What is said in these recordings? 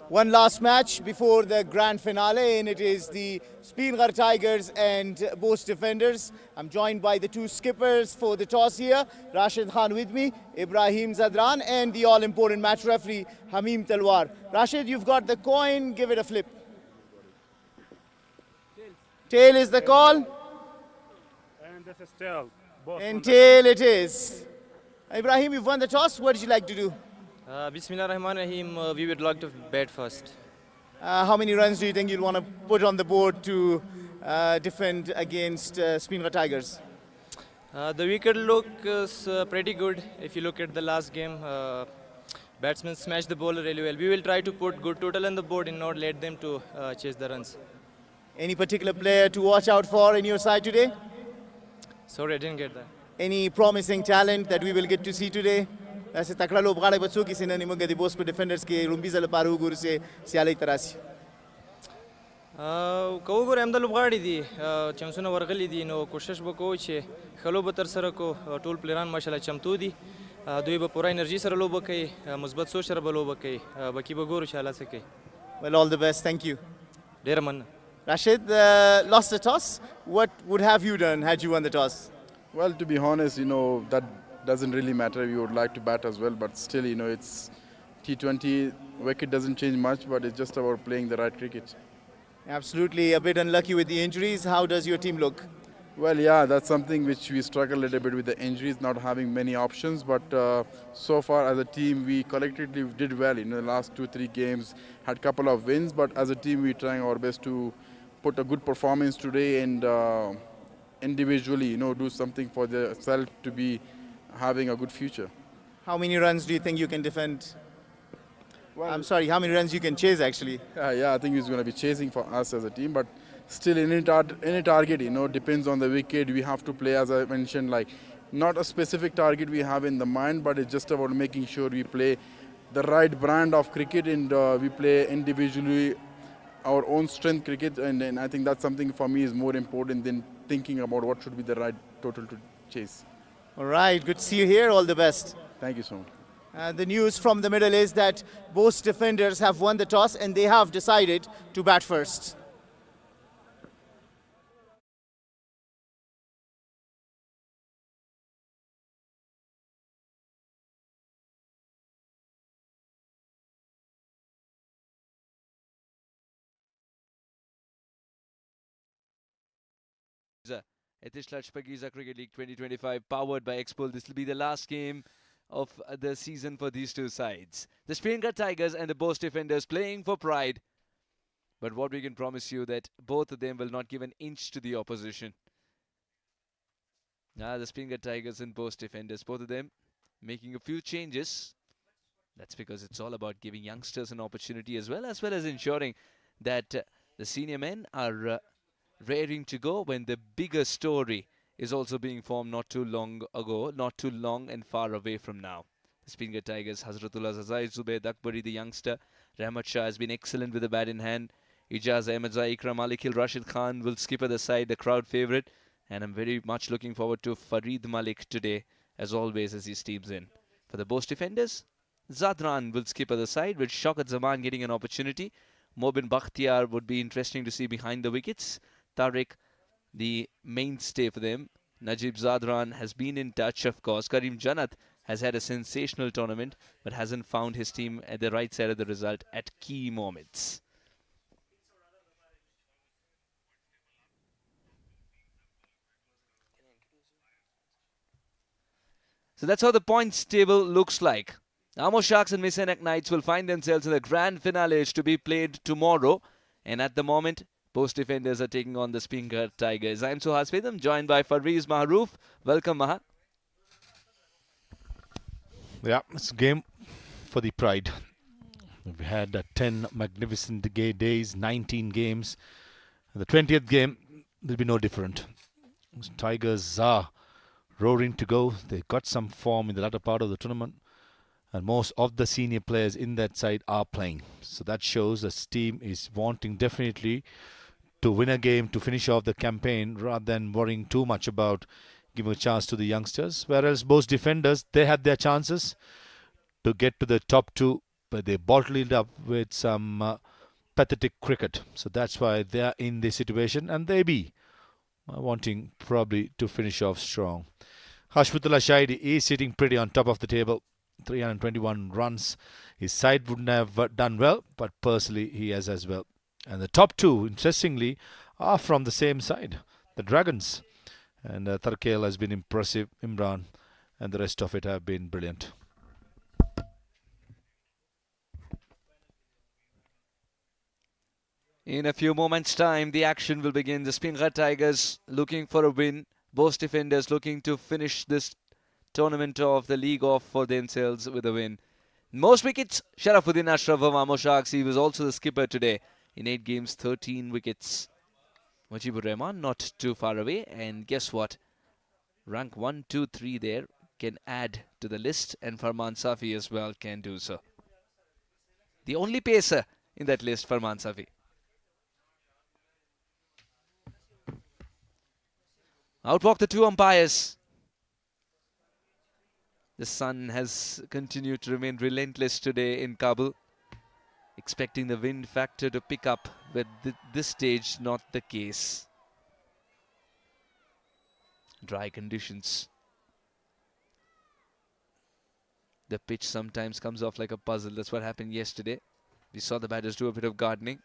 One last match before the grand finale, and it is the Speenghar Tigers and Bost Defenders. I'm joined by the two skippers for the toss here, Rashid Khan with me, Ibrahim Zadran, and the all-important match referee, Hamim Talwar. Rashid, you've got the coin, give it a flip. Tail is the call. And this is tail. And tail it is. Ibrahim, you've won the toss. What did you like to do? Bismillah Rahman Rahim, we would like to bat first. How many runs do you think you'll want to put on the board to defend against Speenghar Tigers? The wicket look is pretty good. If you look at the last game, batsmen smashed the bowler really well. We will try to put good total on the board and not let them to chase the runs. Any particular player to watch out for in your side today? Sorry, I didn't get that. Any promising talent that we will get to see today? ऐसे तकड़ा लोग बगाड़े बच्चों की सेना निमग गदी boast defenders के रुम्बी ज़ल पारू गुरु से सियाले तरासी कहो गुरु अहमद लुबाड़ी दी चमसुना वर्गली दी नो कोशिश बको चे खलो बतर सर को टोल प्लेयरान माशाल्लाह चमतू दी दुई बपुरा एनर्जी सर लो बकई मुस्बत सोच सर बलो बकई बकी बगोर शाला से कई Well, all the best. Thank you. Der मन Rashid lost the toss. What would have you done had you won the toss? Well, to be honest, that doesn't really matter. We would like to bat as well, but still, it's T20. Wicket doesn't change much, but it's just about playing the right cricket. Absolutely. A bit unlucky with the injuries. How does your team look? Well, yeah, that's something which we struggle a little bit with the injuries, not having many options. But so far, as a team, we collectively did well. The last 2-3 games had a couple of wins, but as a team, we're trying our best to put a good performance today and individually, do something for themselves to be having a good future. How many runs do you think you can defend? Well, I'm sorry, how many runs you can chase actually? Yeah, I think he's going to be chasing for us as a team, but still any target, depends on the wicket. We have to play, as I mentioned, like not a specific target we have in the mind, but it's just about making sure we play the right brand of cricket and we play individually our own strength cricket, and I think that's something for me is more important than thinking about what should be the right total to chase. All right, good to see you here. All the best. Thank you so much. The news from the middle is that both defenders have won the toss and they have decided to bat first. Etisalat Shpageeza Cricket League 2025 powered by XBull. This will be the last game of the season for these two sides. The Spinghar Tigers and the Bost Defenders playing for pride. But what we can promise you that both of them will not give an inch to the opposition. Now the Spinghar Tigers and Bost Defenders, both of them making a few changes. That's because it's all about giving youngsters an opportunity as well as ensuring that the senior men are raring to go when the bigger story is also being formed not too long ago, not too long and far away from now. The Spinghar Tigers, Hazratullah Zazai Zubaid Akbari, the youngster. Rahmat Shah has been excellent with the bat in hand. Ijaz Ahmed Zai, Ikram Alikil, Rashid Khan will skip at the side, the crowd favourite. And I'm very much looking forward to Farid Malik today, as always, as he steams in. For the Bost Defenders, Zadran will skip at the side with Shaukat Zaman getting an opportunity. Mobin Bakhtiar would be interesting to see behind the wickets. Tariq, the mainstay for them. Najib Zadran has been in touch, of course. Karim Janat has had a sensational tournament, but hasn't found his team at the right side of the result at key moments. So that's how the points table looks like. Amo Sharks and Misenek Knights will find themselves in the grand finale to be played tomorrow. And at the moment, Bost Defenders are taking on the Spinghar Tigers. I'm Suhas Vedam, joined by Farweez Maharouf. Welcome, Maha. Yeah, it's a game for the pride. We've had 10 magnificent days, 19 games. And the 20th game will be no different. Tigers are roaring to go. They got some form in the latter part of the tournament. And most of the senior players in that side are playing. So that shows the team is wanting definitely to win a game, to finish off the campaign, rather than worrying too much about giving a chance to the youngsters. Whereas Bost Defenders, they had their chances to get to the top two but they bottled it up with some pathetic cricket. So that's why they are in this situation, and they be wanting probably to finish off strong. Hashmutullah Shahidi is sitting pretty on top of the table. 321 runs. His side wouldn't have done well, but personally he has as well. And the top two, interestingly, are from the same side, the Dragons. And Tarkel has been impressive, Imran, and the rest of it have been brilliant. In a few moments' time, the action will begin. The Spinghar Tigers looking for a win. Bost Defenders looking to finish this tournament of the league off for themselves with a win. Most wickets, Sharafuddin Ashraf of Amosharks. He was also the skipper today. In 8 games, 13 wickets. Mujibur Rahman not too far away. And guess what? Rank 1, 2, 3 there can add to the list. And Farman Safi as well can do so. The only pacer in that list, Farman Safi. Outwalk the 2 umpires. The sun has continued to remain relentless today in Kabul. Expecting the wind factor to pick up, but this stage not the case. Dry conditions. The pitch sometimes comes off like a puzzle. That's what happened yesterday. We saw the batters do a bit of gardening.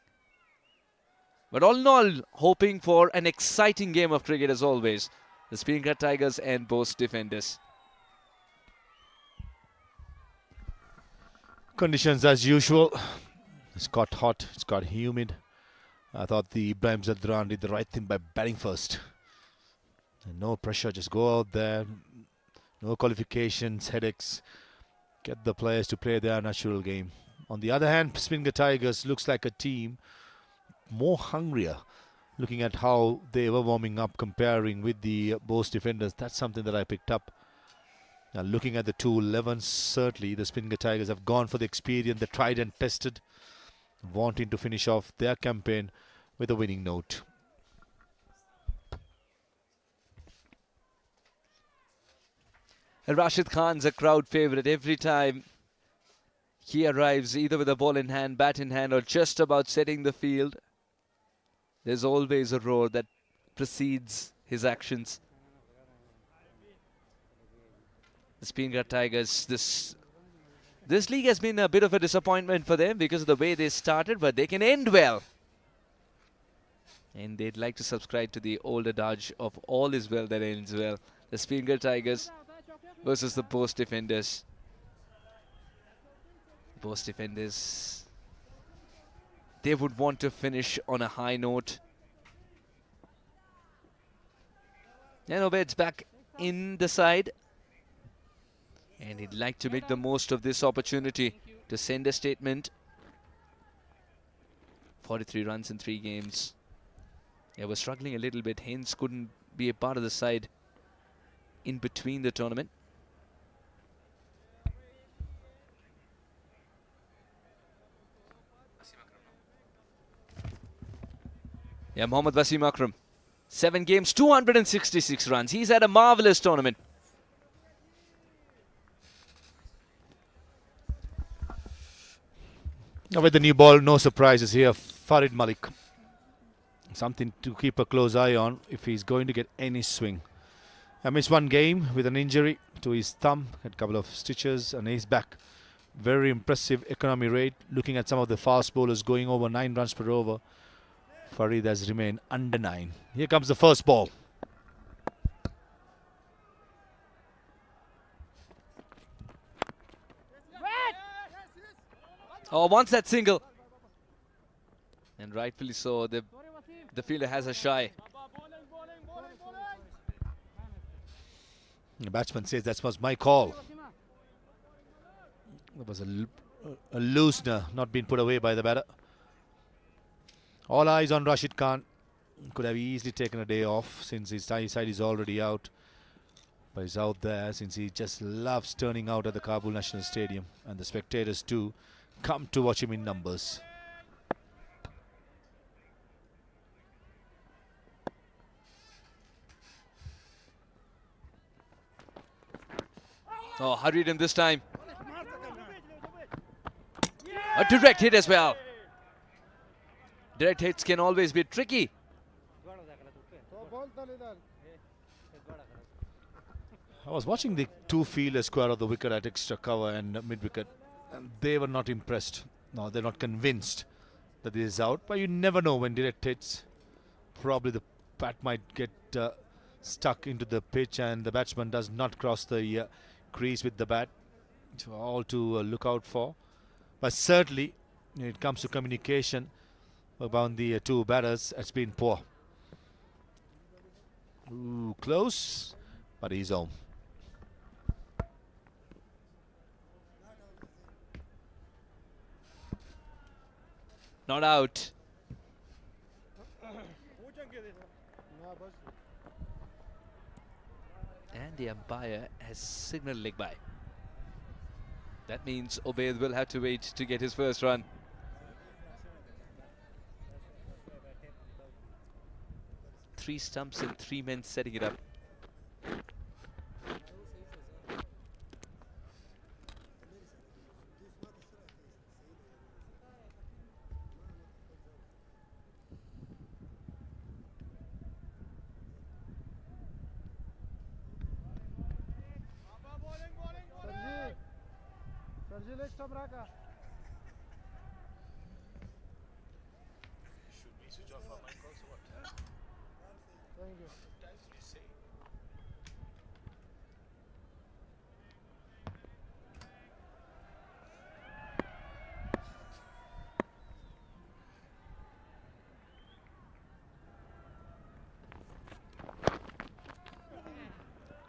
But all in all, hoping for an exciting game of cricket as always. The Speenghar Tigers and Bost Defenders. Conditions as usual. It's got hot, it's got humid. I thought the Ibrahim Zadran did the right thing by batting first. And no pressure, just go out there. No qualifications, headaches. Get the players to play their natural game. On the other hand, Spinghar Tigers looks like a team more hungrier. Looking at how they were warming up, comparing with the Bost Defenders, that's something that I picked up. Now looking at the 2-11s, certainly the Spinghar Tigers have gone for the experience, they tried and tested, wanting to finish off their campaign with a winning note. Rashid Khan's a crowd favourite every time he arrives, either with a ball in hand, bat in hand, or just about setting the field. There's always a roar that precedes his actions. The Speenghar Tigers, this league has been a bit of a disappointment for them because of the way they started, but they can end well. And they'd like to subscribe to the old adage of all is well that ends well. The Speenghar Tigers versus the Bost Defenders. Bost Defenders, they would want to finish on a high note. And Obed's back in the side. And he'd like to make the most of this opportunity to send a statement. 43 runs in 3 games. Yeah, we're struggling a little bit, hence couldn't be a part of the side in between the tournament. Yeah, Mohammad Wasim Akram. 7 games, 266 runs. He's had a marvellous tournament. Now with the new ball, no surprises here. Farid Malik. Something to keep a close eye on if he's going to get any swing. I missed 1 game with an injury to his thumb. Had a couple of stitches and he's back. Very impressive economy rate. Looking at some of the fast bowlers going over 9 runs per over. Farid has remained under 9. Here comes the first ball. Oh, wants that single. And rightfully so, the fielder has a shy. The batsman says that was my call. There was a loosener not being put away by the batter. All eyes on Rashid Khan. Could have easily taken a day off since his side is already out. But he's out there since he just loves turning out at the Kabul National Stadium. And the spectators too come to watch him in numbers. Oh, hurried him this time. direct hit as well. Direct hits can always be tricky. I was watching the two fielders square of the wicket at extra cover and mid-wicket, and they were not impressed. No, they're not convinced that this is out, but you never know when direct hits. Probably the bat might get stuck into the pitch and the batsman does not cross the crease with the bat. So all to look out for. But certainly, when it comes to communication about the two batters, it's been poor. Ooh, close, but he's home. Not out. And the umpire has signaled leg by. That means Obaid will have to wait to get his first run. Three stumps and 3 men setting it up.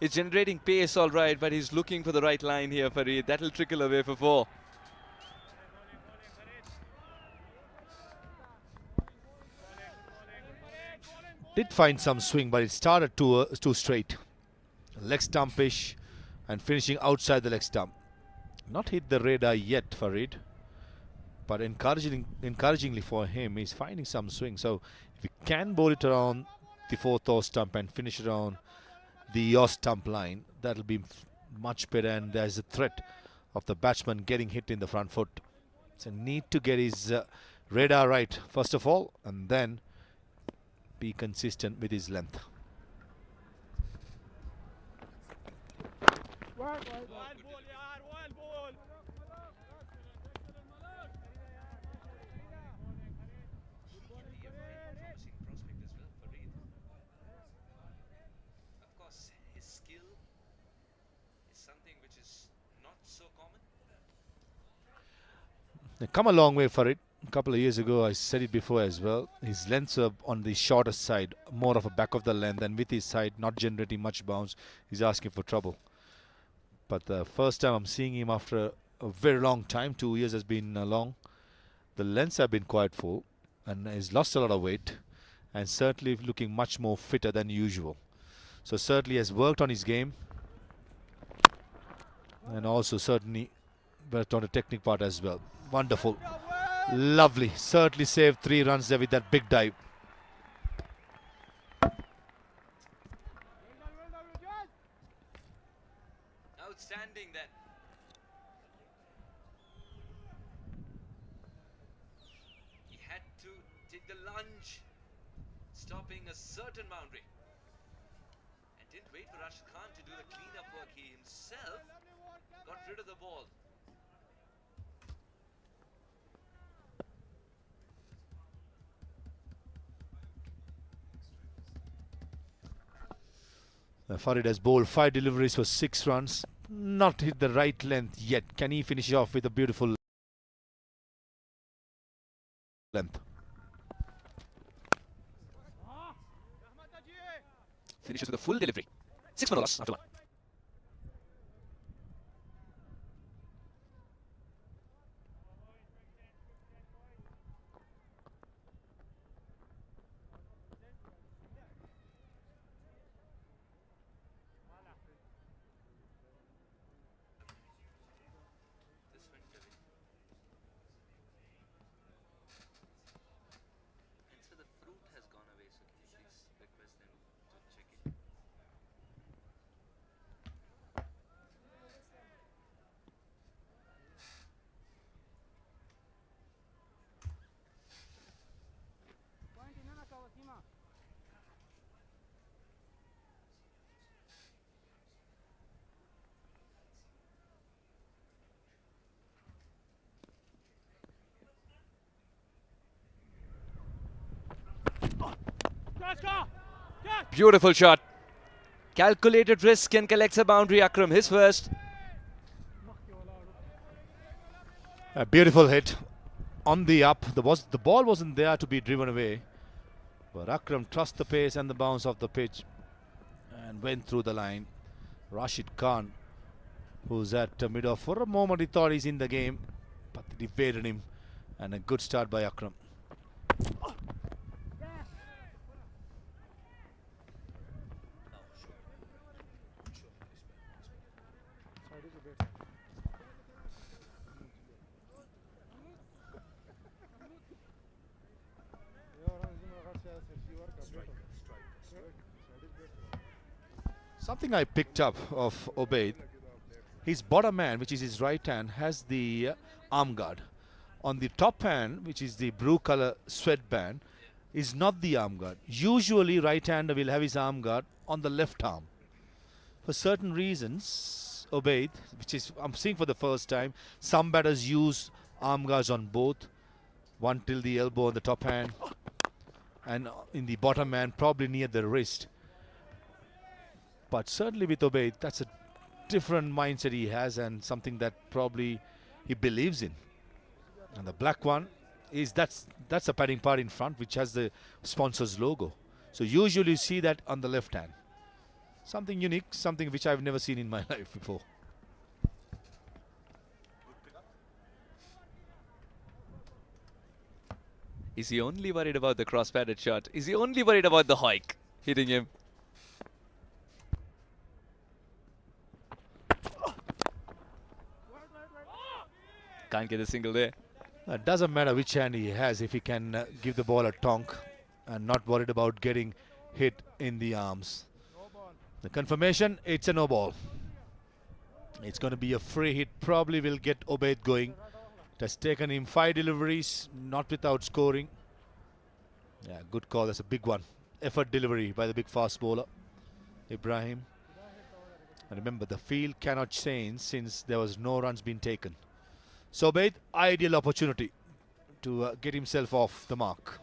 It's generating pace all right, but he's looking for the right line here, Fareed. That'll trickle away for 4. Did find some swing, but it started too straight. Leg stumpish and finishing outside the leg stump. Not hit the radar yet, Fareed. But encouragingly for him, he's finding some swing. So if he can bowl it around the 4th off stump and finish it on the off stump line, that'll be much better, and there's a threat of the batsman getting hit in the front foot. So need to get his radar right first of all, and then be consistent with his length. They come a long way for it. A couple of years ago, I said it before as well. His lengths are on the shorter side, more of a back of the length, and with his side not generating much bounce, he's asking for trouble. But the first time I'm seeing him after a very long time, 2 years has been long. The lengths have been quite full, and he's lost a lot of weight, and certainly looking much more fitter than usual. So certainly has worked on his game, and also certainly worked on the technique part as well. Wonderful. Lovely. Certainly saved 3 runs there with that big dive. Outstanding then. He had to take the lunge, stopping a certain boundary. And didn't wait for Rashid Khan to do the cleanup work. He himself got rid of the ball. Farid has bowled 5 deliveries for 6 runs. Not hit the right length yet. Can he finish off with a beautiful length? Finishes with a full delivery. 6 for the loss after 1. Beautiful shot. Calculated risk and collects a boundary. Akram, his first. A beautiful hit on the up. The ball wasn't there to be driven away, but Akram trussed the pace and the bounce of the pitch and went through the line. Rashid Khan, who's at mid-off for a moment, he thought he's in the game, but they evaded him, and a good start by Akram. Something I picked up of Obaid, his bottom hand, which is his right hand, has the arm guard. On the top hand, which is the blue color sweatband, is not the arm guard. Usually right hander will have his arm guard on the left arm. For certain reasons, Obaid, which is I'm seeing for the first time, some batters use arm guards on both, one till the elbow on the top hand, and in the bottom hand probably near the wrist. But certainly with Obaid, that's a different mindset he has, and something that probably he believes in. And the black one is that's a padding part in front, which has the sponsor's logo. So usually you see that on the left hand. Something unique, something which I've never seen in my life before. Is he only worried about the cross-padded shot? Is he only worried about the hike hitting him? Can't get a single there. It doesn't matter which hand he has if he can give the ball a tonk and not worried about getting hit in the arms. The confirmation, it's a no ball. It's going to be a free hit, probably will get Obaid going. It has taken him 5 deliveries, not without scoring. Yeah, good call, that's a big one. Effort delivery by the big fast bowler, Ibrahim. And remember, the field cannot change since there was no runs being taken. So Obaid, ideal opportunity to get himself off the mark.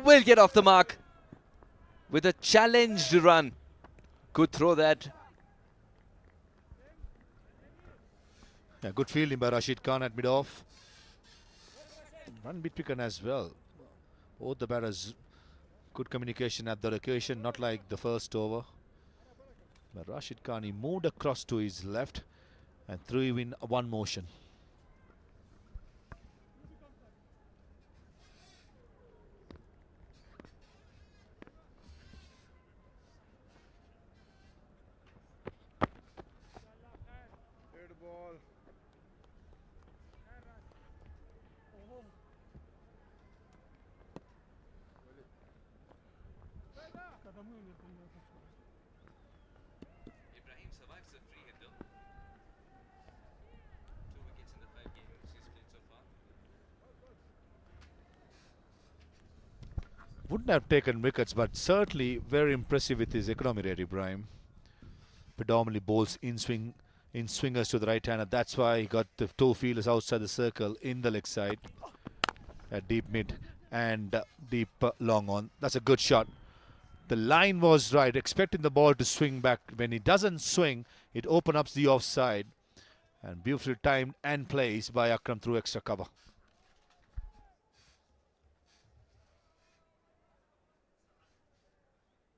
Will get off the mark with a challenged run. Good throw that. Yeah, good fielding by Rashid Khan at mid-off. Run bit taken as well. Both the batters, good communication at the location, not like the first over. But Rashid Khan, he moved across to his left and threw him in one motion. Ibrahim survives the free hit though. 2 wickets in the 5 games he's played so far. Wouldn't have taken wickets, but certainly very impressive with his economy rate, Ibrahim. Predominantly bowls in swingers to the right hander. That's why he got the 2 fielders outside the circle in the leg side. At deep mid and deep long on. That's a good shot. The line was right, expecting the ball to swing back. When it doesn't swing, it opens up the offside. And beautifully timed and placed by Akram through extra cover.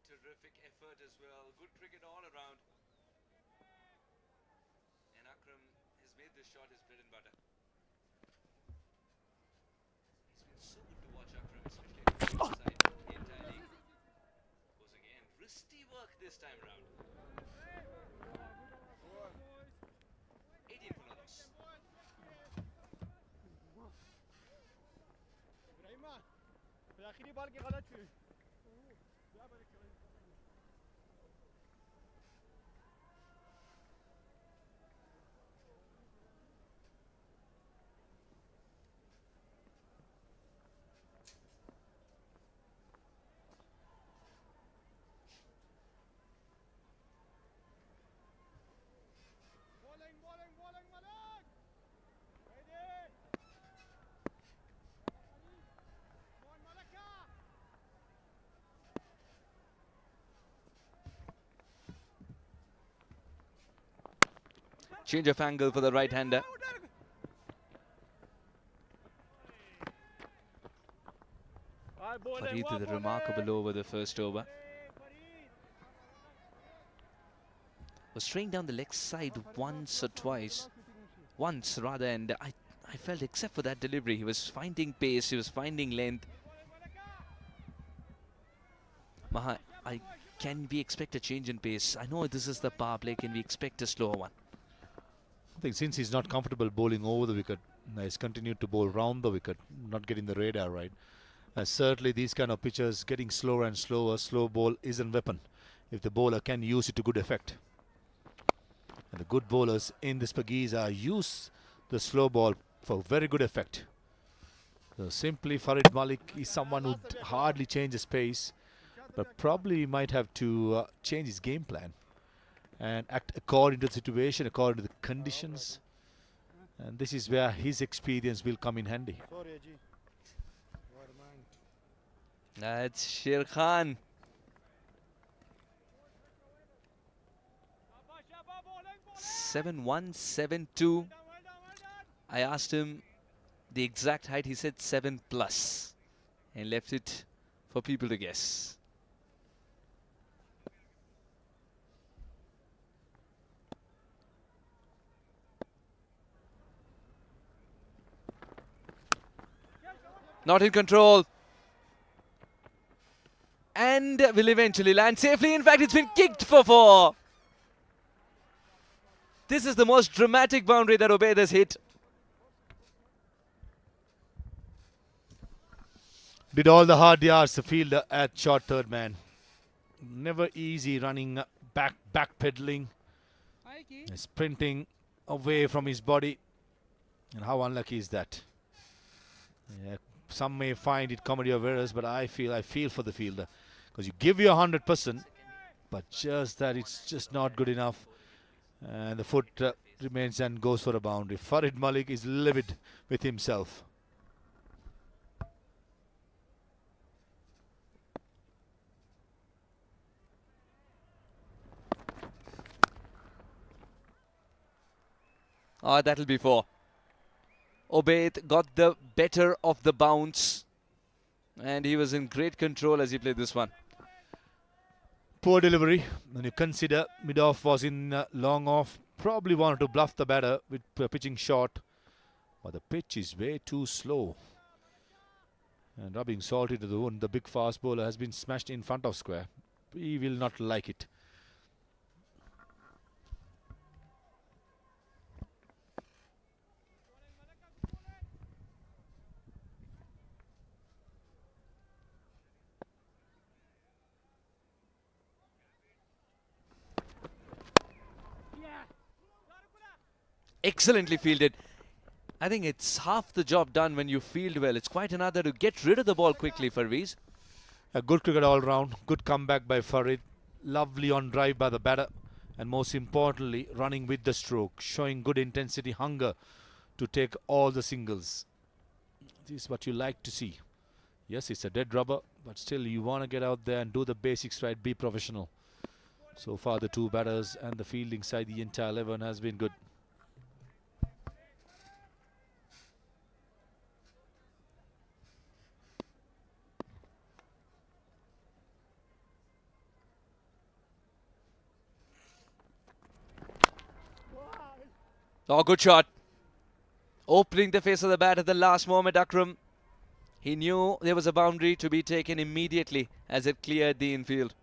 Terrific effort as well. Good cricket all around. And Akram has made this shot his bread and butter. It's been so good to watch Akram, especially at the side. The entire league was again risky work this time around. 18 for loss. Change of angle for the right-hander. Farid did a remarkable over the first over. Was straying down the leg side once or twice. Once rather, and I felt except for that delivery, he was finding pace, he was finding length. Maha, can we expect a change in pace? I know this is the power play. Can we expect a slower one? I think since he's not comfortable bowling over the wicket, he's continued to bowl round the wicket, not getting the radar right. Certainly these kind of pitches, getting slower and slower, slow ball is a weapon if the bowler can use it to good effect. And the good bowlers in this Shpageeza use the slow ball for very good effect. So simply Farid Malik is someone who hardly changes pace, but probably might have to change his game plan and act according to the situation, according to the conditions. And this is where his experience will come in handy. That's Sher Khan. (7-1, 7-2). I asked him the exact height. He said 7+ and left it for people to guess. Not in control. And will eventually land safely. In fact, it's been kicked for 4. This is the most dramatic boundary that Ubaid has hit. Did all the hard yards, the fielder at short third man. Never easy running back pedaling, sprinting away from his body. And how unlucky is that? Yeah, some may find it comedy of errors, but I feel for the fielder, because you give your 100%, but just that it's just not good enough, and the foot remains and goes for a boundary. Farid Malik is livid with himself. Ah, that'll be 4. Ubaid got the better of the bounce, and he was in great control as he played this one. Poor delivery. When you consider mid-off was in long off, probably wanted to bluff the batter with pitching short, but the pitch is way too slow. And rubbing salt into the wound, the big fast bowler has been smashed in front of square. He will not like it. Excellently fielded. I think it's half the job done when you field well. It's quite another to get rid of the ball quickly, Farveez. A good cricket all round. Good comeback by Farid. Lovely on drive by the batter. And most importantly, running with the stroke. Showing good intensity, hunger to take all the singles. This is what you like to see. Yes, it's a dead rubber, but still you want to get out there and do the basics right. Be professional. So far the two batters and the fielding side, the entire 11 has been good. Oh, good shot. Opening the face of the bat at the last moment, Akram. He knew there was a boundary to be taken immediately as it cleared the infield.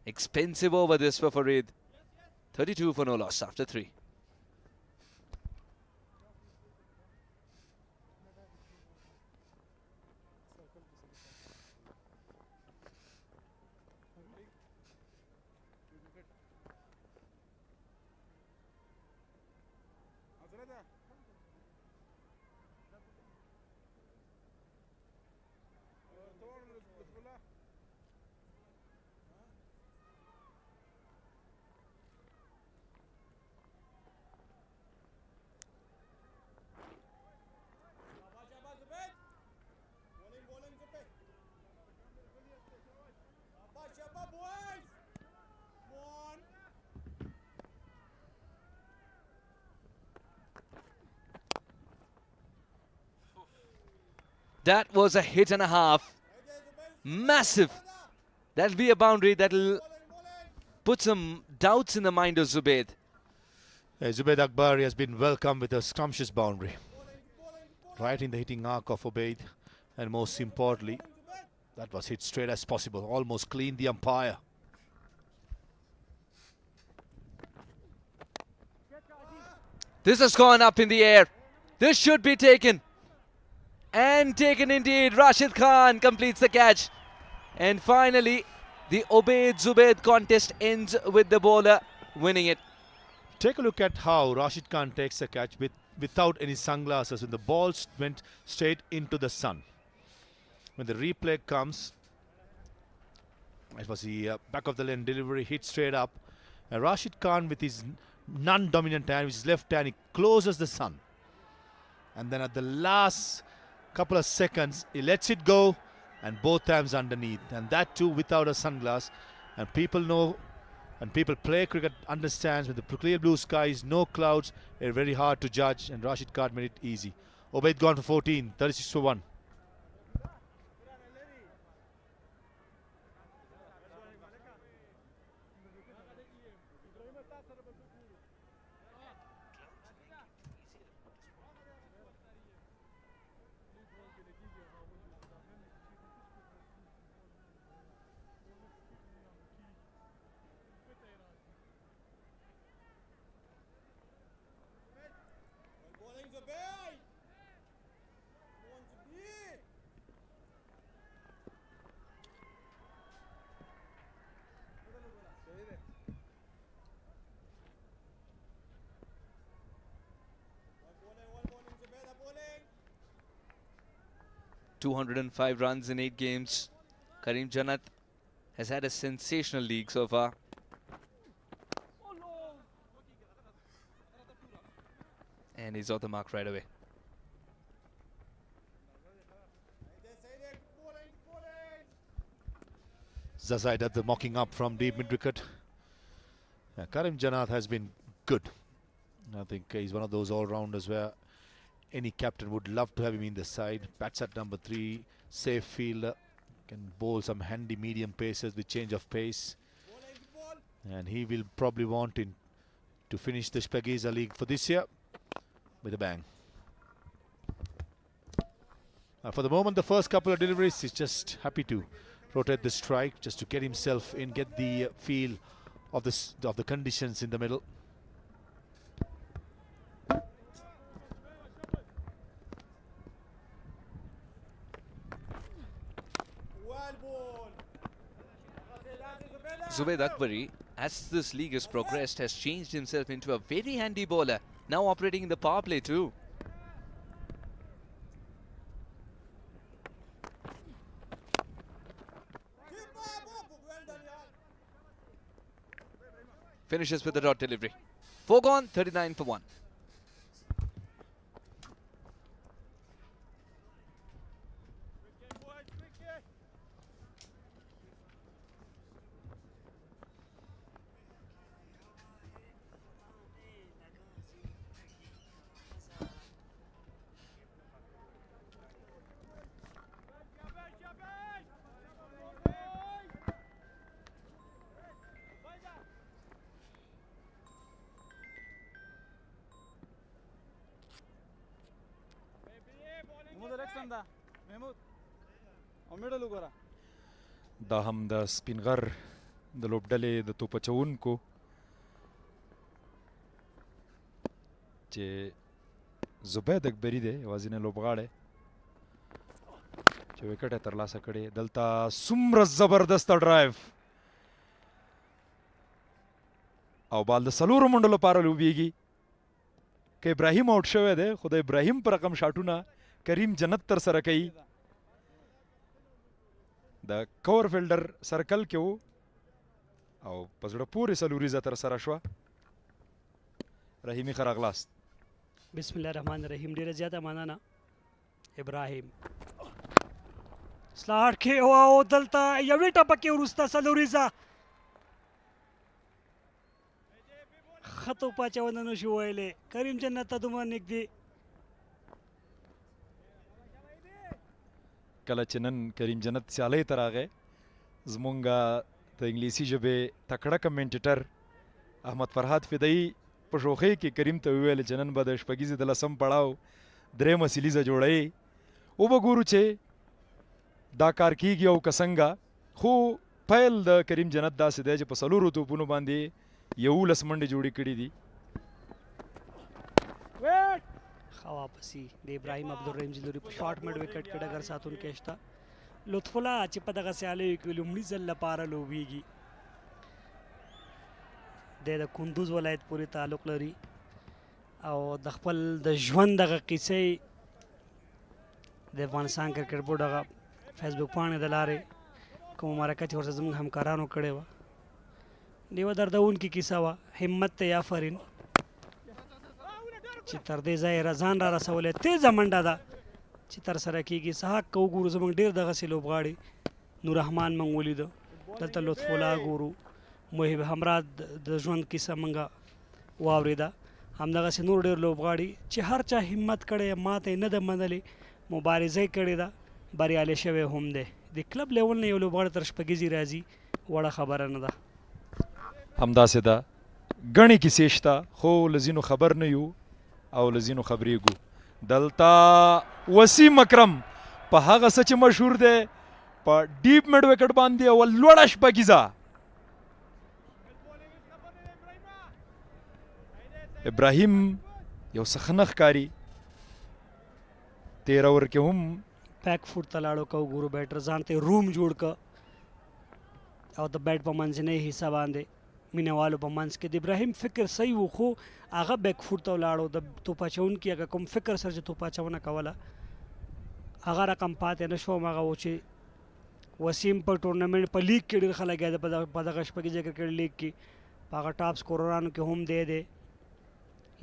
Expensive over this for Farid. 32 for no loss after 3. That was a hit and a half. Massive. That'll be a boundary that'll put some doubts in the mind of Zubaid. Zubaid Akbari has been welcomed with a scrumptious boundary. Right in the hitting arc of Ubaid. And most importantly, that was hit straight as possible. Almost cleaned the umpire. This has gone up in the air. This should be taken. And taken indeed. Rashid Khan completes the catch. And finally, the Ubaid-Zubaid contest ends with the bowler winning it. Take a look at how Rashid Khan takes the catch without any sunglasses when the ball went straight into the sun. When the replay comes, it was the back of the lane delivery, hit straight up. And Rashid Khan with his non-dominant hand, which is left hand, he closes the sun. And then at the last couple of seconds, he lets it go and both hands underneath. And that too without a sunglass. And people know, and people play cricket understands with the clear blue skies, no clouds, they're very hard to judge. And Rashid Khan made it easy. Ubaid gone for 14, 36 for 1. $205 runs in 8 games. Karim Janat has had a sensational league so far. And he's off the mark right away. Zazaid at the mocking up from deep mid-wicket. Yeah, Karim Janat has been good. I think he's one of those all-rounders where any captain would love to have him in the side. Bats at number 3, safe fielder, can bowl some handy medium paces with change of pace. And he will probably want to finish the Shpageeza League for this year with a bang. For the moment, the first couple of deliveries, he's just happy to rotate the strike just to get himself in, get the feel of the conditions in the middle. Zubaid Akbari, as this league has progressed, has changed himself into a very handy bowler, now operating in the power play too. Finishes with the dot delivery. 4 gone, 39 for 1. دا هم د سپینغر د لوبډلې د توپچونکو چې زبید اکبری دی یوازینی لوبغاړی چې وکټ یې ترلاسه کړی. دلته څومره زبردسته ډرایو او بال د څلورو منډو لپاره لوبیږي. که ابراهیم آوټ شوی دی خو د ابراهیم په رقم شاټونه کریم جنت تر سره کوي. د کور فیلډر سرکل کې وو او په زړه پورې څلوریزه تر سره شوه. رحیمي ښه راغلاست. بسم الله الرحمن الرحیم. ډېره زیاته مننه ابراهیم. سلاټ کې او دلته یوې ټپه کې وروسته څلوریزه ښه توپ اچونه نه شو ویلی. کریم جنت ته دومره نږدې کله چې نن کریم جنت سیالۍ ته راغی زمونږ د انګلیسي ژبې تکړه کمنټیټر احمد فرهاد فدایي په شوخۍ کې کریم ته وویل چې نن به د شپږیزې د 10م پړاو درېیمه سیلیزه جوړوي. وبه ګورو چې دا کار کیږي او که څنګه. خو پیل د کریم جنت داسې دی چې په 4 توپونو باندې 11 منډې جوړې کړي دي. ښه واپسي د ابراهیم عبدالرحیم جلوري په شارټ مډ وکټ کې ډګر ساتونکی شته. لطف الله چې په دغه سیالیو کې لومړي ځل لپاره لوبیږي د کندوز ولایت پورې تعلق لري او د خپل د ژوند دغه قصې د افغانستان کرکټ بورډ هغه فیسبوک پاڼې د لارې کومه مرکه چې ورسره زموږ همکارانو کړې وه ډېوه دردونکې کیسه وه. همت ته یا فرین چې تر دې ځایه ځان را رسولی تیزه منډه ده چې تر سره کېږي. سحاق که وګورو زموږ ډېر دغسې لوبغاړي نوررحمان موږ ولیده دلته لطف الله ګورو محب همراه د ژوند کیسه موږ واورېده همدغسې نور ډېر لوبغاړي چې هر چا همت کړی ماته یې نه ده منلې مبارزه یې کړې ده بریالی شوی هم دی. د کلب لیول نه یو لوبغاړی تر شپږیزې راځي وړه خبره نه ده. همداسې ده ګڼې کیسې شته خو له ځینو خبر نه یو او له ځینو خبرېږو. دلته وسیم اکرم په هغه څه چې مشهور دی په ډیپ مډ وکټ باندې او لوړه شپږیزه. ابراهیم یو څه ښه نه ښکاري 13 اوور کې هم بیک فوټ ته لاړو که وګورو بیټر ځان ته روم جوړ که او د بیټ په منځنۍ حصه باندې مینهوالو په منځ کې د ابراهیم فکر صحیح و خو هغه بیک فوټ ته ولاړو د توپ اچوونکي هغه کوم فکر سره چې توپ اچونه کوله هغه رقم پاتې نه شو. هغه و چې وسیم په ټورنمنټ په لیګ کې ډېر ښه لګیا دی په دغه شپږیزه کرکټ لیګ کې په هغه ټاپ سکوررانو کې هم دی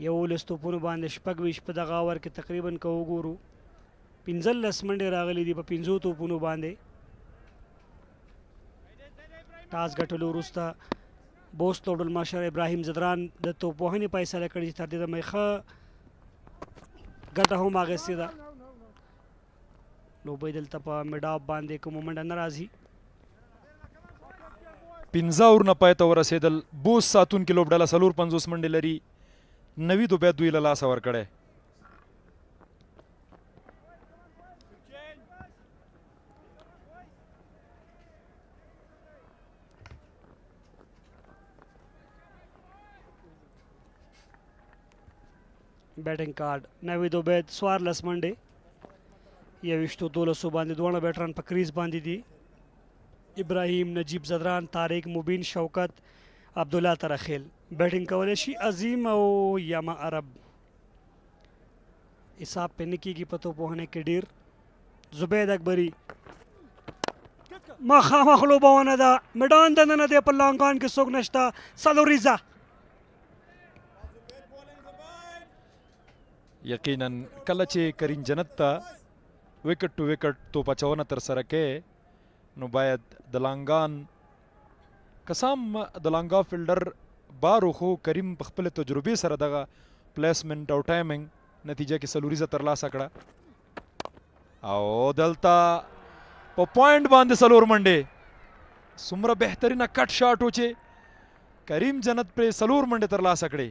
11 توپونو باندې 26 په دغه اوور کې تقریبا که وګورو 15 منډې راغلي دي په 5 توپونو باندې. ټاس ګټلو وروسته بوست ډولماشر ابراهیم زدران د توپوهنې فیصله کړې چې تر دې دمه یې ښه ګټه هم اخیستې ده. لوبۍ دلته په میډاپ باندې کومه منډه نه راځي. 15 اورونه پای ته ورسېدل. بوست ساتونکي لوبډله 54 منډې لري 90 تو بیا دوی له لاسه ورکړی. بیټنګ کارډ نوید عبید 14 منډې 12 باندې دواړه بیټران په کریز باندې دي. ابراهیم نجیب زدران طارق مبین شوکت عبدالله ترخیل بیټنګ کولی شي. عظیم او یاما عرب حساب پې نه کېږي په توپوهنه کې ډېر. زبید اکبري مخامخ لوبونه ده میدان دننه دی په لانګان کې څوک نشته. سلوریزه یقینا کله چې کریم جنت ته وکټ ټو وکټ توپ اچونه ترسره کوي نو باید د لانګان قسم د لانګا فیلډر بارو خو کریم په خپل تجربې سره دغه پلیسمنټ او ټایمینګ نتیجه کې سلوریزه ترلاسه کړه او دلته په پوینټ باندې 4 منډې څومره بهترینه کټ شاټ و چې کریم جنت پرې 4 منډې ترلاسه کړې.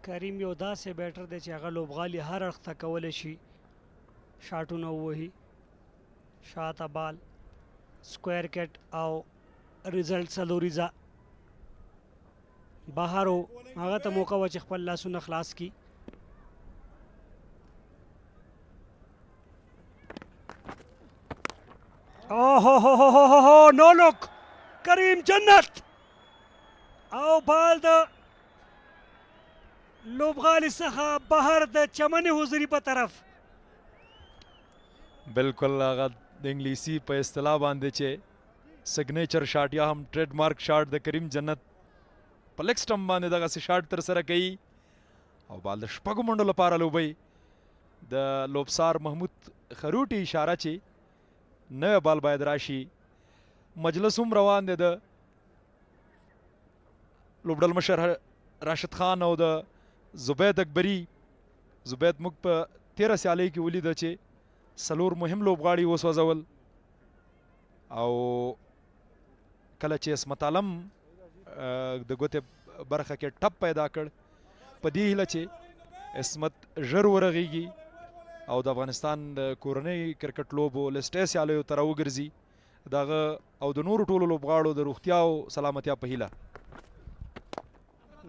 کریم یو داسې بیټر دی چې هغه لوبغالي هر اړخ ته کولی شي شاټونه ووهي شاته بال سکویر کټ او ریزلټ سلوریزه بهر و هغه ته موقع وه چې خپل لاسونه خلاص کړي. اوهو نو لوک کریم جنت او بال د لوبغالي څخه بهر د چمن حضوري په طرف. بالکل هغه د انګلیسي په اصطلاح باندې چې سګنیچر شاټ یا هم ټریډ مارک شاټ د کریم جنت په لیګ سټمپ باندې دغسې شاټ ترسره کوي او بال د 6 منډو لپاره لوبوي. د لوبسار محمود خروټي اشاره چې نوی بال باید راشي. مجلس هم روان دی د لوبډل مشر راشد خان او د زبید اکبري. زبید موږ په 13 سیالۍ کې ولیده چې څلور مهم لوبغاړي وسوځول او کله چې عصمت عالم د ګوتې برخه کې ټپ پیدا کړ په دې هیله چې عصمت ژر ورغېږي او د افغانستان د کورنۍ کرکټ لوبو لسټۍ سیالیو ته راوګرځي د هغه او د نورو ټولو لوبغاړو د روغتیا او سلامتیا په هیله.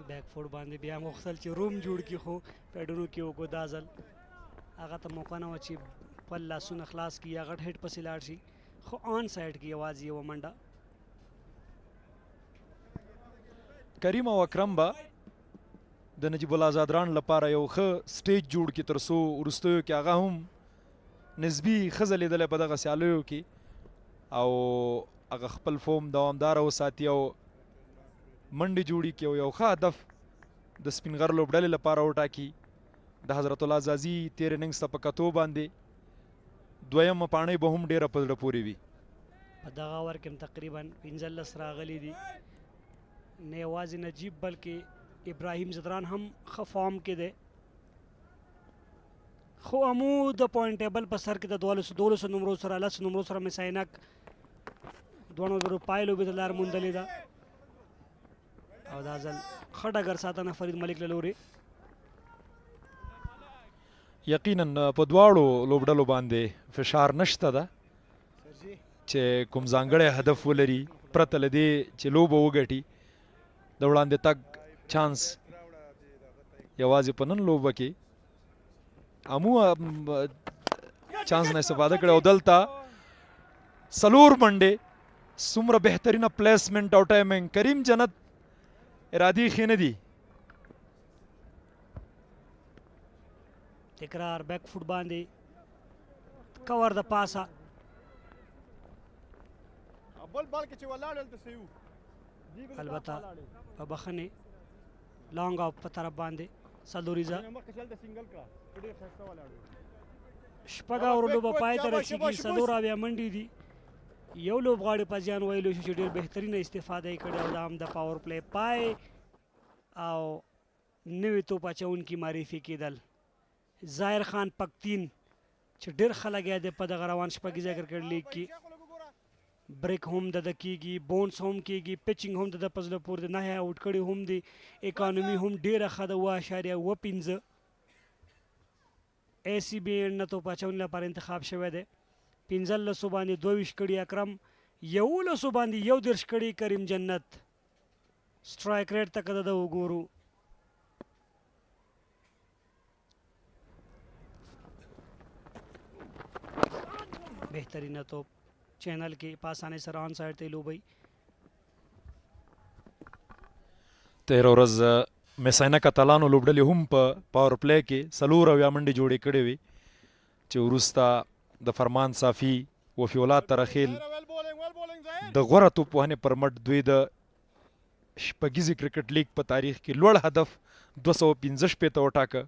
بیک فوټ باندې بیا غوښتل چې روم جوړ کړي خو پیډونو کې وګو دا ځل هغه ته موقع نه وه چې خپل لاسونه خلاص کړي یا غټ هیډ پسې لاړ شي خو آن سایډ کې یوازې یوه منډه. کریم او اکرم به د نجیب الله زادران لپاره یو ښه سټیج جوړ کړي تر څو وروستیو کې هغه هم نسبي ښه ځلېدلی په دغه سیالیو کې او هغه خپل فوم دوامداره وساتي او منډې جوړي کړي او یو ښه هدف د سپینغر لوبډلې لپاره وټاکي. د حضرت الله زازي تیر اننګس ته په کتو باندې دویمه پاڼۍ به هم ډېره په زړه پورې وي. په دغه اوور کې هم تقریبا 15 راغلي دي نه یوازې نجیب بلکې ابراهیم زدران هم ښه فارم کې دی خو امو د پوینټ ټیبل په سر کې د 12 نمرو سره 10 نمرو سره مساینک دوه نمرو پایلو به د لار موندلې ده او دا ځل ښه ډګر ساتنه فرید ملک له لورې. یقینا په دواړو لوبډلو باندې فشار نشته ده چې کوم ځانګړی هدف ولري پرته له دې چې لوبه وګټي. د وړاندې تګ چانس یوازې په نن لوبه کې امو چانس نه استفاده کړی او دلته څلور منډې څومره بهترینه پلیسمنټ او ټایمنګ کریم جنت ارادي ښې نه دي. تکرار بیک فوټ باندې کور د پاسه البته په بخنې لانګ اف په طرف باندې سلوریزه شپږ اورو لوبه پای ته رسیږي څلور اویا منډې دي یو لوبغاړي په زیان ویلو شو چې ډېر بهترینه استفاده یې کړې او دا هم د پاور پلی پای او نوې توپ اچوونکي معرفي کېدل ظاهر خان پکتین چې ډېر ښه لګیا دی په دغه روان شپږیزه کرکټ لیګ کې بریک هم د کېږي بونس هم کېږي پچنګ هم د په زړه پورې نه آوټ کړي هم دي اکانومي هم ډېره ښه ده اووه.15 ACB نه توپ اچونې لپاره انتخاب شوی دی 15 باندې 22 کړي اکرم 11 باندې 11 کړي کریم جنت سټرایک ریټ ته که د وګورو بهترینه توپ چینل کې په اسانۍ سره آن سایډ ته لوبوي. تېره ورځ میساینه کتالانو لوبډلې هم په پاور پلی کې څلور اویا منډې جوړې کړې وې چې وروسته د فرمان صافي وفي الله ترخیل د غوره توپوهنې پر مټ دوی د شپږیزې کرکټ لیګ په تاریخ کې لوړ هدف 215 ته وټاکه.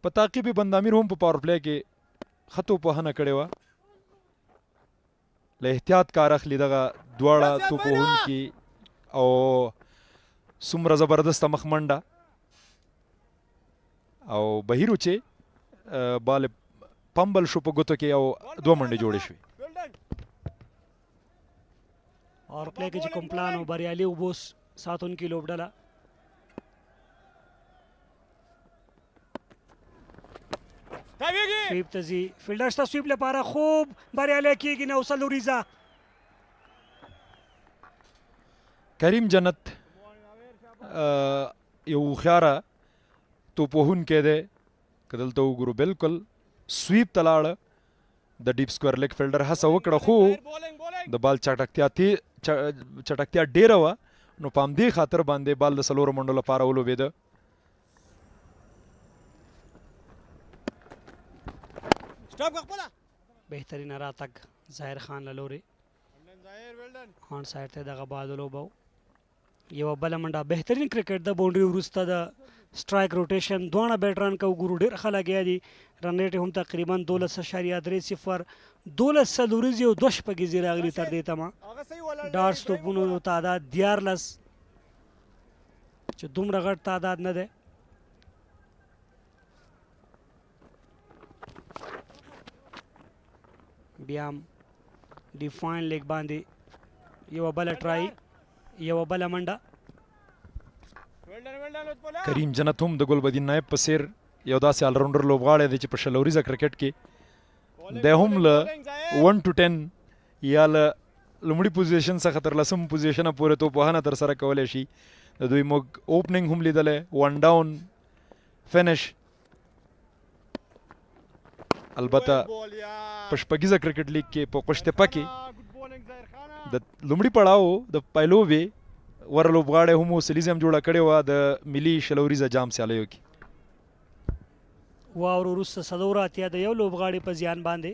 په تعقیب بند-امیر هم په پاور پلی کې ښه توپوهنه کړې وه. له احتیاط کار اخلي دغه دواړه توپوهونکي او څومره زبردسته مخ منډه او بهیرو چې بال پمبل شو په ګوتو کې او دوه منډې جوړې شوې. اور پلی کې چې کوم پلان او بریالي وبوس ساتونکي لوبډله سویپ ته ځي فیلډر شته سویپ لپاره خوب بریالی کېږي نو سلوریزه کریم جنت یو هوښیاره توپوهونکی دی که دلته وګورو بالکل سویپ ته لاړه د ډیپ سکویر لیګ فیلډر هڅه وکړه خو د بال چټکتیا ډیره وه نو په همدې خاطر باندې بال د څلورو منډو لپاره ولوبېده. بهترینه راتګ ظاهر خان له لورې آن سایډ ته دغه بال ولوبو یوه بله منډه بهترین کرکټ د باونډري وروسته د سټرایک روټیشن دواړه بیټران که وګورو ډېر ښه لګیا دي رن ریټ هم تقریبا 12.30 12 څلوریزې او 2 شپږیزې راغلي تر دې تمه ډاټس توپونو تعداد 14 چې دومره غټ تعداد نه دی. بیا هم ډیفاین لیګ باندې یوه بله ټرای یوه بله منډه کریم جنت هم د ګلبدین نایب په څیر یو داسې آلراونډر لوبغاړی دی چې په شلوریزه کرکټ کې دی هم له 1 to 10 یا له لومړي پوزیشن څخه تر لسم پوزیشنه پورې توپوهنه ترسره کولی شي. د دوی موږ اوپننګ هم لیدلی 1 ډاون فینش. البته په شپږیزه کرکټ لیګ کې په قشتپه کې د لومړي پړاو د پایلوبې ور لوبغاړی هم سلیزه هم جوړه کړې وه د ملي شلوریزه جام سیالیو کې. واورو وروسته څلور اتیا د یو لوبغاړي په زیان باندې.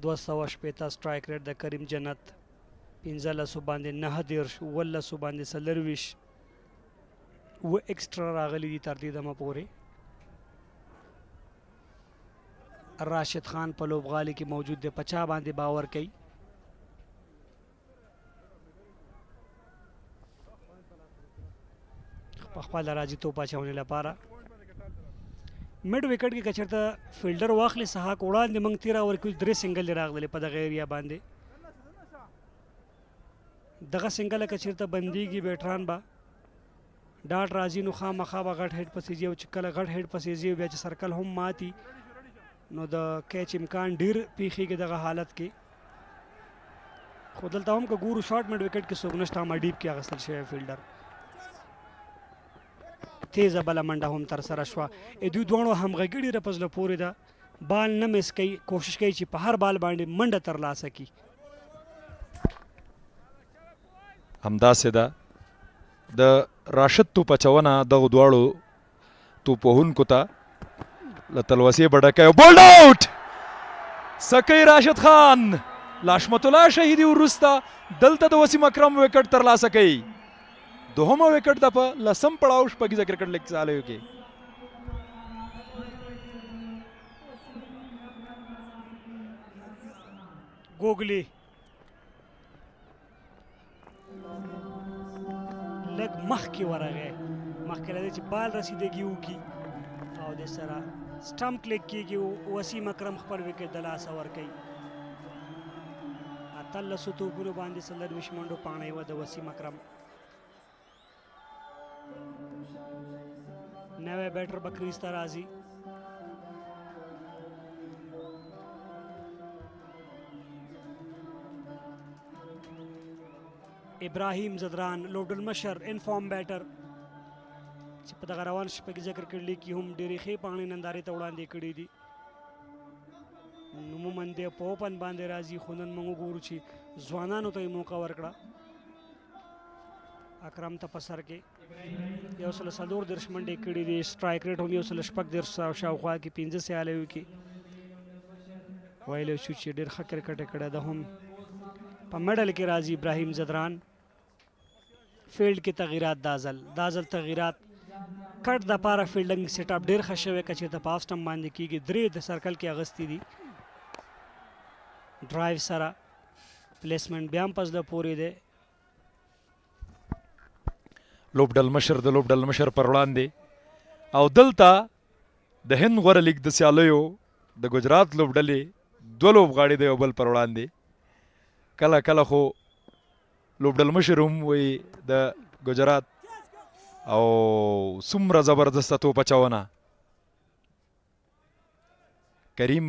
دوه سوه شپېته سټرایک ریټ د کریم جنت، 15 باندې 9 17 باندې 24 و ایکسټرا راغلي دي تر دې دمه پورې. راشد خان په لوبغالي کې موجود دی، په چا باندې باور کوي؟ په خپله راځي توپ اچونې لپاره. مډ وکټ کې که چېرته فیلډر واخلي سحاق وړاندې موږ تیره ورکوي 3 سنګل راغلي په دغه ایریا باندې. دغه سنګل که چېرته بندیږي بیټران به ډاټ راځي نو خامخا به غټ هیډ پسې ځي، او چې کله غټ هیډ پسې ځي بیا چې سرکل هم ماتي نو د کیچ امکان ډیر پیښیږي دغه حالت کې. خو دلته هم که ګورو شارټ مډ وکټ کې څوک نشته، هم ډیپ کې اخیستل شوی فیلډر. تیزه بله منډه هم ترسره شوه. دوی دواړو همغږي ډېره په زړه پورې ده، بال نه مس کوي، کوشش کوي چې په هر بال باندې منډه ترلاسه کړي. همداسې ده د راشد توپ اچونه دغو دواړو توپوهونکو ته له تلوسې به ډکه بولډ آوټ سکی راشد خان. لاشمت الله شهیدي وروسته دلته د وسیم اکرم وکټ ترلاسه کوي. دوهمه وکټ ده په لسم پړاو شپږیزه کرکټ لیګ سیالیو کې. ګوګلي لږ مخکې ورغی، مخکې له دې چې بال رسیدګي وکړي او د سره سټمپ کلیک کېږي، وسیم اکرم خپل وکټ د لاسه ورکوي. 18 توپونو باندې 24 منډو پاڼۍ وه د وسیم اکرم. نوی بیټر به کریز ته راځي. ابراهیم زدران لوبډلمشر انفارم بیټر چې په دغه روان شپږیزه کرکټ لیګ کې هم ډېرې ښې پاڼې نندارې ته وړاندې کړي دي. عموماً دی په اوپن باندې راځي، خو نن موږ وګورو چې ځوانانو ته یې موقع ورکړه. اکرم ته په سر کې 134 منډې کړي دي، سټرایک ریټ هم 136 شاوخوا کې 15 سیالیو کې ویلی شو چې ډېر ښه کرکټ یې کړی ده. هم په مډل کې راځي ابراهیم زدران. فیلډ کې تغییرات دا ځل تغییرات کټ دپاره فیلډنګ سیټ اپ ډېر ښه شوی، که چېرته په آف سټمپ باندې کېږي 3 د سرکل کې اغوستي دي. ډرایو سره پلیسمنټ بیا هم په زړه پورې دی. لوبډلمشر د لوبډلمشر پر وړاندې، او دلته د هند غوره لیګ د سیالیو د ګجرات لوبډلې 2 لوبغاړي د یو بل پر وړاندې. کله کله خو لوبډلمشر هم وایي د ګجرات، او څومره زبردسته توپ اچونه. کریم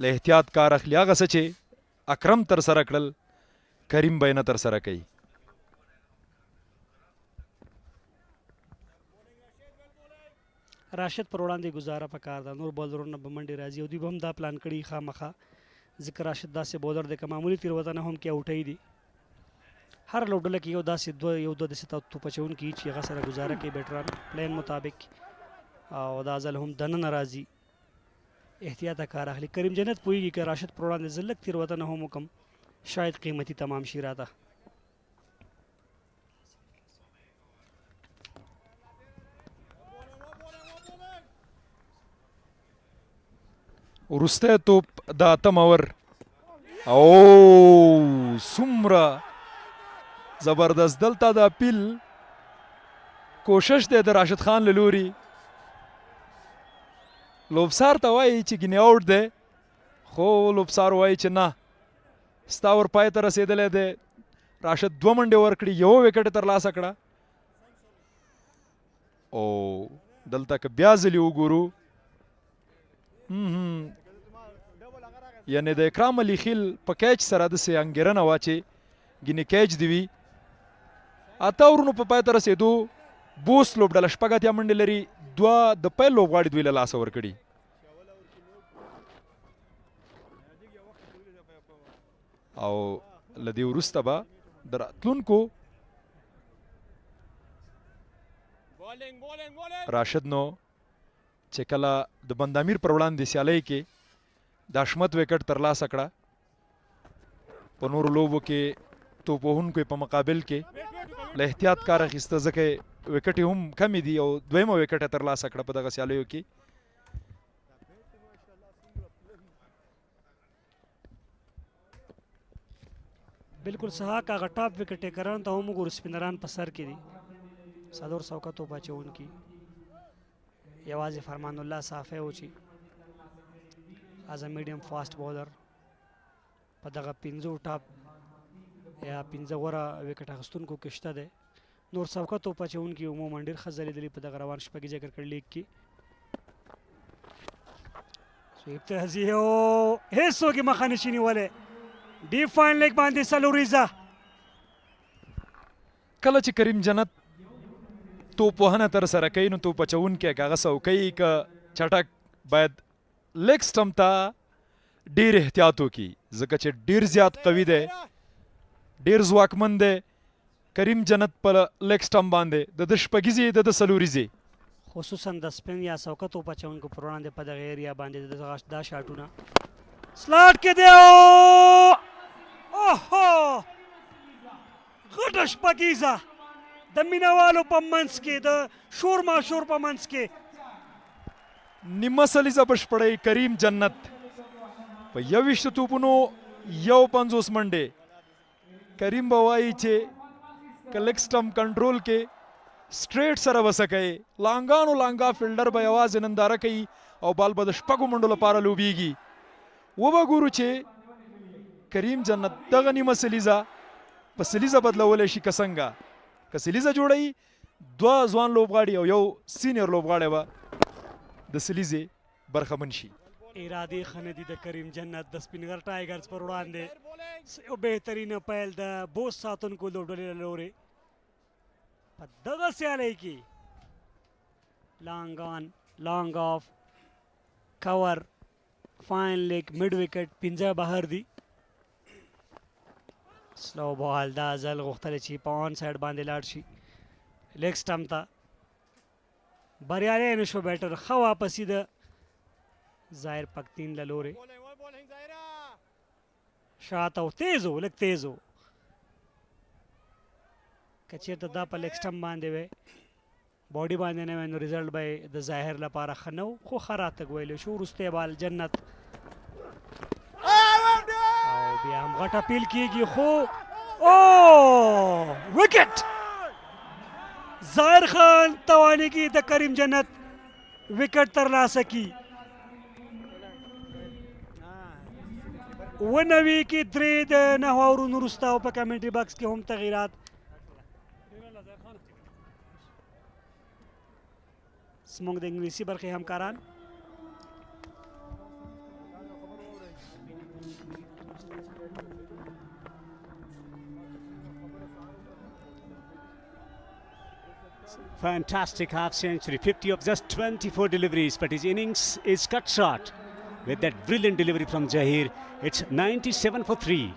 له احتیاط کار اخلي، هغه څه چې اکرم ترسره کړل کریم به یې نه ترسره کوي. راشد پر وړاندې ګزاره پکار ده، نور بولرونه به منډې راځي، او دوی به هم دا پلان کړي خامخا، ځکه راشد داسې بولر دی که معمولي تېروتنه هم کې اوټی دي. هر لوبډله کې یو دوه داسې توپ اچوونکي چې هغه سره ګزاره کوي بیټران پلین مطابق، او دا ځل هم دننه راځي، احتیاطه کار اخلي. کریم جنت پوهېږي که راشد پر وړاندې زه لږ تېروتنه هم وکړم شاید قیمتي تمام شي راته. وروستی توپ د 8 اور او څومره زبردست دلته د اپیل کوشش دی د راشد خان له لوري لوبسار ته وایي چې ګینې آوټ دی خو لوبسار وایي چې نه ستا ور پای ته رسېدلی دی راشد 2 منډې ورکړي یو وکټ یې ترلاسه کړه او دلته که بیا ځلې وګورو یعنې د اکرام علي خیل په کیچ سره داسې انګېرنه وه چې ګینې کیچ دې وي 8 اورونو په پای ته رسېدو بوست لوبډله 6 اتیا منډې لري 2 د پیل لوبغاړي دوی له لاسه ورکړي او له دې وروسته به د راتلونکو راشد نو چې کله د بند امیر پر وړاندې سیالۍ کې د حشمت وکټ ترلاسه کړه په نورو لوبو کې توپوهونکو په مقابل کې له احتیاط کار اخیسته ځکه وکټ هم کمې دي او دویمه وکټ یې ترلاسه کړه په دغه سیالیو کې بالکل صحاح هغه ټاپ وکټ یې کرن ته هم وګورو سپینران په سر کې دي صدور سوکا توپ اچوونکي یوازې فرمان الله صافی و چې از ا میډیم فاست بولر په دغه 15 ټاپ یا 15 غوره وکټ اخیستونکو کې شته دی نور سوکا توپ اچوونکي عموما ډېر ښه ځلېدلي په دغه روان شپږیزه کرکټ لیګ کې سویپ ته ځي او هیڅوک یې مخه نشي نیولی ډیپ فاین لیګ باندې سلوریزه کله چې کریم جنت توپ وهنه ترسره کوي نو توپ اچوونکی که هغه څوکۍ که چټک باید لیګ سټمپ ته ډېر احتیاط وکړي ځکه چې ډېر زیات قوي دی ډېر ځواکمن دی کریم جنت په لیګ سټمپ باندې د شپږیزې د سلوریزې خصوصا د سپین یا سوکه توپ اچوونکو پر وړاندې په دغه ایریا باندې دا شاټونه سلاټ کې دی اوهو غټه شپږیزه د مینوالو په منځ کې د شور ماشور په منځ کې نیمه سلیزه بشپړی کریم جنت په 21 توپونو 51 منډې کریم به وایي چې که لیګ سټمپ کنټرول کې سټریټ سره وسه کوي لانګا فیلډر به یوازې ننداره کوي او بال به د 6 منډو لپاره لوبیږي وبه ګورو چې کریم جنت دغه نیمه سلیزه په سلیزه بدلولی شي که څنګه که سلیزه جوړوي 2 ځوان لوبغاړي او یو سینیر لوبغاړی به د سلیزې برخمن شي ارادې ښه نه دي د کریم جنت د سپینغر ټایګرز پر وړاندې یو بهترینه پیل د بوست ساتونکو لوبډلې له لورې په دغه سیالۍ کې لانګ آف کور فاین لیګ مډ وکټ 15 بهر دي سلو بال دا ځل غوښتلی چې په آن سایډ باندې لاړ شي لیګ سټمپ ته بریالی نه شو بیټر ښه واپسي د ظاهر پختین له لورې شاته و تیز و لږ تیز و که چېرته دا په لیګ سټمپ باندې وی باډي باندې نه وی نو ریزلټ به د ظاهر لپاره ښه نه و خو ښه راتګ ویلی شو وروستی بال جنت او بیا هم غټ اپیل کېږي خو او وکټ ظاهر خان توانېږي د کریم جنت وکټ ترلاسه کړي 90 کې 3 د 9 اورونو وروسته او په کمنټري باکس کې هم تغییرات زموږ د انګلیسي برخې همکاران Fantastic half century, 50 of just 24 deliveries, but his innings is cut short with that brilliant delivery from Jahir. It's 97 for 3.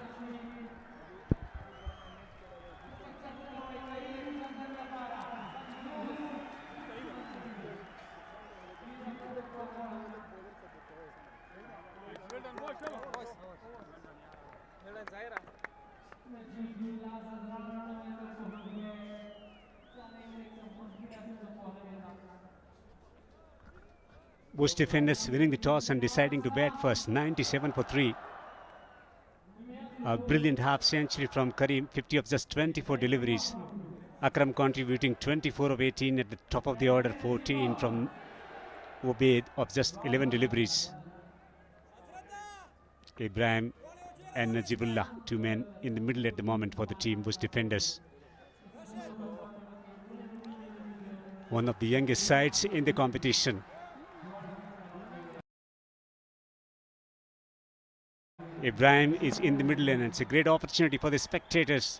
Bost Defenders winning the toss and deciding to bat first, 97 for 3. A brilliant half century from Karim, 50 of just 24 deliveries. Akram contributing 24 of 18 at the top of the order, 14 from Obaid of just 11 deliveries. Ibrahim and Najibullah, two men in the middle at the moment for the team, Bost Defenders. One of the youngest sides in the competition. Ibrahim is in the middle and it's a great opportunity for the spectators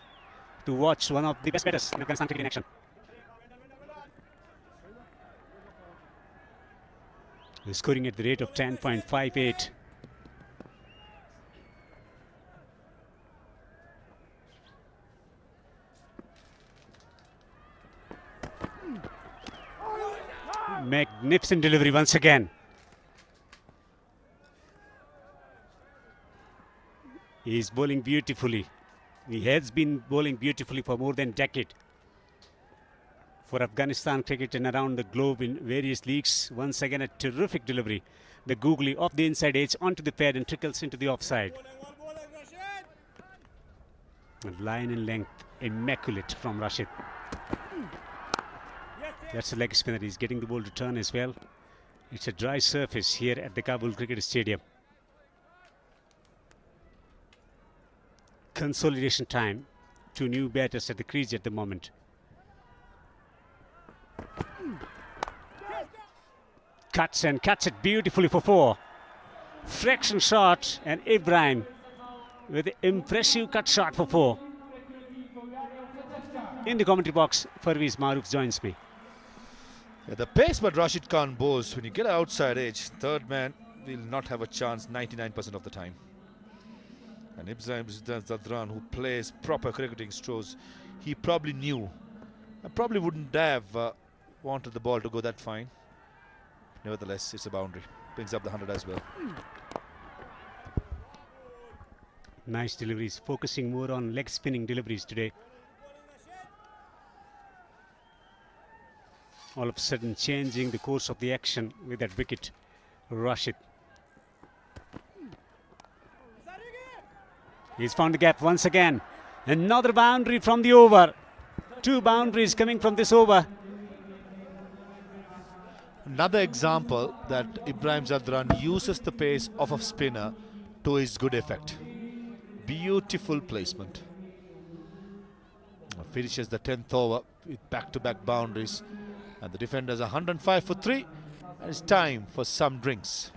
to watch one of the best batters in Afghanistan cricket in action. They're scoring at the rate of 10.58. Magnificent delivery once again. He is bowling beautifully. He has been bowling beautifully for more than a decade. For Afghanistan cricket and around the globe in various leagues, once again a terrific delivery. The googly off the inside edge onto the pad and trickles into the offside. A line and length, immaculate from Rashid. That's a leg spinner. He's getting the ball to turn as well. It's a dry surface here at the Kabul Cricket Stadium. Consolidation time. Two new batters at the crease at the moment. Cuts and cuts it beautifully for four. Fraction shot and Ibrahim with an impressive cut shot for four. In the commentary box, Farviz Maroof joins me. Yeah, the pace but Rashid Khan bowls, when you get outside edge, third man will not have a chance 99% of the time. And Ibrahim Zadran, who plays proper cricketing strokes, he probably knew and probably wouldn't have wanted the ball to go that fine. Nevertheless, it's a boundary. Brings up the 100 as well. Nice deliveries, focusing more on leg spinning deliveries today. All of a sudden changing the course of the action with that wicket, Rashid. He's found the gap once again. Another boundary from the over. Two boundaries coming from this over. Another example that Ibrahim Zadran uses the pace of a spinner to his good effect. Beautiful placement. Finishes the 10th over with back-to-back boundaries. And the defenders are 105 for 3. And it's time for some drinks.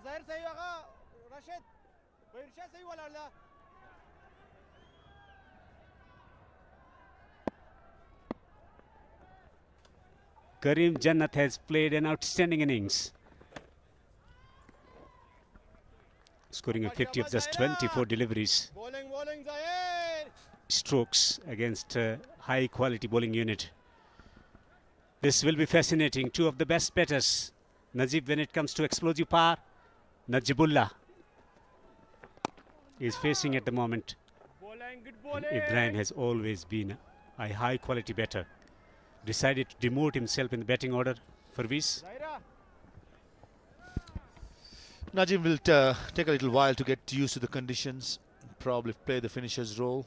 ظاهر صحیح هغه راشد بهرشاه صحیح ولاړ ده. Karim Jannat has played an outstanding innings, scoring a 50 of just 24 deliveries. Bowling Zahir. Strokes against a high quality bowling unit. This will be fascinating. Two of the best batters. Najib, when it comes to explosive power, Najibullah is facing at the moment. Ibrahim has always been a high quality batter. Decided to demote himself in the batting order. Farviz. Najim will take a little while to get used to the conditions, probably play the finisher's role.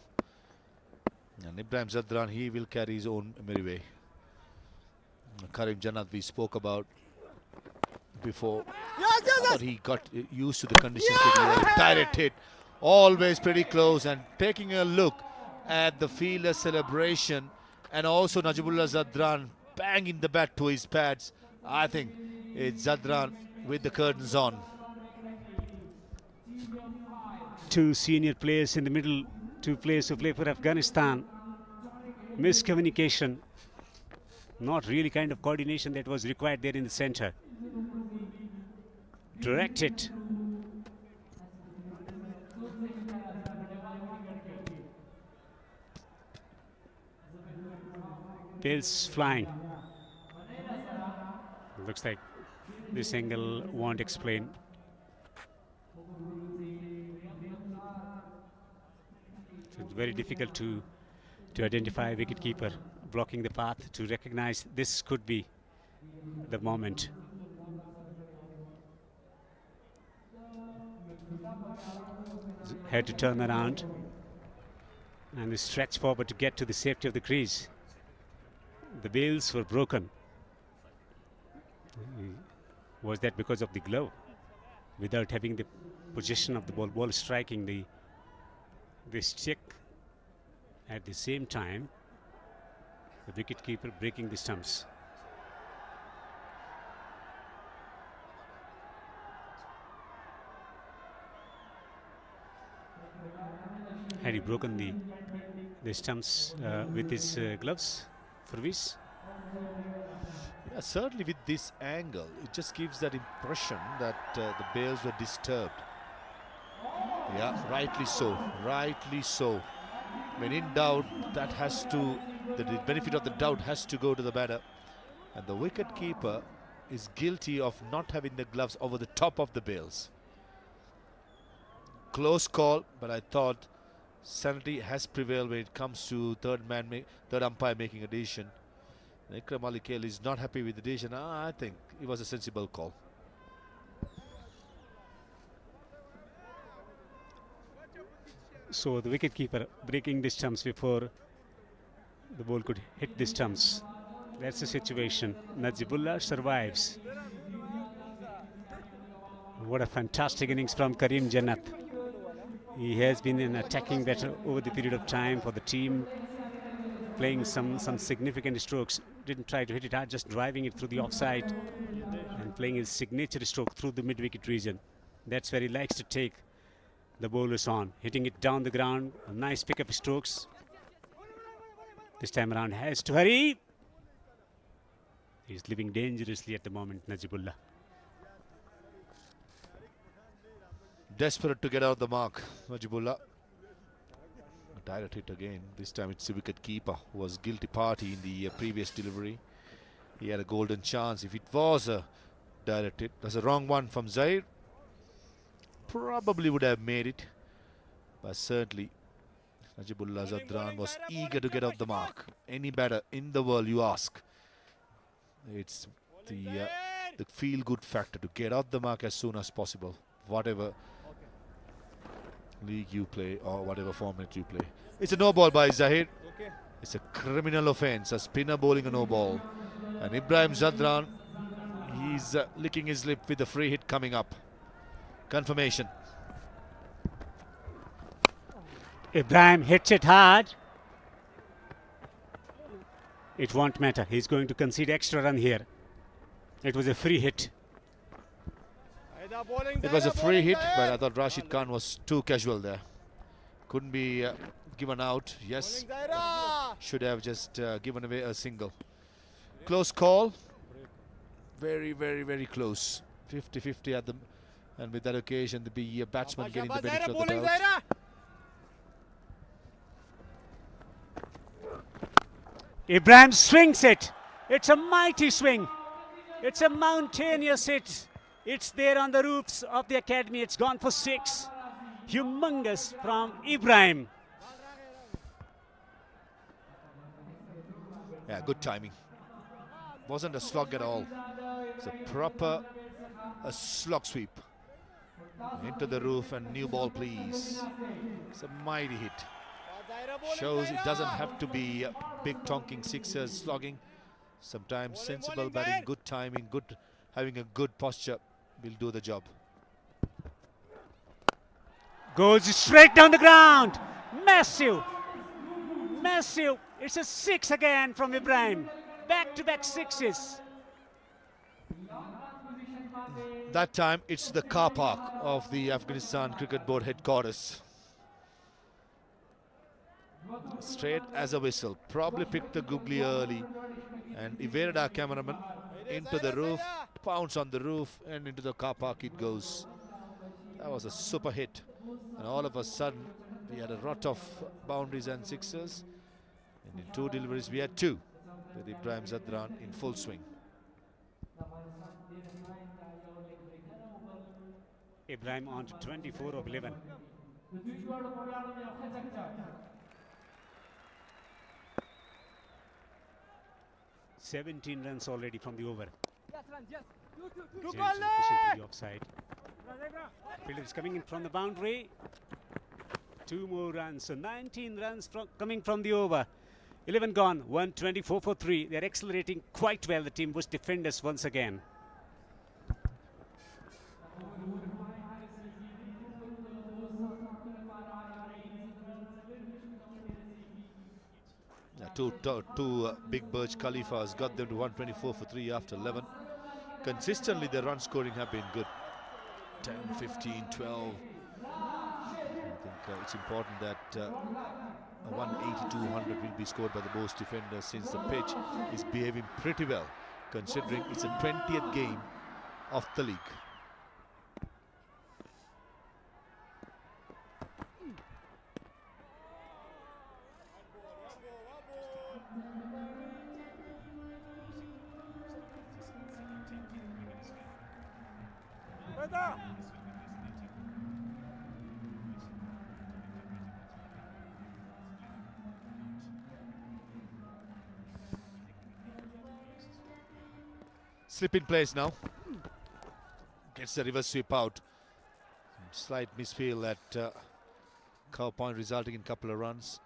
And Ibrahim Zadran, he will carry his own merry way. Karim Jannat we spoke about before. But he got used to the conditions. Direct hit, always pretty close, and taking a look at the fielder celebration, and also Najibullah Zadran banging the bat to his pads. I think it's Zadran with the curtains on. Two senior players in the middle, two players who play for Afghanistan. Miscommunication, not really kind of coordination that was required there in the center. Direct hit. Tails flying. Looks like this angle won't explain. So it's very difficult to identify a wicketkeeper blocking the path to recognize this could be the moment. Had to turn around and stretch forward to get to the safety of the crease. The bails were broken. Was that because of the glove? Without having the position of the ball striking the stick at the same time, the wicketkeeper breaking the stumps. Had he broken the stumps with his gloves, Farviz? Yeah, certainly with this angle, it just gives that impression that the bails were disturbed. Yeah, rightly so, rightly so. When in doubt, that has to, the benefit of the doubt has to go to the batter. And the wicket keeper is guilty of not having the gloves over the top of the bails. Close call, but I thought sanity has prevailed when it comes to third umpire making a decision. Ikram Ali Kale is not happy with the decision. I think it was a sensible call. So the wicketkeeper breaking the stumps before the ball could hit the stumps. That's the situation. Najibullah survives. What a fantastic innings from Karim Jannat. He has been an attacking batter over the period of time for the team, playing some significant strokes. Didn't try to hit it hard, just driving it through the offside and playing his signature stroke through the mid-wicket region. That's where he likes to take the bowlers on, hitting it down the ground. A nice pick of strokes. This time around has to hurry. He's living dangerously at the moment, Najibullah. Desperate to get out the mark, Najibullah. Direct hit again. This time it's the wicket keeper who was guilty party in the previous delivery. He had a golden chance. If it was a direct hit, that's a wrong one from Zaid. Probably would have made it, but certainly Najibullah Zadran was eager to get out the mark. Any batter in the world, you ask. It's the feel-good factor to get out the mark as soon as possible, whatever league you play or whatever format you play. It's a no ball by Zahid. It's a criminal offence, a spinner bowling a no ball. And Ibrahim Zadran, he's licking his lip with the free hit coming up. Confirmation. Ibrahim hits it hard. It won't matter. He's going to concede extra run here. It was a free hit. It was a free hit, but I thought Rashid Khan was too casual there. Couldn't be given out. Yes, should have just given away a single. Close call. Very, very, very close. 50-50 at the, and with that occasion, the batsman getting the benefit of the doubt. Ibrahim swings it. It's a mighty swing. It's a mountainous hit. It's there on the roofs of the academy. It's gone for 6. Humongous from Ibrahim. Yeah, good timing. Wasn't a slog at all. It's a proper slog sweep. Into the roof and new ball, please. It's a mighty hit. Shows it doesn't have to be big tonking sixers slogging. Sometimes sensible batting, good timing, having a good posture will do the job. Goes straight down the ground. Massive. Massive. It's a 6 again from Ibrahim. Back-to-back 6s. That time it's the car park of the Afghanistan Cricket Board headquarters. Straight as a whistle. Probably picked the googly early and evaded our cameraman into the roof, pounced on the roof and into the car park it goes. That was a super hit. And all of a sudden we had a lot of boundaries and sixers. And in 2 deliveries we had 2 with Ibrahim Zadran in full swing. Ibrahim on to 24 of 11. "17 runs already from the over." James pushing to the offside. Fielder is coming in from the boundary. 2 more runs, so 19 runs coming from the over. 11 gone, 124 for 3. They're accelerating quite well, the team Bost Defenders once again. Two big Burj Khalifas got them to 124 for 3 after 11. Consistently the run scoring have been good. 10, 15, 12. I think it's important that a 180-200 will be scored by the Bost Defenders since the pitch is behaving pretty well considering it's a 20th game of the league. Slip in place now. Gets the reverse sweep out. Slight misfeel at Cow Point resulting in a couple of runs.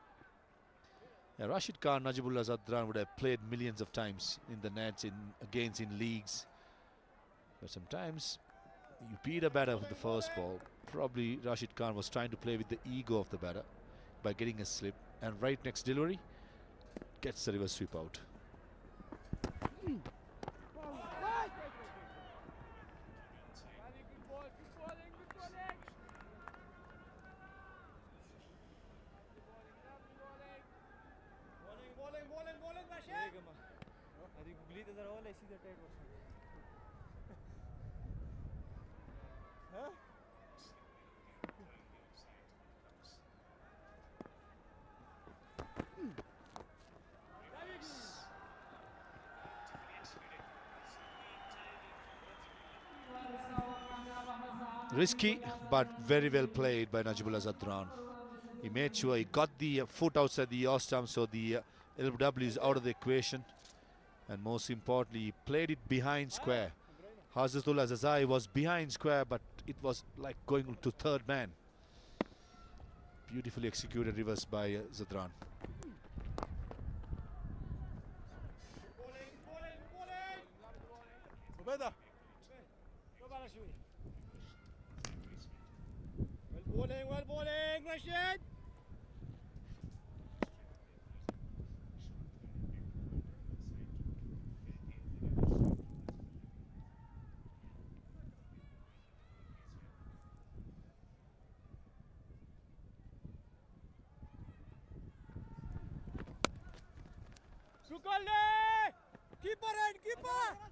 Yeah, Rashid Khan, Najibullah Zadran would have played millions of times in the nets, against in leagues. But sometimes you beat a batter with the first ball. Probably Rashid Khan was trying to play with the ego of the batter by getting a slip. And right next delivery, gets the reverse sweep out. Risky, but very well played by Najibullah Zadran. He made sure he got the foot outside the yaw stump, so the LW is out of the equation. and most importantly, he played it behind square. Hazratullah Zazai was behind square, but it was like going to third man. Beautifully executed reverse by Zadran. Well bowling, Rashid. Keeper and keeper.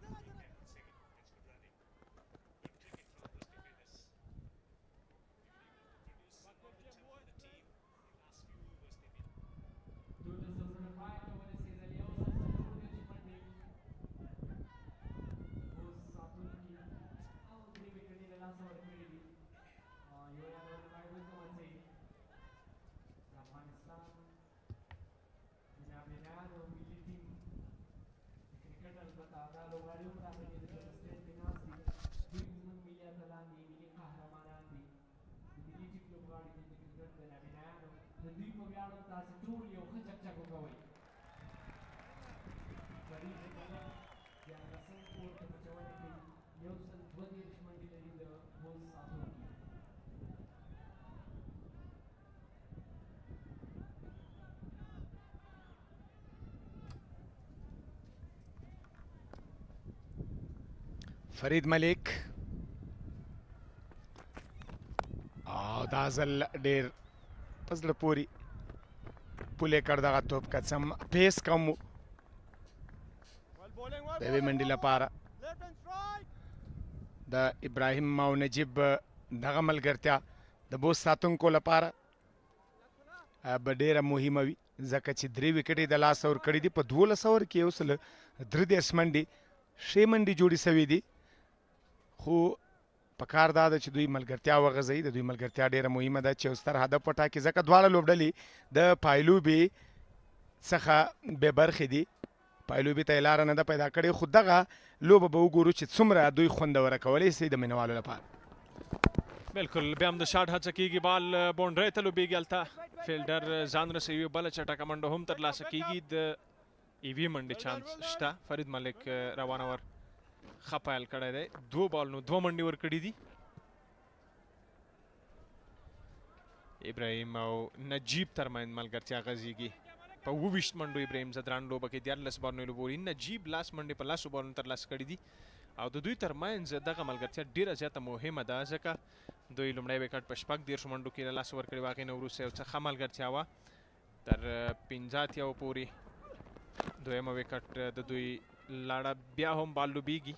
فرید ملک او دا ځل ډېر په زړه پورې پولې کړ دغه توپ که څه هم پیس کم و د یوې منډې لپاره د ابراهیم او نجیب دغه ملګرتیا د بوست ساتونکو لپاره به ډېره مهمه وي ځکه چې 3 وکټې د لاسه ورکړي دي په 12 اوور کې اوس له 33 منډې 6 منډې جوړې سوي دي خو په کار دا ده چې دوی ملګرتیا وغځوي د دوی ملګرتیا ډېره مهمه ده چې یو ستر هدف وټاکي ځکه دواړه لوبډلې د پایلوبې څخه بې برخې دي پایلوبې ته یې لاره نه ده پیدا کړې خو دغه لوبه به وګورو چې څومره دوی خوندوره کولی سي د مینوالو لپاره بالکل بیا هم د شاټ هڅه کیږي بال باونډرۍ ته لوبیږي هلته فیلډر ځان رسوي بله چټکه منډه هم ترلاسه کیږي د ایوي منډې چانس شته فرید ملک روانه ور ښه پیل کړی دی 2 بالونو 2 منډې ورکړي دي ابراهیم او نجیب ترمنځ ملګرتیا غځېږي په 28 منډو ابراهیم زدران لوبه کې 14 بالونو لوبولي نجیب لاس منډې په لاسو بالونو ترلاسه کړي دي او د دوی ترمنځ دغه ملګرتیا ډېره زیاته مهمه ده ځکه دوی لومړی وکټ په 14 منډو کې له لاسه ورکړي هغې نه وروسته یو څه ښه ملګرتیا وه تر 15 اتیاو پورې دویمه وکټ د دوی لاړه بیا هم بال لوبیږي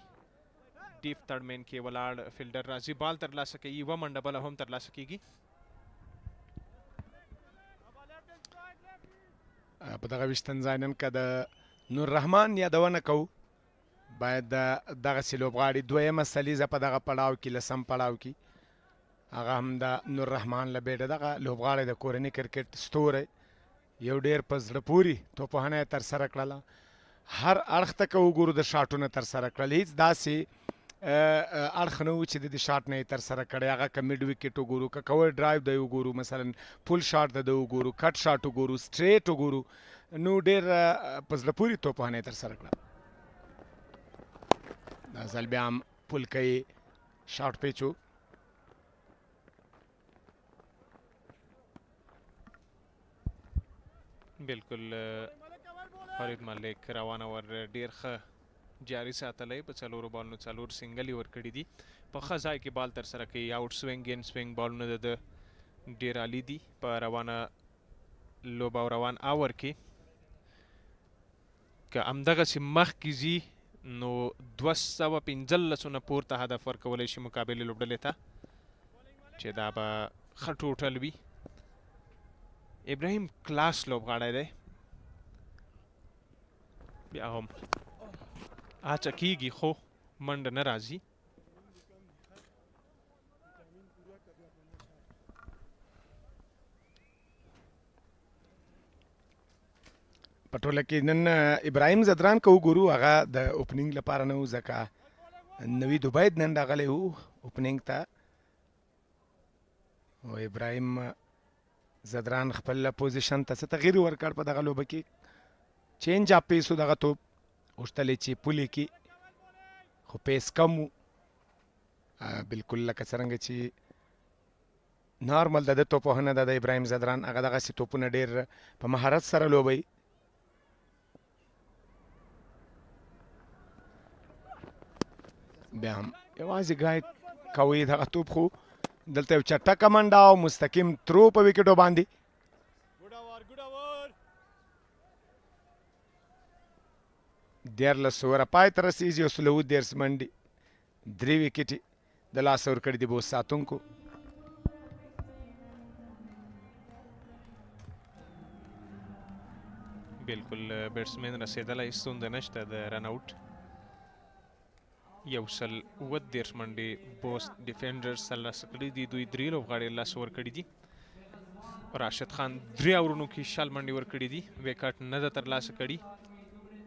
ډیپ تھرډ مین کې ولاړ فیلډر راځي بال ترلاسه کوي یوه منډه بله هم ترلاسه کیږي په دغه ویشتن ځای نن که د نور رحمان یادونه کوو باید دغسې لوبغاړي دویمه سلیزه په دغه پړاو کې لسم پړاو کې هغه هم د نور رحمان له بیډه دغه لوبغاړی د کورني کرکټ ستوری یو ډېر په زړه پورې توپوهنه یې ترسره کړله هر اړخ ته که وګورو د شاټونه ترسره کړل هېڅ داسې اړخ نه و چې د دې شاټ نه یې ترسره کړی هغه که میډ وکټ وګورو که کور ډرایو دی وګورو مثلا پول شاټ د ده وګورو کټ شاټ وګورو سټریټ وګورو نو ډېر په زړه پورې توپوهنه یې ترسره کړه دا ځل بیا هم پول کوي شاټ پیچ و بالکل فرید ملک روانه ور ډېر ښه جاري ساتلی په 4 بالونو 4 سنګل یې ورکړي دي په ښه ځای کې بال ترسره کوي آوټ سوینګ ان سوینګ بالونه د ده ډېر عالي دي په روانه لوبه او روان آور کې که همدغسې مخکې ځي نو 215 نه پورته هدف ورکولی شي مقابلې لوبډلې ته چې دا به ښه ټوټل وي ابراهیم کلاس لوبغاړی دی بیا هم هڅه کیږي خو منډه نه راځي په ټوله کې نن ابراهیم زدران که وګورو هغه د اوپننګ لپاره نه و ځکه نوید عبید نن راغلی و اوپننګ ته او ابراهیم زدران خپل پوزیشن ته څه تغییر ورکړ په دغه لوبه کې چینج اپ پیس و دغه توپ غوښتل چې پولې کې خو پیس کم و بلکل لکه څرنګه چې نارمل د ده توپوهنه ده د ابراهیم زدران هغه دغسې توپونه ډېر په مهارت سره لوبوي بیا هم یوازې ګایډ کوي دغه توپ خو دلته یو چټکه منډه او مستقیم ترو په وکټو باندې دیارلس اووره پای ته رسېږي او 113 منډې 3 وکټې د لاسه ورکړي دي بوس ساتونکو بالکل بیټسمین رسېدلی ستونزه نشته د رن آوټ 130 منډې بوست ډیفینډرز ترلاسه کړي دي دوی 3 لوبغاړي لاسه ورکړي دي راشد خان 3 اورونو کې 60 منډې ورکړي دي وکټ نه ده ترلاسه کړي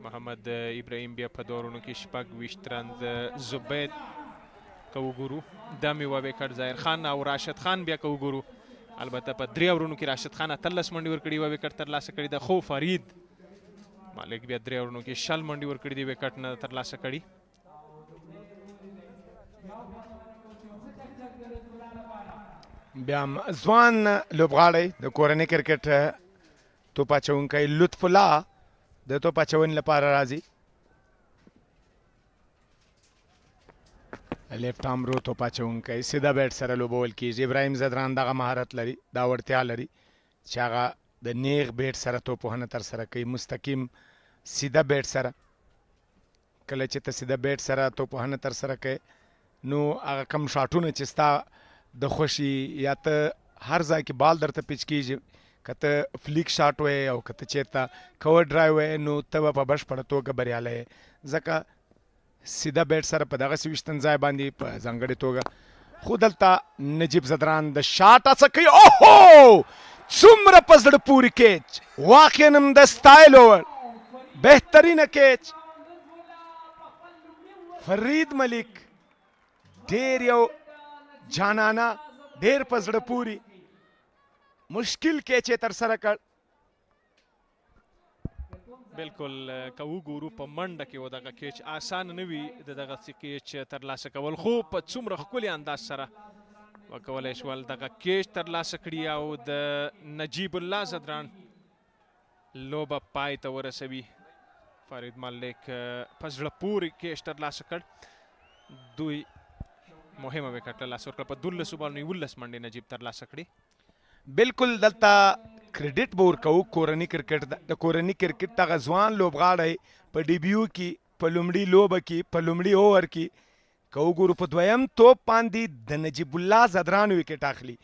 محمد ابراهیم بیا په 2 اورونو کې 26 رن د زبید که وګورو دا مې یوه وکټ ظاهر خان او راشد خان بیا که وګورو البته په 3 اورونو کې راشد خان 13 منډې ورکړي یوه وکټ ترلاسه کړي ده خو فرید مالک بیا 3 اورونو کې 60 منډې ورکړي دي وکټ نه ترلاسه کړي بیا هم ځوان لوبغاړی د کورنۍ کرکټ توپ اچوونکی لطف الله د توپ اچونې لپاره راځي لیفټ آرم رو توپ اچوونکی سیده بیټ سره لوبول کېږي ابراهیم زدران دغه مهارت لري دا وړتیا لري چې هغه د نیغ بیټ سره توپوهنه ترسره کوي مستقیم سیده بیټ سره کله چې ته سیده بیټ سره توپوهنه ترسره کوي نو هغه کم شاټونه چې ستا د خوشي یا ته هر ځای کې بال درته پیچ کېږي که ته فلیک شاټ وی او که ته چېرته کور ډرایو وی نو ته به په بشپړه توګه بریالی ځکه سیده بیټ سره په دغسې ویشتن ځای باندې په ځانګړې توګه خو دلته نجیب زدران د شاټ هڅه کوي اوهو څومره په زړه پورې کیچ واقعا هم د سټایل اوور بهترینه کیچ فرید ملک ډېر یو جانانه ډېر په زړه پورې مشکل کیچ یې ترسره کړ بالکل که وګورو په منډه کې و دغه کیچ آسان نه وي د دغسې کیچ ترلاسه کول خو په څومره ښکلي انداز سره وکولی شول دغه کیچ ترلاسه کړي او د نجیب الله زدران لوبه پای ته ورسوي فرید ملک په زړه پورې کیچ ترلاسه کړ دوی مهمه وکټ له لاسه ورکړه په 12 بالونو 11 منډې نجیب ترلاسه کړي بالکل دلته کریډټ به ورکوو کورني کرکټ د کورني کرکټ دغه ځوان لوبغاړی په ډیبیو کې په لومړي لوبه کې په لومړي اوور کې که وګورو په دویم توپ باندې د نجیب الله زدران وکټ اخلي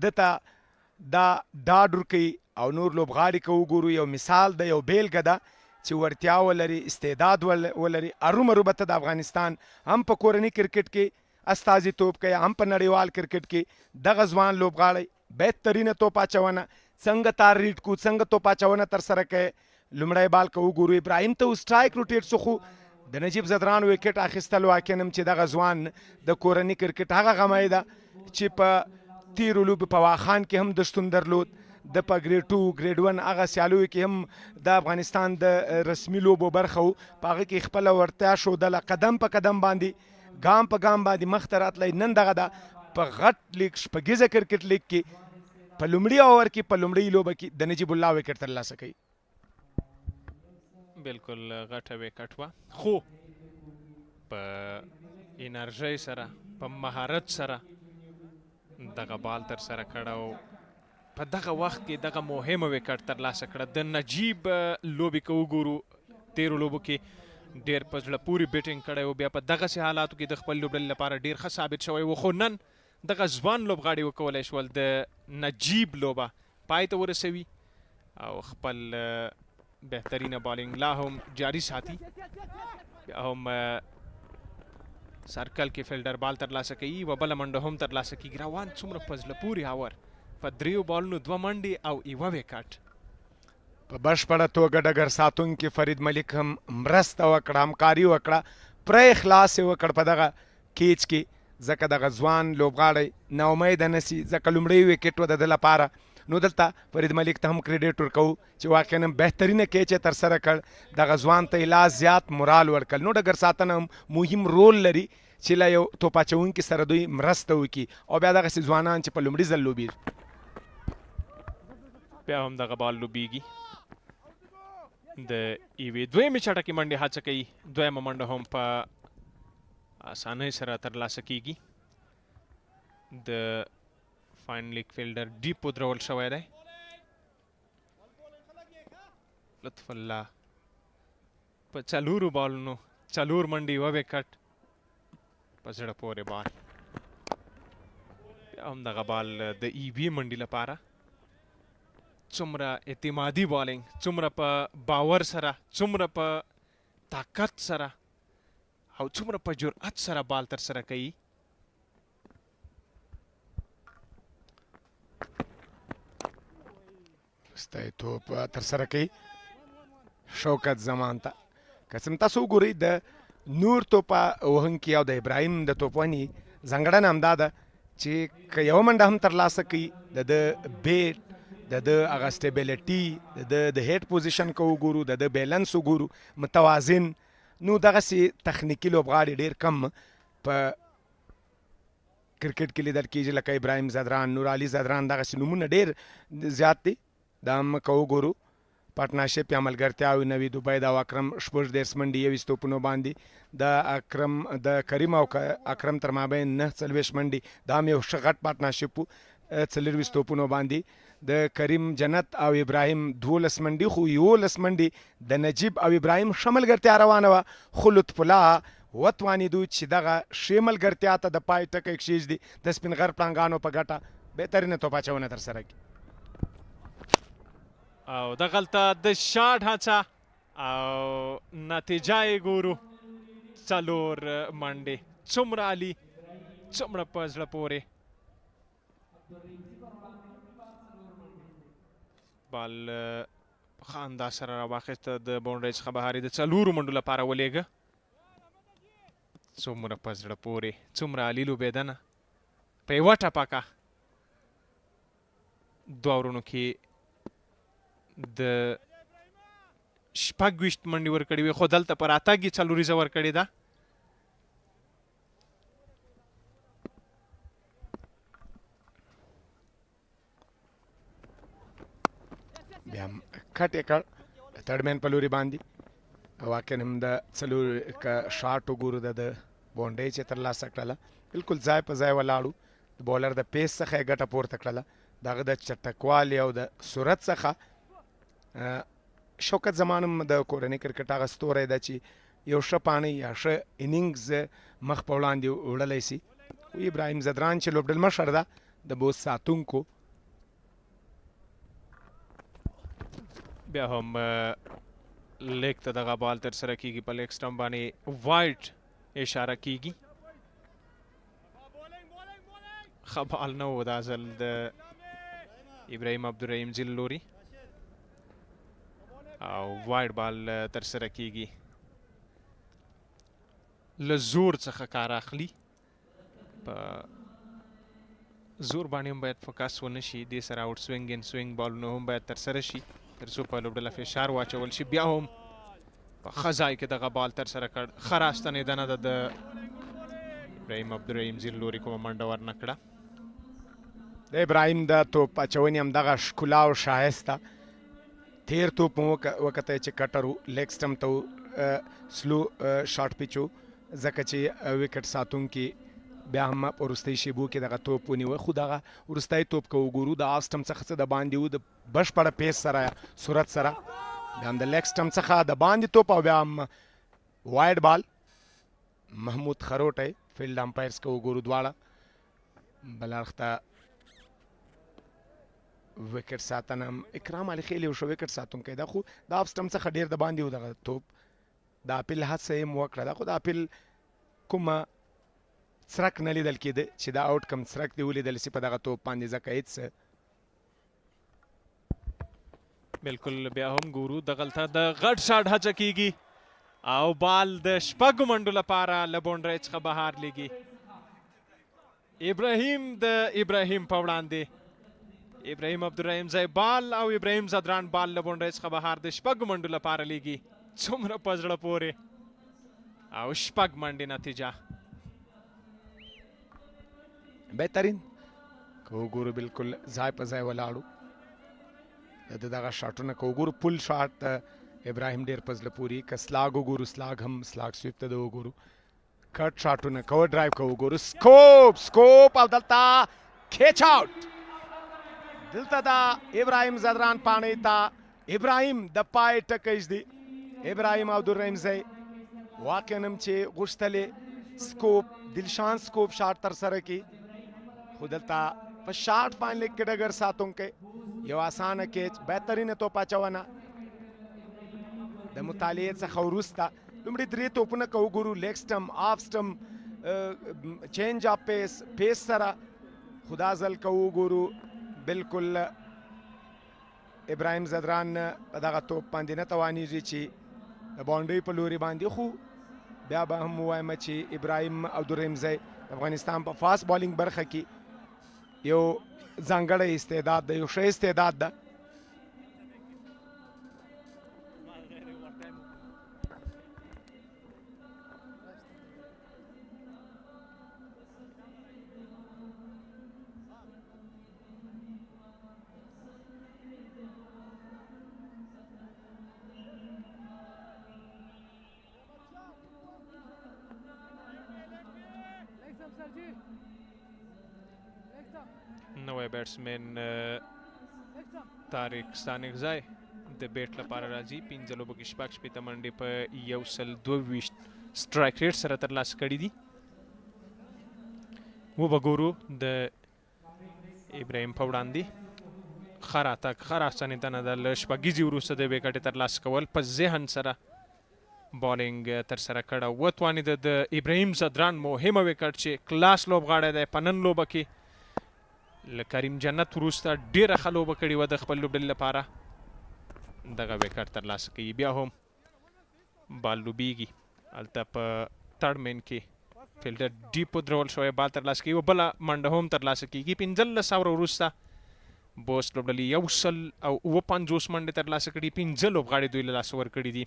دته دا ډاډ ورکوي او نور لوبغاړي که وګورو یو مثال ده یو بیلګه ده چې وړتیا ولري استعداد ولري ارومرو به ته د افغانستان هم په کورني کرکټ کې استازیتوب کوي هم په نړیوال کرکټ کې دغه ځوان لوبغاړی بهترینه توپ اچونه څنګه تار ریډ کو څنګه توپ اچونه ترسره کوي لومړی بال که وګورو ابراهیم ته سټرایک روټیټ سو خو د نجیب زدران وکټ اخیستل واقعا هم چې دغه ځوان د کورني کرکټ هغه غمی ده چې په تیرو لوبو په واخان کې هم د شتون درلود د په ګریډ 2 ګریډ 1 هغه سیالیو کې هم د افغانستان د رسمي لوبو برخه و په هغه کې خپله ورتیا ښودله قدم په قدم باندې ګام په ګام باندې مخته راتلی نن دغه ده په غټ لیګ شپږیزه کرکټ لیګ کې په لومړي اوور کې په لومړۍ لوبه کې د نجیب الله وکټ ترلاسه کوي بالکل غټه وکټ وه خو په انرژۍ سره په مهارت سره دغه بال ترسره کړه او په دغه وخت کې دغه مهمه وکټ ترلاسه کړه د نجیب لوبې که وګورو تیرو لوبو کې ډېر په زړه پورې بیټینګ کړی و بیا په دغسې حالاتو کې د خپل لوبډلې لپاره ډېر ښه ثابت شوی و خو نن دغه ځوان لوبغاړي وکولی شول د نجیب لوبه پای ته ورسوي او خپل بهترینه بالینګ لا هم جاري ساتي بیا هم سرکل کې فیلډر بال ترلاسه کوي یوه بله منډه هم ترلاسه کېږي روان څومره په زړه پورې هاور په 3 بالونو 2 منډې او 1 وکټ په بشپړه توګه ډګر ساتونکي فرید ملک هم مرسته وکړه، همکاري وکړه، پری خلاص یې وکړ په دغه کیچ کې، ځکه دغه ځوان لوبغاړی نا امیده نه سي، ځکه لومړی وکټ و د ده لپاره. نو دلته فرید ملک ته هم کریډیټ ورکوو چې واقعا بهترینه کیچ یې ترسره کړ، دغه ځوان ته یې لا زیات مورال ورکړل. نو ډګر ساتنه هم مهم رول لري چې له یو توپ اچوونکي سره دوی مرسته وکړي او بیا دغسې ځوانان چې په لومړي ځل لوبیږي بیا هم دغه بال لوبیږي. د یوې دویمې چټکې منډې هڅه کوي، دویمه منډه هم په اسانۍ سره ترلاسه کیږي. د فاین لیگ فیلډر ډیپ ودرول شوی دی. لطف الله په څلورو بالونو 4 منډې 1 وکټ، په زړه پورې بال. بیا هم دغه بال د ایوي منډې لپاره څومره اعتمادي بالینګ، څومره په باور سره، څومره په طاقت سره او څومره په جرأت سره بال ترسره کوي. وروستی توپ ترسره کوي شوکت زمان ته. که څه تاسو وګورئ د نور توپه وهونکي او د ابراهیم د توپ ونې ځانګړنه همدا ده چې که یوه منډه هم ترلاسه کوي د ده بیټ، د ده هغه سټیبلیټي، د ده د هیډ پوزیشن که وګورو، د ده بیلنس وګورو متوازن. نو دغسې تخنیکي لوبغاړي ډېر کم په کرکټ کې لیدل کېږي، لکه ابراهیم زدران، نور علي زدران، دغسې نومونه ډېر زیات دي. دا هم که وګورو پارټنرشپ یا ملګرتیاوې نوي دوبۍ د اکرم 14 منډې 21 توپونو باندې، د کریم او اکرم تر مابین 9 منډې، دا هم یو ښه غټ پارټنرشپ و 24 توپونو باندې. د کریم جنت او ابراهیم 12 منډې، خو 11 منډې د نجیب او ابراهیم ښه ملګرتیا روانه وه، خو لطف الله وتوانېدو چې دغه ښې ملګرتیا ته د پای ټکی کښېږدي، د سپین غر پړانګانو په ګټه بهترینه توپ اچونه ترسره کړي. او دغلته د شاټ هڅه او نتیجه یې ګورو 4 منډې. څومره علي، څومره په زړه پورې بال په ښه انداز سره راواخیسته، د باونډرۍ څخه بهر یې د 4 منډو لپاره ولېږه. څومره په زړه پورې، څومره علي لوبېدنه په یوه ټپکه 2 ورونو کې د 26 منډې ورکړې وې، خو دلته په راتګ یې 4 ورکړې ده. بیا هم کټ یې کړ تړمین په لوري باندې، واقعا هم د 4 شاټ وګورو د باونډرۍ چې ترلاسه کړله، بلکل ځای په ځای ولاړو. د بولر د پیس څخه یې ګټه پورته کړله، د هغه د چټکوالي او د سرعت څخه. شوکت زمان هم د کورنۍ کرکټ هغه ستوری ده چې یو ښه پاڼۍ یا ښه انینګز مخ په وړاندې وړلی سي. خو ابراهیم زدران چې لوبډل مشر ده د بوست ساتونکو، بیا هم لیګ ته دغه بال ترسره کیږي، په لیګ سټمپ باندې وایډ اشاره کیږي. ښه بال نه و دا ځل د ابراهیم عبدالرحیم ځل لوري، او وایډ بال ترسره کیږي. له زور څخه کار اخلي، په زور باندې هم باید فوکس ونه شي، دې سره آوټ سوینګ ان سوینګ بالونه هم باید ترسره شي تر څو په لوبډله فشار واچول شي. بیا هم په ښه ځای کې دغه بال ترسره کړ، ښه راستنېدنه ده د ابراهیم عبدالرحیم ځل لوري، کومه منډه ورنه کړه. د ابراهیم د توپ اچونې همدغه ښکلا او ښایسته. تیر توپ مو وکتی چې کټر و، لیګ سټمپ ته سلو شاټ پیچ و، ځکه چې وکټ ساتونکي بیا هم په وروستۍ شیبو کې دغه توپ ونیوه. خو دغه وروستی توپ که وګورو د آف سټمپ څخه څه د باندې و، د بشپړه پیس سره سرعت سره، بیا هم د لیګ سټمپ څخه د باندې توپ، او بیا هم وایډ بال. محمود خروټی فیلډ امپایرز که وګورو دواړه، بل اړخ ته وکټ ساتنه اکرام علي خیل یو ښه وکټ ساتونکی ده، خو د آف سټمپ څخه ډېر د باندې و دغه توپ. د اپیل هڅه یې هم وکړه، خو د اپیل کومه څرک نه لیدل کېده چې دا آوټ کم څرک دې ولیدل سي په دغه توپ باندې، ځکه هېڅ بالکل بیا هم ګورو دغلته د غټ شاټ هڅه کیږي او بال د شپږو منډو لپاره له باونډرۍ څخه بهر لیږي. ابراهیم د ابراهیم په وړاندې ابراهیم عبدالرحیم ځای بال او ابراهیم زدران بال له باونډرۍ څخه بهر د شپږو منډو لپاره لیږي. څومره په زړه پورې او شپږ منډې نتیجه. بهترین که وګورو بالکل ځای په ځای ولاړو د دغه شاټونه که وګورو پل شاټ ابراهیم ډېر په زړه پورې که سلاګ وګورو سلاګ هم سلاګ سویپ ته د وګورو کټ شاټونه کور ډرایو که وګورو سکوپ او دلته کیچ آوټ دلته دا ابراهیم زدران پاڼې ته ابراهیم د پای ټکیز دی ابراهیم عبدالرحیم ځای واقعا هم چې غوښتلې سکوپ دلشان سکوپ شاټ ترسره کړي خو دلته په شاټ باندې کې ډګر ساتونکی یو اسانه کیچ بهترینه توپ اچونه د مطالعې څخه وروسته لومړي درې توپونه که وګورو لیګ سټم آف سټم چینج اپ پیس سره خو دا ځل که وګورو بالکل ابراهیم زدران په دغه توپ باندې نه توانیږي چې د باونډرۍ په لوري باندې خو بیا به هم ووایم چې ابراهیم عبدالرحیم ځای د افغانستان په فاست بالینګ برخه کې یو ځانګړی استعداد ده یو ښه استعداد ده نوی بیټسمن طارق ستانکزی د بیټ لپاره راځي. 15 لوبو کې شپږ شپېته منډې په 122 سټرایک ریټ سره ترلاسه کړي دي. وبه ګورو د ابراهیم په وړاندې ښه راتګ ښه راستنېدنه ده له شپږیزې وروسته د وکټې ترلاسه کول په ذهن سره بالینګ ترسره کړه. وتوانېده د ابراهیم زدران مهمه وکټ چې کلاس لوبغاړی دی په نن لوبه کې له کریم جنت وروسته ډېره ښه لوبه کړې وه د خپل لوبډلې لپاره دغه وکټ ترلاسه کوي. بیا هم بال لوبیږي هلته په تړ مین کې فیلډر ډیپ ودرول شوی بال ترلاسه کوي. بله منډه هم ترلاسه کېږي. 15 اوره وروسته بوست لوبډلې 150 منډې ترلاسه کړي. 15 لوبغاړي دوی له لاسه ورکړي دي.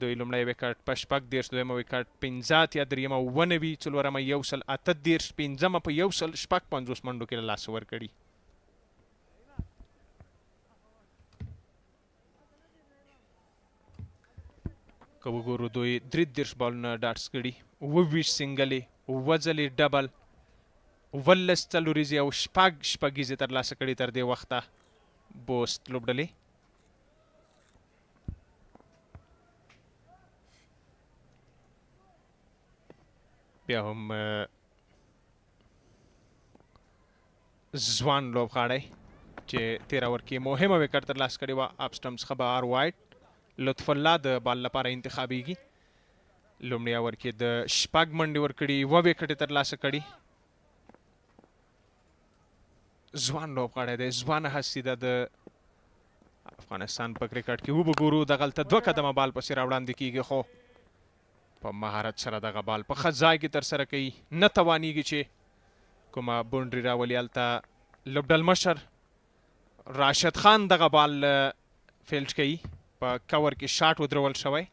دوی لومړی وکټ په 30 دویمه وکټ 50 دریمه 90 څلورمه 138 پنځمه په 155 منډو کې له لاسه ورکړي. که وګورو دوی 33 بالونه ډاټس کړي 29 سنګلې 9 ځلې ډبل 19 څلوریزې او شپږیزې ترلاسه کړي تر دې وخته بوست لوبډلې. بیا هم ځوان لوبغاړی چې 13 اوور کې مهمه وکټ ترلاسه کړې وه اپ سټمپ څخه به آر وایټ لطف الله د بال لپاره انتخابیږي. لومړي اوور کې د شپږ منډې ورکړي 1 وکټې ترلاسه کړي. ځوان لوبغاړی دی ځوانه هستي ده د افغانستان په کرکټ کې. وبګورو دغلته 2 قدمه بال پسې راوړاندې کېږي خو په مهارت سره دغه بال په ښه ځای کې ترسره کوي. نه توانیږي چې کومه باونډري راولي. هلته لوبډل مشر راشد خان دغه بال فیلډ کوي. په کور کې شاټ ودرول شوی.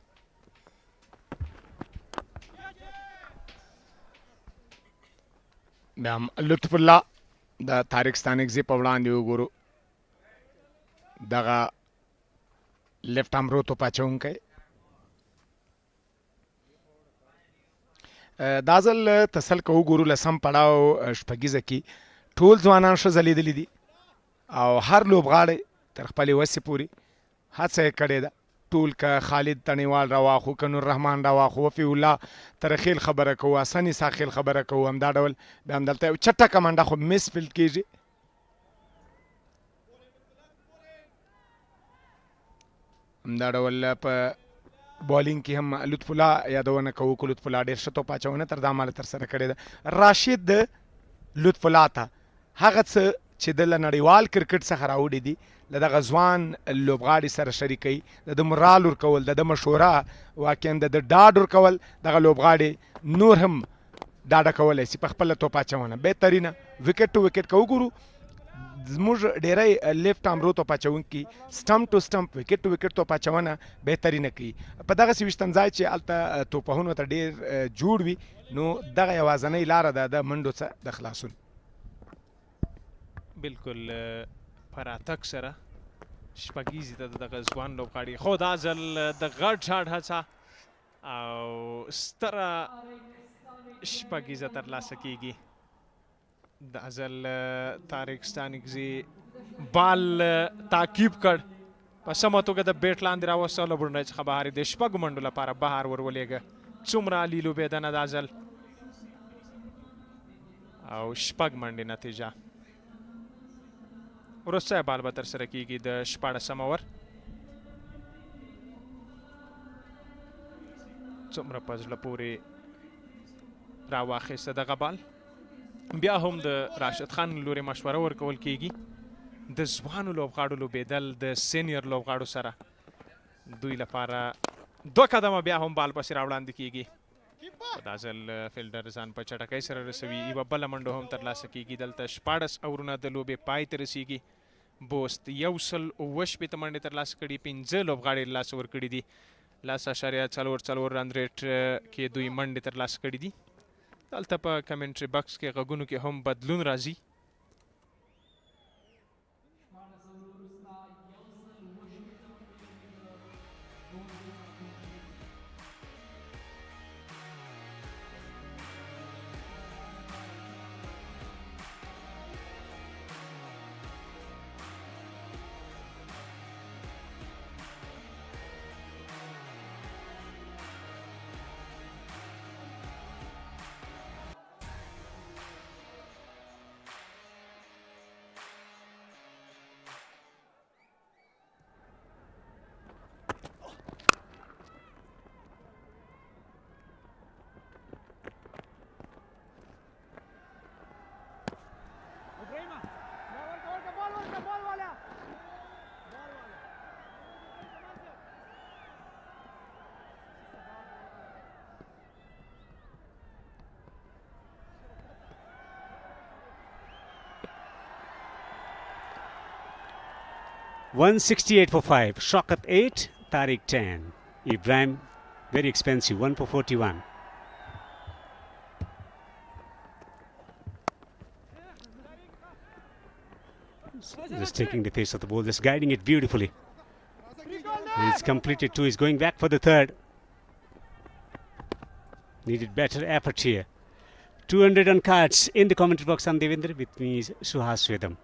بیا هم لطف الله د طارق ستانکزي په وړاندې وګورو دغه لیفټ آرم رو توپ اچوونکی دا ځل تسل که وګورو لسم پړاو شپږیزه کې ټول ځوانان ښه ځلیدلي دي او هر لوبغاړی تر خپلې وسې پورې هڅه یې کړې ده. ټول که خالد تڼیوال راواخو که نور رحمان راواخو وفي الله ترخیل خبره کوو حسن ساخیل خبره کوو همدا ډول بیا هم دلته یو چټکه منډه خو مس فیلډ کېږي. همدا ډول په بالینګ کې هم لطف الله یادونه کوو که لطف الله ډېر ښه توپ اچونه تر دا ماله ترسره کړې ده. راشد لطف الله ته هغه څه چې د نړیوال کرکټ څخه راوړي دي له دغه ځوان لوبغاړي سره شریکوي د مرال ورکول د مشوره واقعا د ډاډ ورکول دغه لوبغاړي نور هم ډاډه کولی شي په خپله توپ اچونه بهترینه وکټ ټو وکټ که وګورو زموږ ډیری لیفټ آمرو توپ اچوونکي سټمپ ټو سټمپ وکټ ټو وکټ توپ اچونه بهترینه کوي په دغسې ویشتم ځای چې هلته توپهونه ته ډېر جوړ وي نو دغه یوازنۍ لاره ده د منډو څخه د خلاصون بالکل په راتګ سره شپږیزې ته دغه ځوان لوبغاړي خو دا ځل د غټ ژاړ هڅه او ستره شپږیزه ترلاسه کیږي دا ځل طارق ستانکزي بال تعقیب کړ په سمه توګه د بیټ لاندې راوسته له بڼې څخه بهر د شپږو منډو لپاره بهر ورولېږه څومره عالي لوبېدنه دا ځل او شپږ منډې نتیجه وروستی بال به ترسره کیږي د 14 اوور څومره په زړه پورې راواخیسته دغه بال بیا هم د راشد خان لوري مشوره ورکول کیږي د ځوانو لوبغاړو لوبېدل د سینیر لوبغاړو سره دوی لپاره 2 قدمه بیا هم بال پسې راوړاندې کیږي دا ځل فیلډر ځان په چټکۍ سره رسوي یوه بله منډه هم ترلاسه کیږي دلته 14 اورونه د لوبې پای ته رسیږي بوست 1 سل 7 منډې ترلاسه کړي 15 لوبغاړي له لاسه ورکړي دي 0.44 رن ریټ کې دوی منډې ترلاسه کړي دي دلته په کمنټري بکس کې غږونو کې هم بدلون راځي $168 for 5. Shaukat 8, Tariq 10. Ibrahim, very expensive, 1 for 41. Just taking the pace of the ball, just guiding it beautifully. He's completed 2, he's going back for the 3rd. Needed better effort here. 200 on cards in the commentary box. I'm Devendra, with me is Suhas Svedam.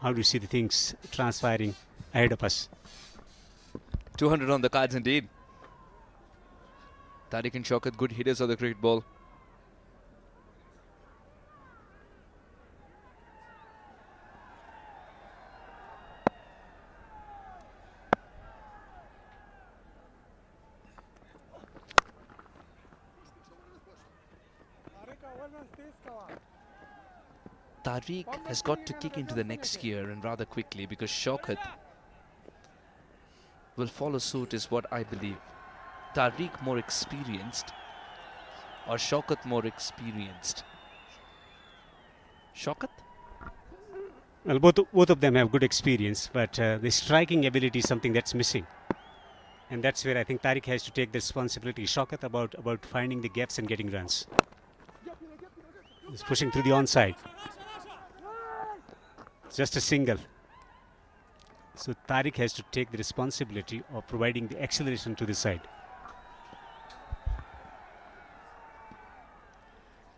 How do you see the things transpiring ahead of us? 200 on the cards indeed. Tariq and Shaukat, good hitters of the cricket ball. Tariq has got to kick into the next gear and rather quickly, because Shaukat will follow suit is what I believe. Tariq more experienced or Shaukat more experienced? Shaukat? Well, both of them have good experience, but the striking ability is something that's missing. And that's where I think Tariq has to take the responsibility. Shaukat about finding the gaps and getting runs. He's pushing through the onside. Just a single. So Tariq has to take the responsibility of providing the acceleration to the side.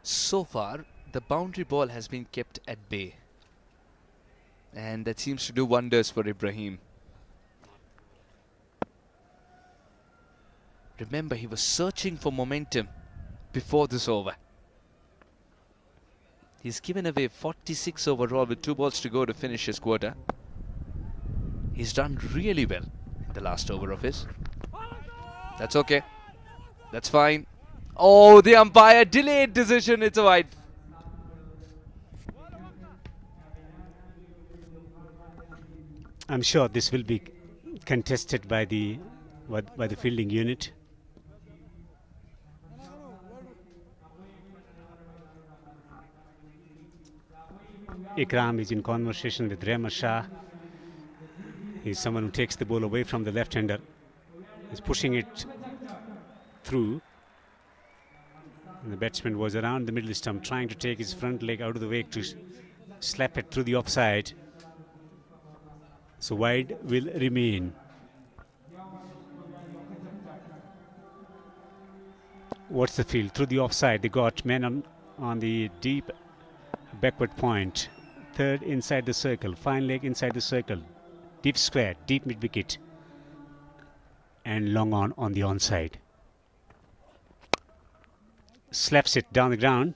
So far, the boundary ball has been kept at bay. And that seems to do wonders for Ibrahim. Remember, he was searching for momentum before this over. He's given away 46 overall with 2 balls to go to finish his quarter. He's done really well in the last over of his. That's okay. That's fine. Oh, the umpire delayed decision. It's a wide. I'm sure this will be contested by the fielding unit. Ikram is in conversation with Rehman Shah. He's someone who takes the ball away from the left-hander. He's pushing it through. And the batsman was around the middle stump, trying to take his front leg out of the way to slap it through the offside. So wide will remain. What's the field? Through the offside. They got men on the deep backward point. Third inside the circle. Fine leg inside the circle. Deep square. Deep mid wicket. And long on the onside. Slaps it down the ground.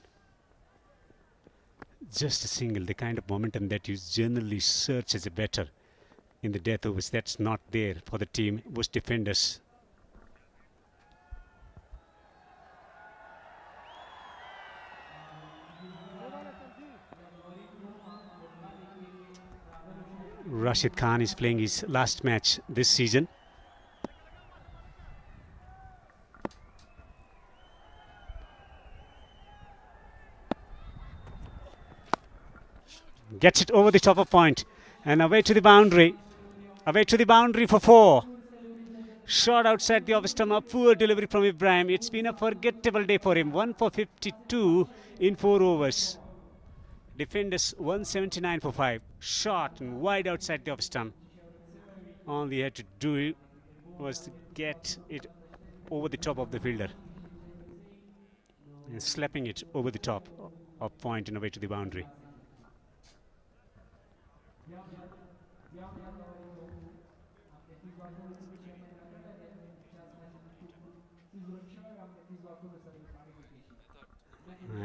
Just a single. The kind of momentum that you generally search as a batter in the death overs. That's not there for the team. Bost Defenders. Rashid Khan is playing his last match this season. Gets it over the top of point and away to the boundary. Away to the boundary for 4. Shot outside the off stump. A poor delivery from Ibrahim. It's been a forgettable day for him. 1 for 52 in 4 overs. Defenders 179 for 5. Shot and wide outside the off stump. All he had to do was to get it over the top of the fielder. And slapping it over the top of point and away to the boundary.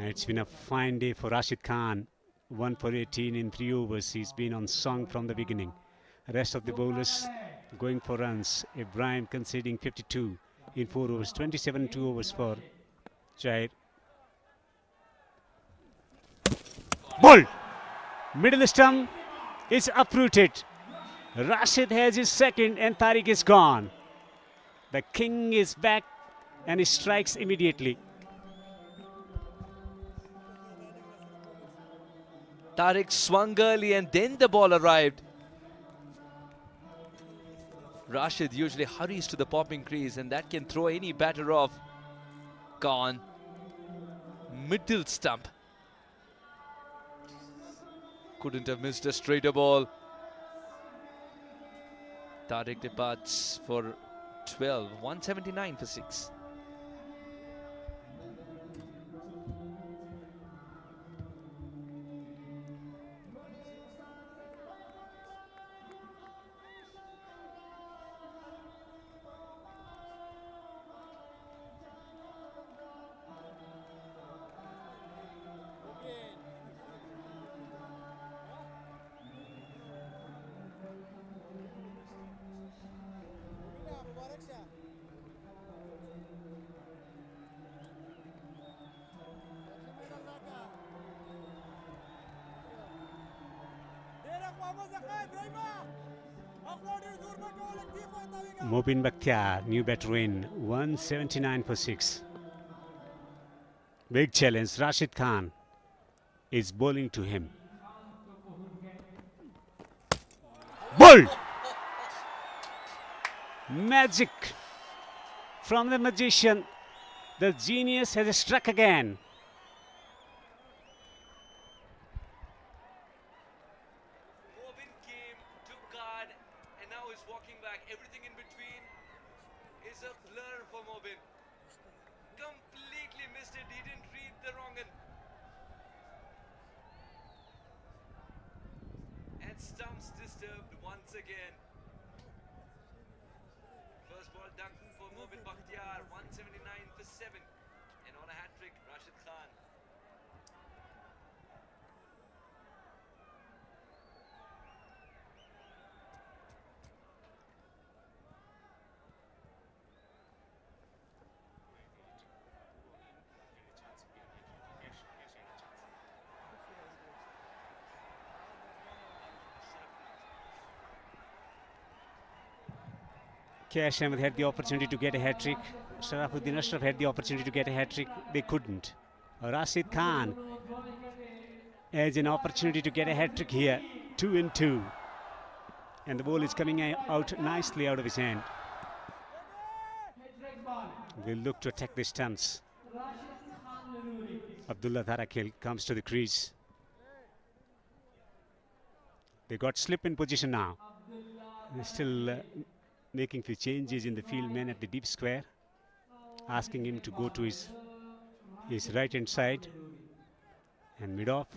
It's been a fine day for Rashid Khan. 1 for 18 in 3 overs. He's been on song from the beginning. The rest of the bowlers going for runs. Ibrahim conceding 52 in 4 overs. 27 2 overs for Jair. Ball! Middle stump is uprooted. Rashid has his second and Tariq is gone. The king is back and he strikes immediately. Tariq swung early and then the ball arrived. Rashid usually hurries to the popping crease and that can throw any batter off. Gone. Middle stump. Couldn't have missed a straighter ball. Tariq departs for 12. 179 for 6. Mobin Bakhtiar, new batter in. 179 for 6. Big challenge. Rashid Khan is bowling to him. Ball! Magic from the magician. The genius has struck again. Mobin came, took guard, and now is walking back. Everything in between is a blur for Mobin. Completely missed it. He didn't read the wrong end. And stumps disturbed once again. First ball dunked for Mobin Bakhtiar. 179 for 7. And on a hat-trick, Rashid Khan. Cash Ahmed had the opportunity to get a hat-trick. Sharafuddin Ashraf had the opportunity to get a hat-trick. They couldn't. Rashid Khan has an opportunity to get a hat-trick here. 2 and 2. And the ball is coming out nicely out of his hand. Will look to attack the stumps. Abdullah Dharakil comes to the crease. They got slip in position now. They're still making few changes in the field. Man at the deep square, asking him to go to his right hand side. And mid-off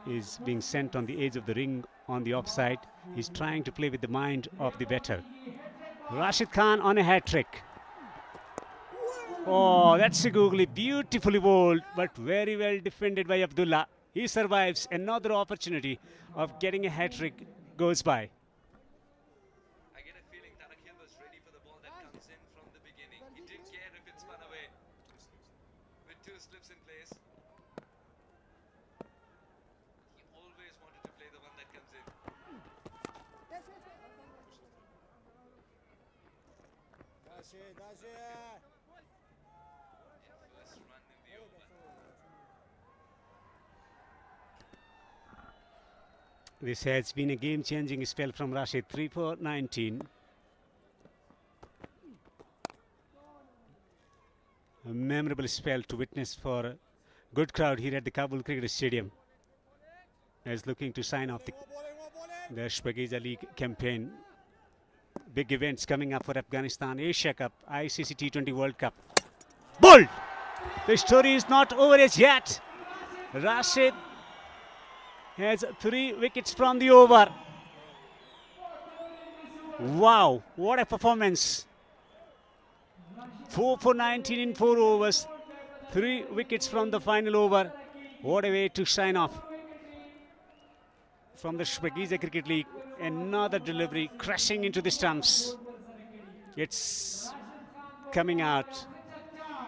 is being sent on the edge of the ring on the offside. He's trying to play with the mind of the batter. Rashid Khan on a hat-trick. Oh, that's a googly, beautifully bowled, but very well defended by Abdullah. He survives. Another opportunity of getting a hat-trick goes by. I get a feeling Dharakil was ready for the ball that comes in from the beginning. He didn't care if it spun away. With 2 slips in place, he always wanted to play the one that comes in. First run in the over. This has been a game-changing spell from Rashid. 3 for 19. A memorable spell to witness for a good crowd here at the Kabul Cricket Stadium, as looking to sign off the Shpageeza League campaign. Big events coming up for Afghanistan, Asia Cup, ICC T20 World Cup. Bowled! The story is not over as yet. Rashid has 3 wickets from the over. Wow, what a performance. 4 for 19 in 4 overs. 3 wickets from the final over. What a way to sign off. From the Shpageeza Cricket League, another delivery crashing into the stumps. It's coming out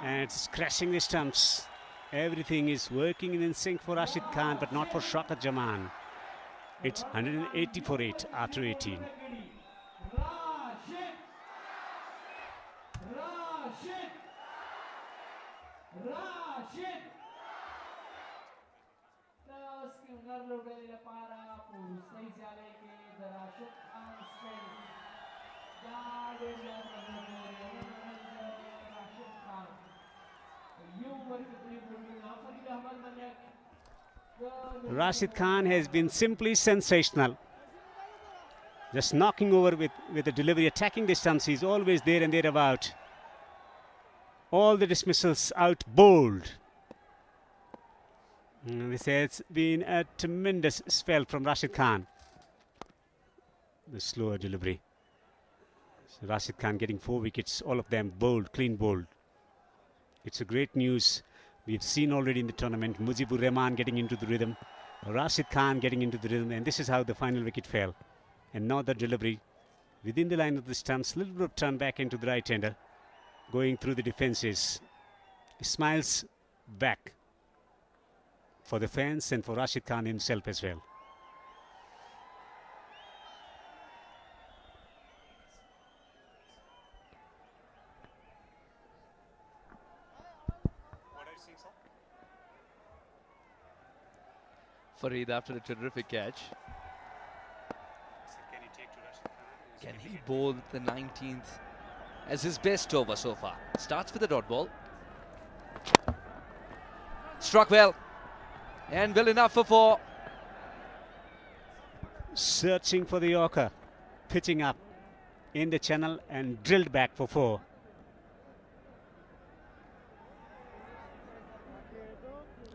and it's crashing the stumps. Everything is working in sync for Rashid Khan, but not for Shaukat Jaman. It's 180 for 8 after 18. Rashid Khan has been simply sensational. Just knocking over with the delivery, attacking the stumps. He's always there and thereabout. All the dismissals out bowled. This has been a tremendous spell from Rashid Khan. The slower delivery. So Rashid Khan getting 4 wickets, all of them bowled, clean bowled. It's a great news. We've seen already in the tournament Mujibur Rahman getting into the rhythm, Rashid Khan getting into the rhythm, and this is how the final wicket fell. Another delivery within the line of the stumps, little bit of turn back into the right-hander, going through the defences. He smiles back for the fans and for Rashid Khan himself as well. Fareed after a terrific catch. Can he bowl the 19th as his best over so far? Starts with a dot ball. Struck well. And well enough for 4. Searching for the Yorker. Pitching up in the channel and drilled back for 4.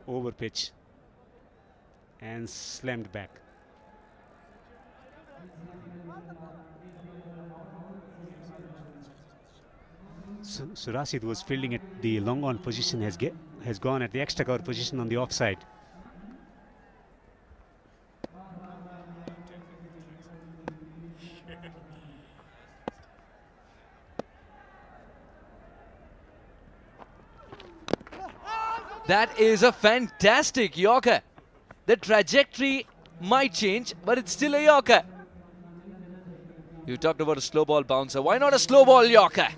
Over pitch. And slammed back. So Rashid was fielding at the long on position, has gone at the extra cover position on the offside. That is a fantastic Yorker. The trajectory might change, but it's still a Yorker. You talked about a slow ball bouncer. Why not a slow ball Yorker?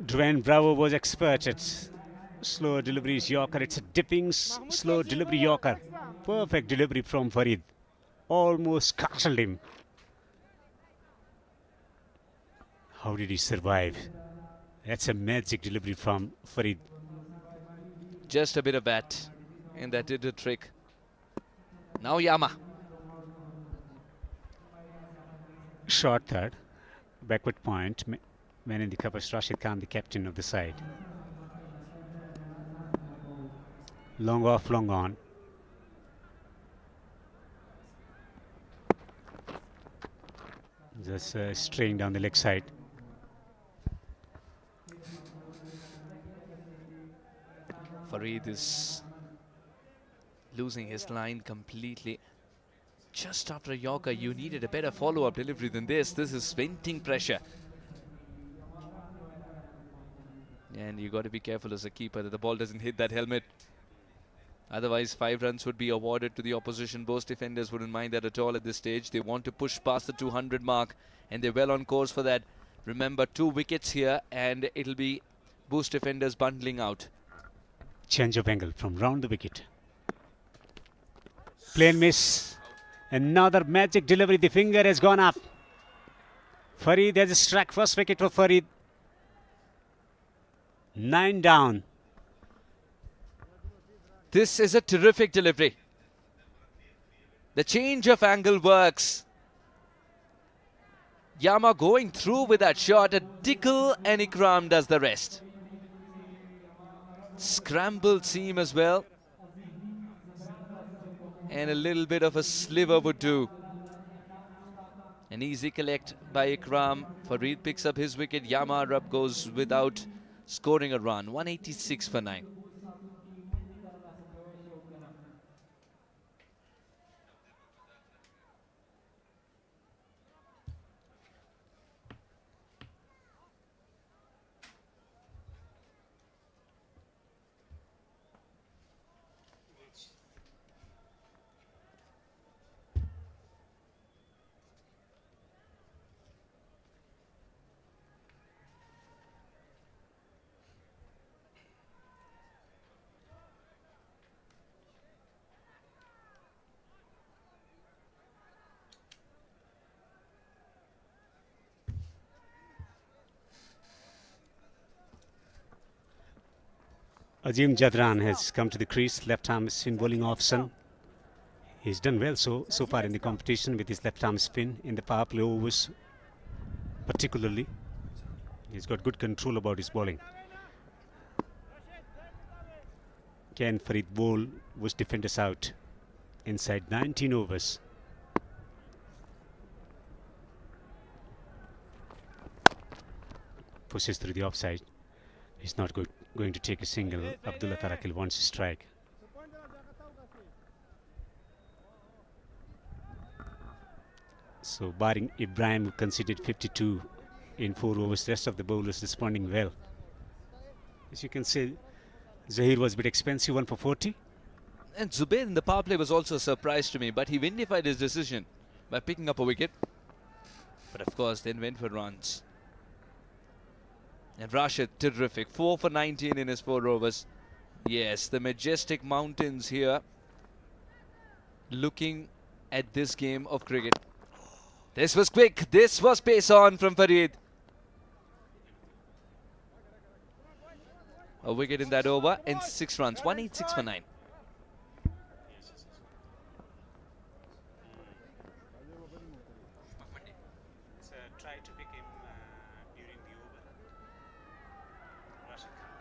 Dwayne Bravo was expert at slow deliveries Yorker. It's a dipping, slow delivery Yorker. Perfect delivery from Farid. Almost castled him. How did he survive? That's a magic delivery from Farid. Just a bit of bat, and that did the trick. Now Yama. Short third. Backward point. Man in the covers, Rashid Khan, the captain of the side. Long off, long on. Just straying down the leg side. Farid is losing his line completely. Just after a Yorker, you needed a better follow-up delivery than this. This is venting pressure. And you got to be careful as a keeper that the ball doesn't hit that helmet. Otherwise, 5 runs would be awarded to the opposition. Bost Defenders wouldn't mind that at all at this stage. They want to push past the 200 mark, and they're well on course for that. Remember, 2 wickets here, and it'll be Bost Defenders bundling out. Change of angle from round the wicket. Plain miss. Another magic delivery. The finger has gone up. Farid has struck first wicket for Farid. 9 down. This is a terrific delivery. The change of angle works. Yama going through with that shot. A tickle and Ikram does the rest. Scrambled seam as well. And a little bit of a sliver would do. An easy collect by Ikram. Farid picks up his wicket. Yama Rab goes without scoring a run. 186 for 9. Azim Jadran has come to the crease. Left arm spin bowling option. He's done well so far in the competition with his left arm spin in the power play overs. Particularly, he's got good control about his bowling. Can Farid bowl Bost Defenders out inside 19 overs? Pushes through the offside. He's not going to take a single. Abdullah Tarakil wants to strike. So barring Ibrahim, who conceded 52 in 4 overs, the rest of the bowlers responding well. As you can see, Zahir was a bit expensive, 1 for 40. And Zubair in the power play was also a surprise to me, but he vindified his decision by picking up a wicket. But of course, then went for runs. And Rashid, terrific. 4 for 19 in his 4 overs. Yes, the majestic mountains here. Looking at this game of cricket. This was quick. This was pace on from Farid. A wicket in that over and 6 runs. 186 for 9. Try to pick him during the over. Rashid Khan.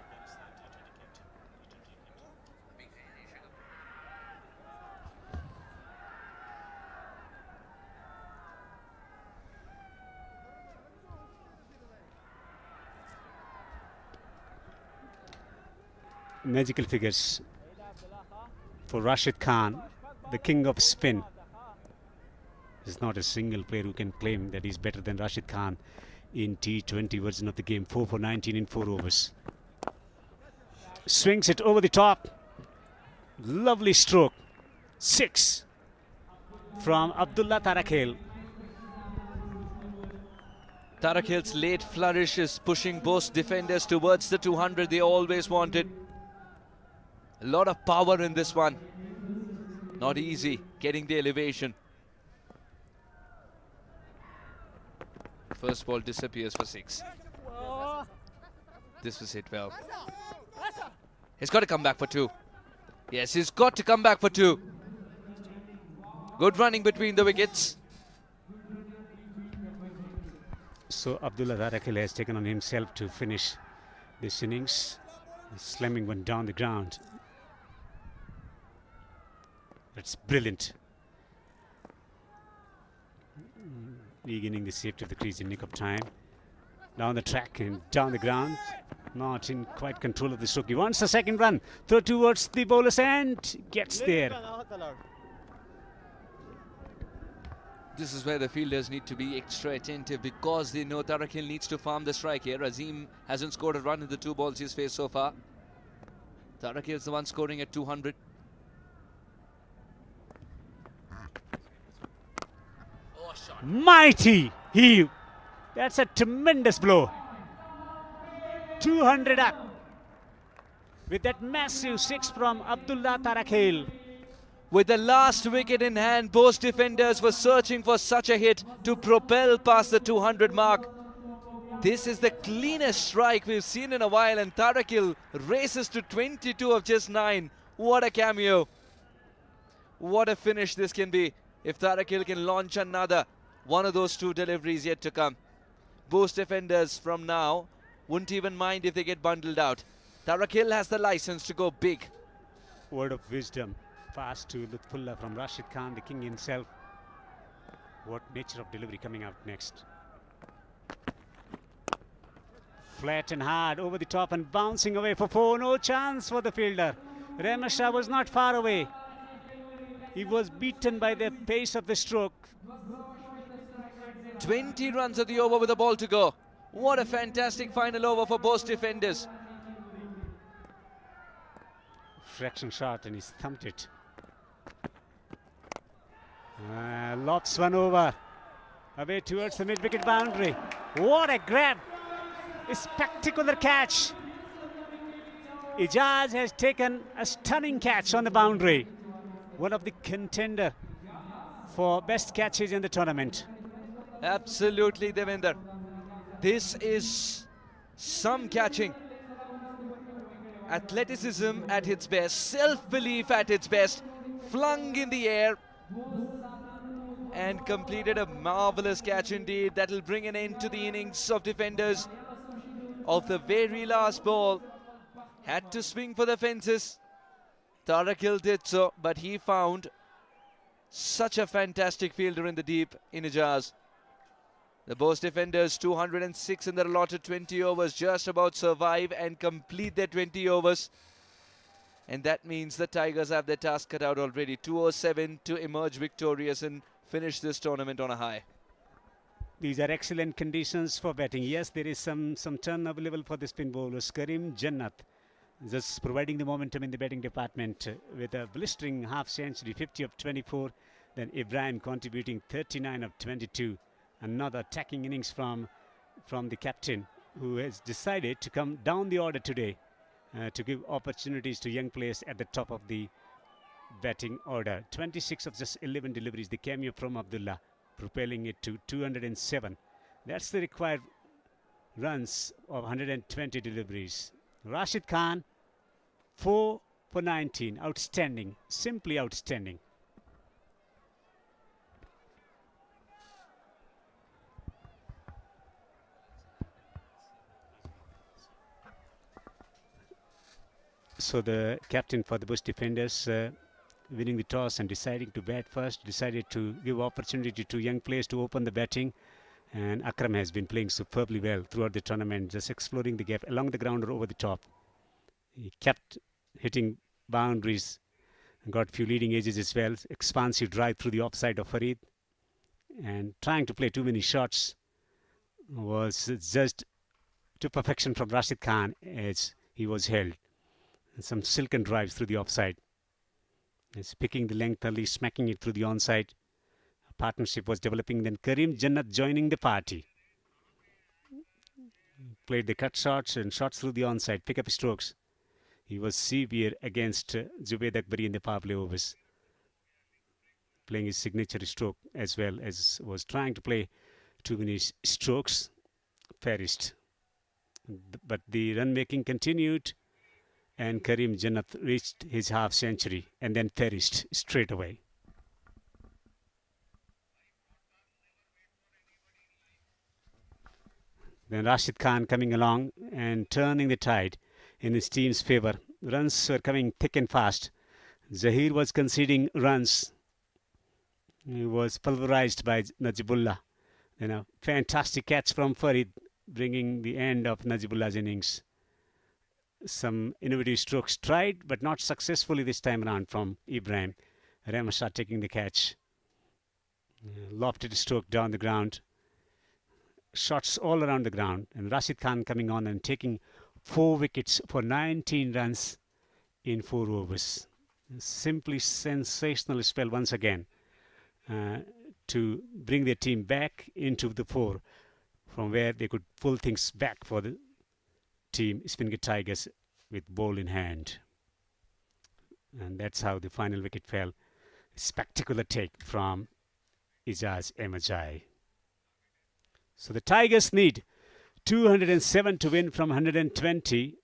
Afghanistan T20 captain. Magical figures for Rashid Khan, the king of spin. There's not a single player who can claim that he's better than Rashid Khan in T20 version of the game. 4 for 19 in 4 overs. Swings it over the top. Lovely stroke. 6 from Abdullah Tarakhel. Tarakil's late flourish is pushing Bost Defenders towards the 200 they always wanted. A lot of power in this one. Not easy getting the elevation. First ball disappears for 6. This was hit well. He's got to come back for 2. Yes, he's got to come back for 2. Good running between the wickets. So Abdullah Tarakhel has taken on himself to finish this innings, slamming one down the ground. That's brilliant. Regaining the safety of the crease in nick of time. Down the track and down the ground. Not in quite control of the stroke. He wants a second run. Throw towards the bowler's end. Gets there. This is where the fielders need to be extra attentive because they know Tarakhel needs to farm the strike here. Azim hasn't scored a run in the 2 balls he's faced so far. Tarakhel's the one scoring at 200. Mighty heave. That's a tremendous blow. 200 up. With that massive 6 from Abdullah Tarakhel. With the last wicket in hand, Bost Defenders were searching for such a hit to propel past the 200 mark. This is the cleanest strike we've seen in a while, and Tarakhel races to 22 of just 9. What a cameo. What a finish this can be if Tarakhel can launch another one of those 2 deliveries yet to come. Bost Defenders from now wouldn't even mind if they get bundled out. Tarakhel has the license to go big. Word of wisdom. Pass to Lutfullah from Rashid Khan, the king himself. What nature of delivery coming out next? Flat and hard over the top and bouncing away for 4. No chance for the fielder. Remesha was not far away. He was beaten by the pace of the stroke. 20 runs of the over with a ball to go. What a fantastic final over for Bost Defenders. Fraction shot and he's thumped it. Lobs one over. Away towards the mid-wicket boundary. What a grab. A spectacular catch. Ijaz has taken a stunning catch on the boundary. One of the contender for best catches in the tournament. Absolutely, Devinder. This is some catching. Athleticism at its best, self-belief at its best, flung in the air and completed a marvelous catch indeed. That'll bring an end to the innings of Defenders. Of the very last ball, had to swing for the fences. Tarakhel did so, but he found such a fantastic fielder in the deep in Ijaz. The Bost Defenders 206 in their allotted 20 overs, just about survive and complete their 20 overs. And that means the Tigers have their task cut out already. 207 to emerge victorious and finish this tournament on a high. These are excellent conditions for batting. Yes, there is some turn available for the spin bowlers. Karim Jannat just providing the momentum in the batting department with a blistering half century, 50 of 24. Then Ibrahim contributing 39 of 22. Another attacking innings from the captain, who has decided to come down the order today to give opportunities to young players at the top of the batting order. 26 of just 11 deliveries, the cameo from Abdullah, propelling it to 207. That's the required runs of 120 deliveries. Rashid Khan, 4 for 19. Outstanding, simply outstanding. So the captain for the Bost Defenders winning the toss and deciding to bat first, decided to give opportunity to young players to open the batting. And Akram has been playing superbly well throughout the tournament, just exploring the gap along the ground or over the top. He kept hitting boundaries, got few leading edges as well. Expansive drive through the offside of Farid. And trying to play too many shots was just to perfection from Rashid Khan as he was held. And some silken drives through the offside. He's picking the length early, smacking it through the onside. A partnership was developing. Then Karim Jannat joining the party. Played the cut shots and shots through the onside. Pick up strokes. He was severe against Zubaid Akbari in the power play overs. Playing his signature stroke as well as was trying to play too many strokes. Perished. But the run making continued, and Karim Jannat reached his half century and then perished straight away. Then Rashid Khan coming along and turning the tide in his team's favour. Runs were coming thick and fast. Zahir was conceding runs. He was pulverized by Najibullah. Then a fantastic catch from Farid, bringing the end of Najibullah's innings. Some innovative strokes tried, but not successfully this time around from Ibrahim. Ramashah taking the catch. Lofted stroke down the ground. Shots all around the ground. And Rashid Khan coming on and taking 4 wickets for 19 runs in 4 overs. Simply sensational spell once again to bring their team back into the fore, from where they could pull things back for the team Spinghar Tigers with ball in hand. And that's how the final wicket fell. Spectacular take from Ijaz Emajai. So the Tigers need 207 to win from 120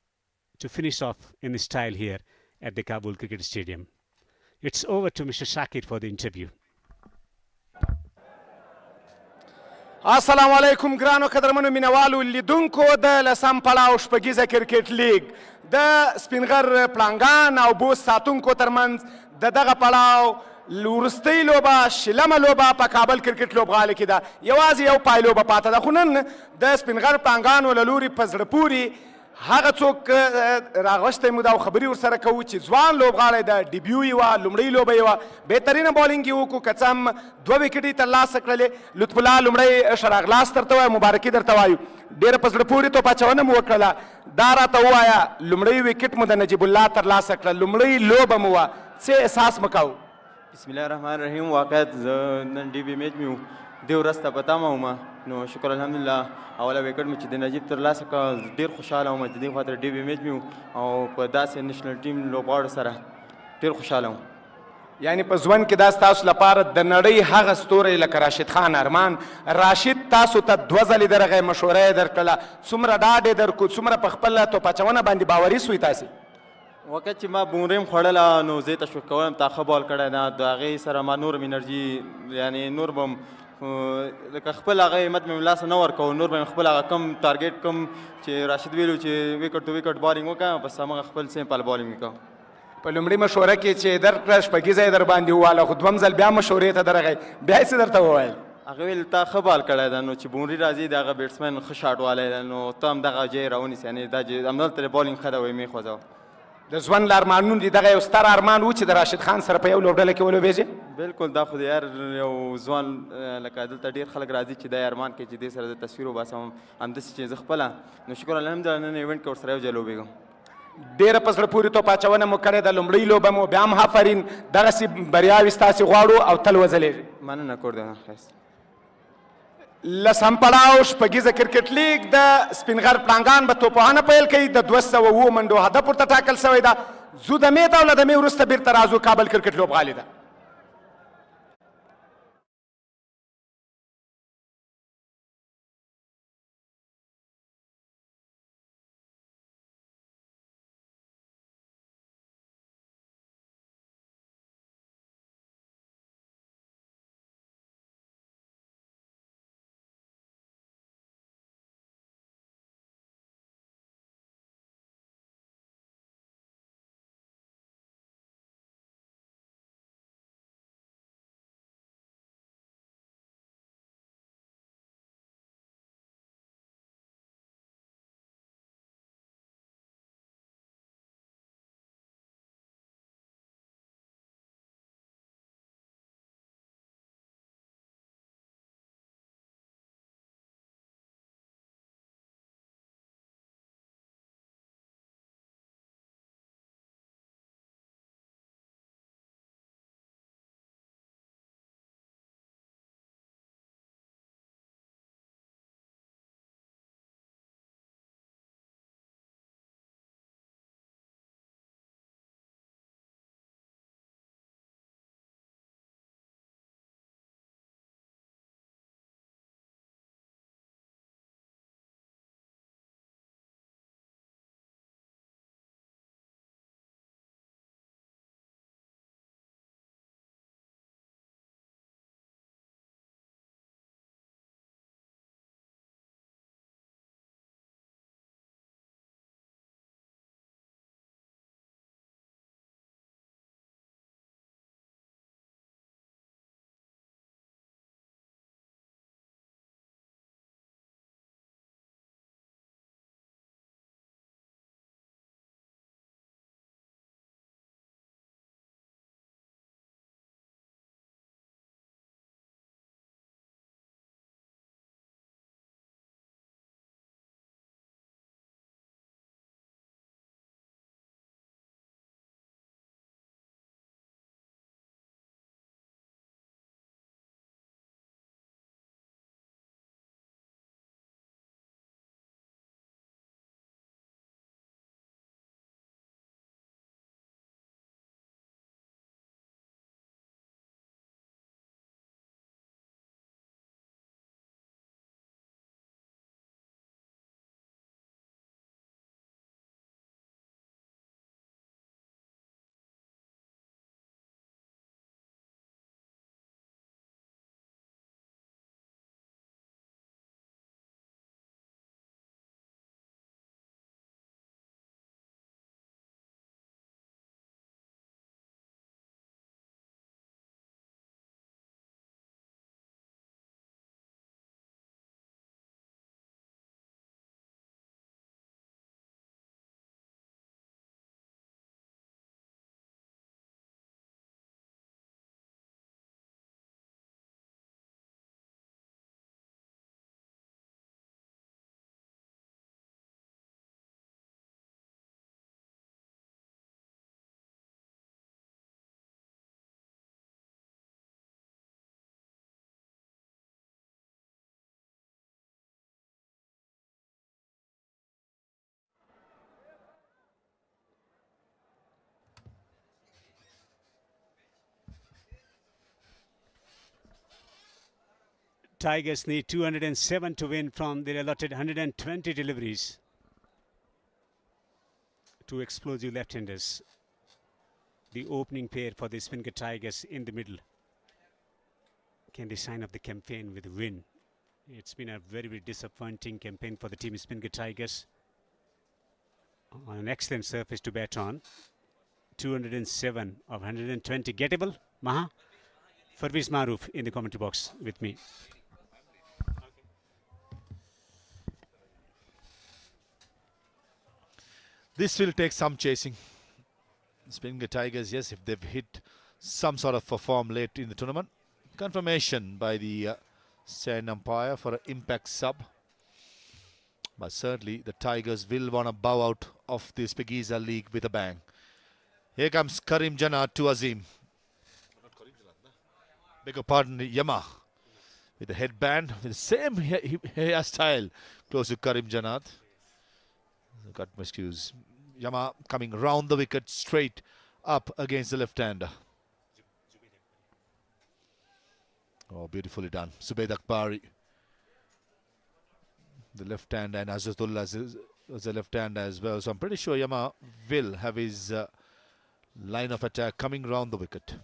to finish off in the style here at the Kabul Cricket Stadium. It's over to Mr. Shakir for the interview. السلام علیکم ګرانو قدرمنو مینوالو لیدونکو د لسم پړاو شپږیزه کرکټ لیگ د سپینغر پړانګان او بوست ساتونکو ترمنځ د دغه پړاو وروستۍ لوبه شلمه لوبه په کابل کرکټ لوبغالي کې ده. یوازې یو پایلوبه پاته ده، خو نن د سپینغر پړانګانو له لوري په زړه پورې هغه څوک راغوښتی مو ده او خبرې ورسره کوو چې ځوان لوبغاړی ده، ډیبیو یې وه، لومړۍ لوبه یې وه، بهترینه بالینګ یې وکړو، که څه هم 2 وکټې یې ترلاسه کړلې. لطف الله لومړی ښه راغلاست درته وایو، مبارکي درته وایو، ډېره په زړه پورې توپ اچونه مو وکړله. دا راته ووایه لومړی وکټ مو د نجیب الله ترلاسه کړه، لومړۍ لوبه مو وه، څه احساس مو کوو؟ بسم الله الرحمن الرحیم. واقعیت زه نن ډي بي میچ مې و، دې ورځ ته په تمه وم، نو شکر الحمدلله اوله وکټ مې چې د نجیب ترلاسه کړه ډېر خوشحاله وم. د دې خاطر ډي بي میچ مې و او په داسې نېشنل ټیم لوبغاړو سره ډېر خوشحاله وم. یعنی په ژوند کې دا ستاسو لپاره د نړۍ هغه ستوری لکه راشد خان ارمان. راشد تاسو ته 2 ځلې درغی، مشوره یې درکړله، څومره ډاډ یې درکړو، څومره په خپله توپ اچونه باندې باوري سوئ تاسې؟ وقت چې ما بومریم خوړله نو زه یې تشویق کوم تا ښه بال کړی ده، د هغې سره ما نور انرژي یعنی نور به لکه خپل هغه همت مې لاسه نه ورکوو، نور به مې خپل هغه کم ټارګېټ کم چې راشد ویلو چې وکټ ټو وکټ بالینګ وکړم، بس همغه خپل سمپل بالینګ وکړم. په لومړي مشوره کې چې درکړه شپږیزه یې در باندې وواله، خو دویم ځل بیا مشورې ته درغی، بیا یې څه درته وویل؟ هغه ویل تا ښه بال کړی ده، نو چې بونري راځي د هغه بیټسمین ښه شاټ والی ده، نو ته هم دغه ځای راونیسې، یعنې دا همدلته بالینګ ښه ده وایي مې خوځوه. د ژوند له ارمانونو دي دغه یو ستر ارمان و چې د راشد خان سره په یو لوبډله کې ولوبېږې؟ بالکل دا خو د یار یو ځوان لکه دلته ډېر خلک راځي چې دا ارمان کوي چې دې سره د تصویر وباسم، همداسې چې زه خپله نو شکر الحمدلله نن ایونټ کې ورسره یو ځای لوبېږم. ډېره په زړه پورې توپ اچونه مو کړې ده، لومړۍ لوبه مو، بیا هم آفرین، دغسې بریاوې ستاسې غواړو او تل وځلېږي. مننه کور دی ښایست. لسم پړاو شپږیزه کرکټ لیگ د سپینغر پړانګان به توپوهنه پیل کوي. د 207 منډو هدف ورته ټاکل شوی ده. ځو دمې ته او له دمې وروسته بیرته راځو کابل کرکټ لوبغالي ده. Tigers need 207 to win from their allotted 120 deliveries. Two explosive left-handers. The opening pair for the Spinghar Tigers in the middle. Can they sign up the campaign with a win? It's been a very, very disappointing campaign for the team Spinghar Tigers. On an excellent surface to bat on. 207 of 120. Gettable, Maha? Farviz Maroof in the commentary box with me. This will take some chasing. Spinghar Tigers, yes, if they've hit some sort of a form late in the tournament. Confirmation by the stand umpire for an impact sub. But certainly the Tigers will want to bow out of the Shpageeza League with a bang. Here comes Karim Janat to Azim. Beg your pardon, Yama. With the headband, with the same hairstyle. Close to Karim Janat. Got my excuse. Yama coming round the wicket straight up against the left-hander. Oh, beautifully done. Zubaid Akbari. The left hand, and Azatullah as a left hand as well. So I'm pretty sure Yama will have his line of attack coming round the wicket.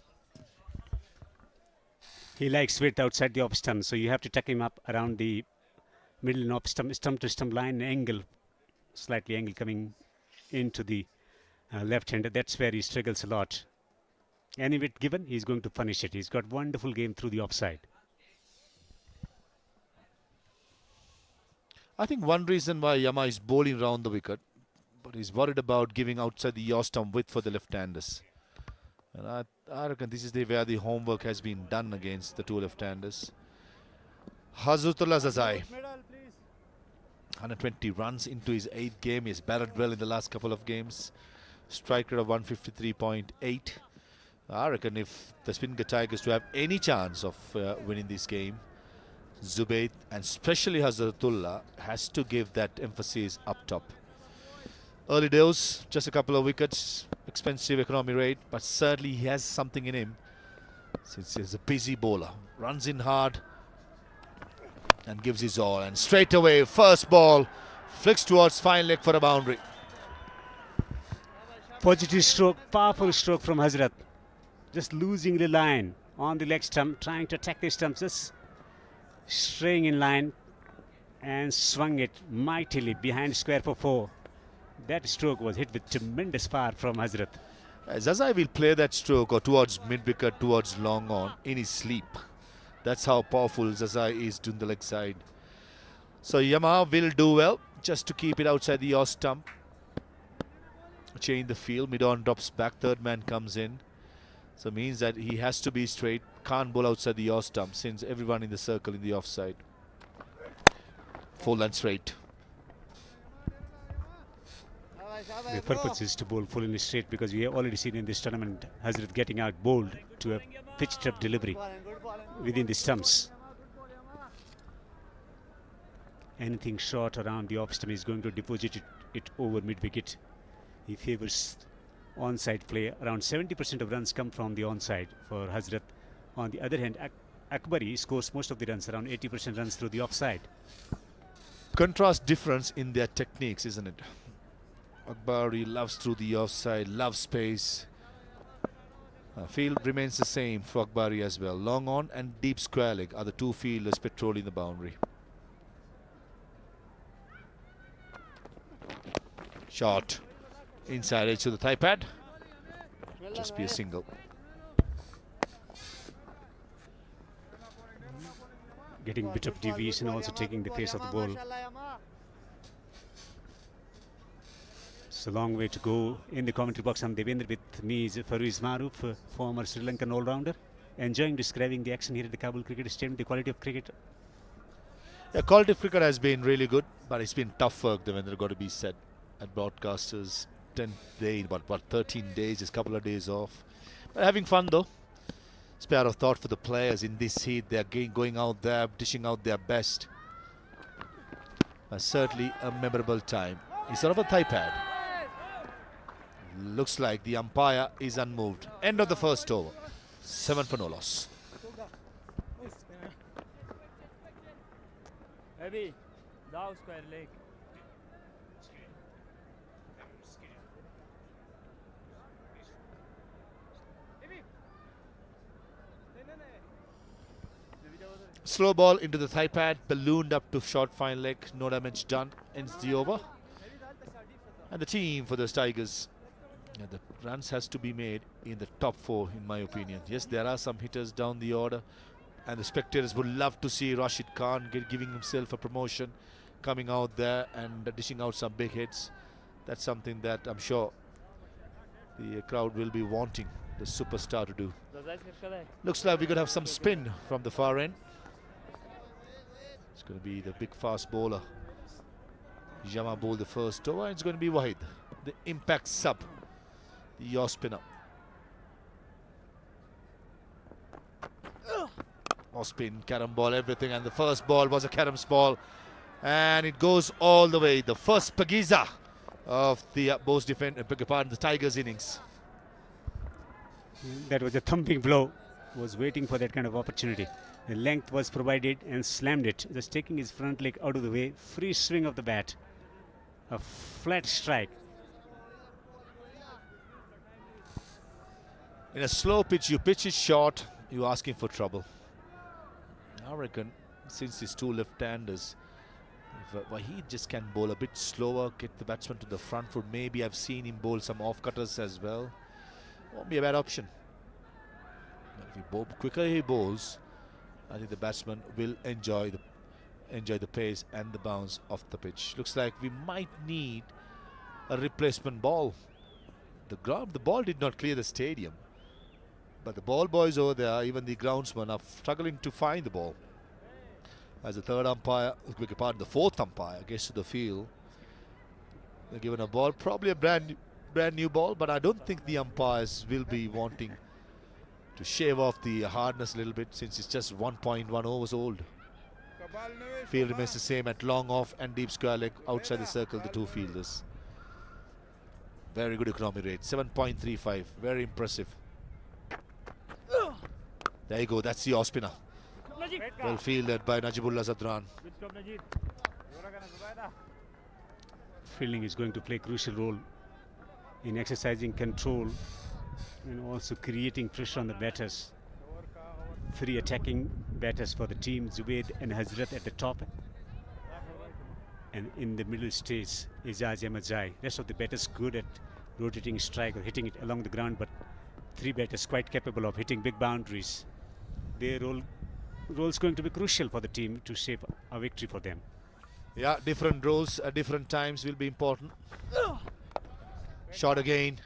He likes width outside the off stump, so you have to tuck him up around the middle and off stump to stump line angle, slightly angle coming into the left-hander. That's where he struggles a lot. Any width given, he's going to punish it. He's got wonderful game through the offside. I think one reason why Yama is bowling round the wicket, but he's worried about giving outside the off stump width for the left-handers. And I reckon this is where the homework has been done against the two left-handers. Hazratullah Zazai. 120 runs into his 8th game. He's batted well in the last couple of games. Strike rate of 153.8. I reckon if the Spinghar Tigers to have any chance of winning this game, Zubaid and especially Hazratullah has to give that emphasis up top. Early days, just a couple of wickets, expensive economy rate, but certainly he has something in him since he's a busy bowler. Runs in hard and gives his all, and straight away first ball flicks towards fine leg for a boundary. Positive stroke, powerful stroke from Hazrat. Just losing the line on the leg stump, trying to attack the stumps, just straying in line and swung it mightily behind square for 4. That stroke was hit with tremendous power from Hazrat. Zazai will play that stroke or towards mid-wicket, towards long on in his sleep. That's how powerful Zazai is doing the leg side. So Yama will do well just to keep it outside the off stump. Change the field, mid-on drops back, third man comes in. So means that he has to be straight, can't bowl outside the off stump since everyone in the circle in the offside. Full and straight. The purpose is to bowl full and straight because we have already seen in this tournament Hazrat getting out bowled to a pitched up delivery within the stumps. Anything short around the off stump is going to deposit it over mid-wicket. He favours onside play. Around 70% of runs come from the onside for Hazrat. On the other hand, Akbari scores most of the runs, around 80% runs through the offside. Contrast difference in their techniques, isn't it? Akbari loves through the offside, loves space. Field remains the same for Akbari as well. Long on and deep square leg are the two fielders patrolling the boundary. Shot. Inside edge to the thigh pad. Just be a single. Getting a bit of deviation, also taking the pace of the ball. It's a long way to go. In the commentary box, I'm Devendra. With me is Farviz Maroof, former Sri Lankan all-rounder. Enjoying describing the action here at the Kabul Cricket Stadium, the quality of cricket. Yeah, quality of cricket has been really good, but it's been tough work, Devendra, got to be said. At broadcasters, 10 days, but 13 days, just a couple of days off. But having fun though. Spare of thought for the players in this heat. They're going out there, dishing out their best. Certainly a memorable time. Instead of a thigh pad. Looks like the umpire is unmoved. End of the first over. 7 for no loss. Maybe Dow square leg. Slow ball into the thigh pad, ballooned up to short fine leg, no damage done, ends the over. And the team for the Tigers. Yeah, the runs has to be made in the top 4 in my opinion. Yes, there are some hitters down the order and the spectators would love to see Rashid Khan giving himself a promotion, coming out there and dishing out some big hits. That's something that I'm sure the crowd will be wanting the superstar to do. Looks like we could have some spin from the far end. It's going to be the big fast bowler. Jama bowled the first over. It's going to be Wahid, the impact sub, the yaw spinner. Off spin, carom ball, everything, and the first ball was a carom's ball, and it goes all the way. The first Shpageeza of the Bost Defenders, the Tigers innings. That was a thumping blow. Was waiting for that kind of opportunity. The length was provided and slammed it, just taking his front leg out of the way. Free swing of the bat. A flat strike. In a slow pitch, you pitch it short, you're asking for trouble. I reckon, since these two left-handers, if Wahid just can bowl a bit slower, get the batsman to the front foot. Maybe I've seen him bowl some off-cutters as well. Won't be a bad option. If he quicker he bowls, I think the batsman will enjoy the pace and the bounce of the pitch. Looks like we might need a replacement ball. The ball did not clear the stadium, but the ball boys over there, even the groundsmen, are struggling to find the ball. As the third umpire, the fourth umpire gets to the field, they're given a ball, probably a brand new ball, but I don't think the umpires will be wanting to shave off the hardness a little bit since it's just 1.1 overs old. Field remains the same at long off and deep square leg outside the circle, the two fielders. Very good economy rate, 7.35, very impressive. There you go, that's the off spinner. Well fielded by Najibullah Zadran. Fielding is going to play a crucial role in exercising control and also creating pressure on the batters. 3 attacking batters for the team, Zubaid and Hazrat at the top. And in the middle stage, Ijaz Ahmadzai. Rest of the batters good at rotating strike or hitting it along the ground, but 3 batters quite capable of hitting big boundaries. Their role's going to be crucial for the team to shape a victory for them. Yeah, different roles at different times will be important. Shot again.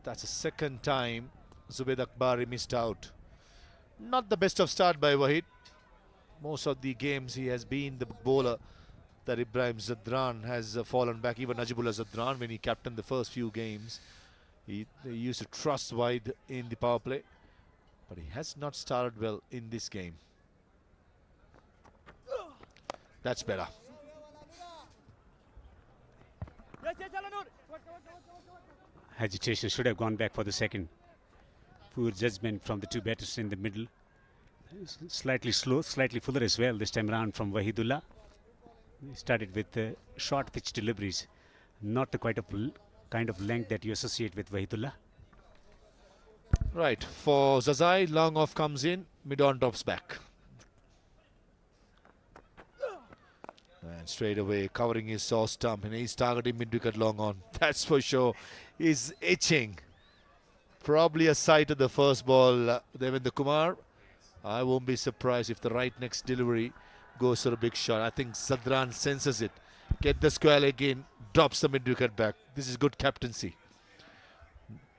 That's the second time Zubaid Akbari missed out. Not the best of start by Wahid. Most of the games he has been the bowler that Ibrahim Zadran has fallen back. Even Najibullah Zadran, when he captained the first few games, they used to trust wide in the power play. But he has not started well in this game. That's better. Agitation should have gone back for the second. Poor judgment from the 2 batters in the middle. Slightly slow, slightly fuller as well this time around from Wahidullah. He started with short pitch deliveries, not the kind of length that you associate with Wahidullah. Right, for Zazai, long off comes in, mid-on drops back. And straight away covering his saw stump, and he's targeting mid-wicket long on. That's for sure. He's itching. Probably a sight of the first ball, Devendra Kumar. I won't be surprised if the right next delivery goes for a big shot. I think Zadran senses it. Get the square leg in, drops the mid-wicket back. This is good captaincy.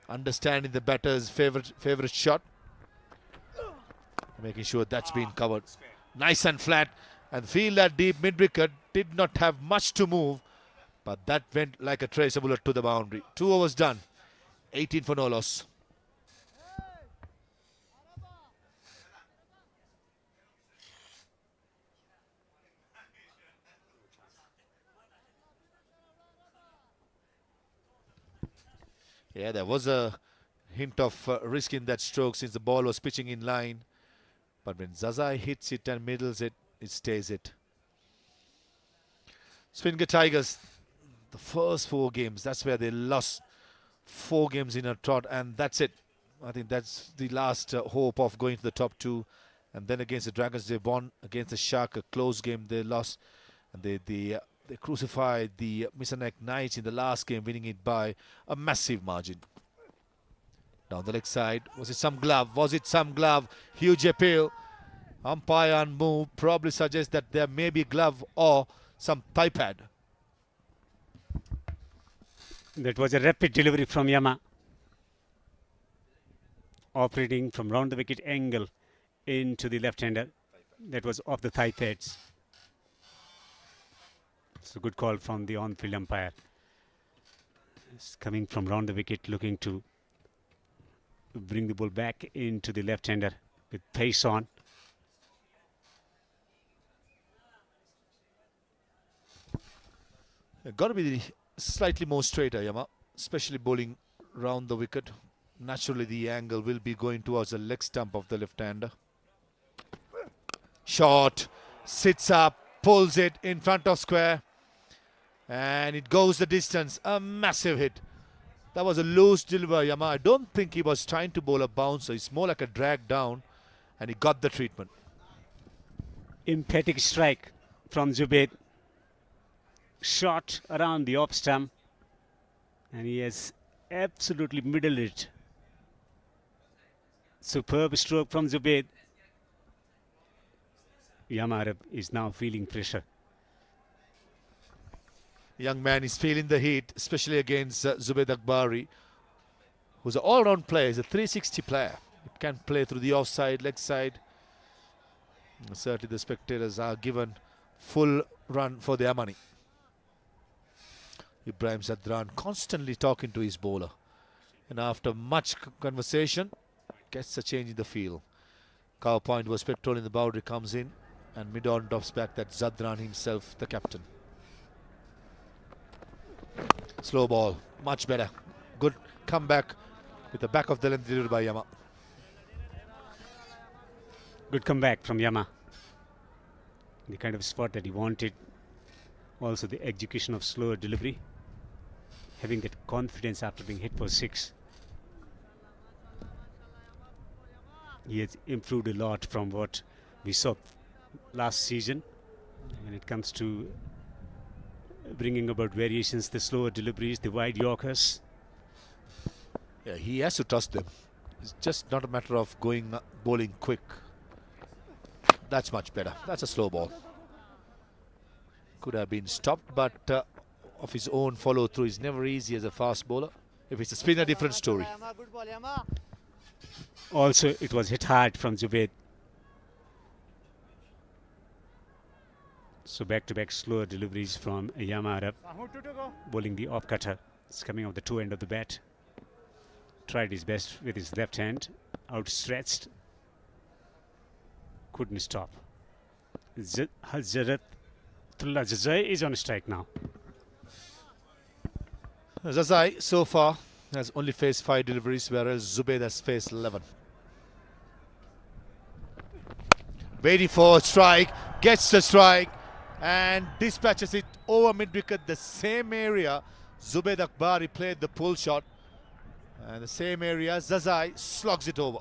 Understanding the batter's favorite shot. Making sure that's been covered. Nice and flat. And feel that deep mid-wicket did not have much to move, but that went like a tracer bullet to the boundary. 2 overs done. 18 for no loss. Yeah, there was a hint of risk in that stroke since the ball was pitching in line. But when Zazai hits it and middles it, it stays it. Spinghar Tigers, the first 4 games, that's where they lost 4 games in a trot, and that's it. I think that's the last hope of going to the top 2. And then against the Dragons, they won. Against the Shark, a close game they lost. And they crucified the Misanek Knights in the last game, winning it by a massive margin. Down the leg side, was it some glove? Was it some glove? Huge appeal. Umpire on move probably suggests that there may be glove or some thigh pad. That was a rapid delivery from Yama. Operating from round the wicket angle into the left-hander. That was off the thigh pads. It's a good call from the on-field umpire. It's coming from round the wicket, looking to bring the ball back into the left-hander with pace on. Got to be slightly more straighter, Yama, especially bowling round the wicket. Naturally, the angle will be going towards the leg stump of the left-hander. Shot, sits up, pulls it in front of square, and it goes the distance. A massive hit. That was a loose delivery, Yama. I don't think he was trying to bowl a bouncer. It's more like a drag down, and he got the treatment. Emphatic strike from Zubaid. Shot around the off stump, and he has absolutely middled it. Superb stroke from Zubaid. Yama is now feeling pressure. Young man is feeling the heat, especially against Zubaid Akbari, who's an all-round player. He's a 360 player. He can play through the offside, leg side. Certainly the spectators are given full run for their money. Ibrahim Zadran constantly talking to his bowler, and after much conversation gets a change in the field. Cow point was petrol in the boundary, comes in, and mid-on drops back that Zadran himself, the captain. Slow ball, much better. Good comeback with the back of the length delivered by Yama. Good comeback from Yama. The kind of spot that he wanted. Also the execution of slower delivery. Having that confidence after being hit for 6. He has improved a lot from what we saw last season when it comes to bringing about variations, the slower deliveries, the wide Yorkers. Yeah, he has to trust them. It's just not a matter of going bowling quick. That's much better. That's a slow ball. Could have been stopped, but of his own follow through is never easy as a fast bowler. If it's a spinner, different story. Also, it was hit hard from Zubaid. So back-to-back slower deliveries from Yama Arab, bowling the off-cutter. It's coming off the toe end of the bat. Tried his best with his left hand, outstretched. Couldn't stop. Hazrat Jazai is on strike now. Jazai so far has only faced 5 deliveries, whereas Zubaid has faced 11. Waiting for a strike, gets the strike, and dispatches it over mid-wicket, the same area Zubaid Akbari played the pull shot, and the same area Jazai slogs it over.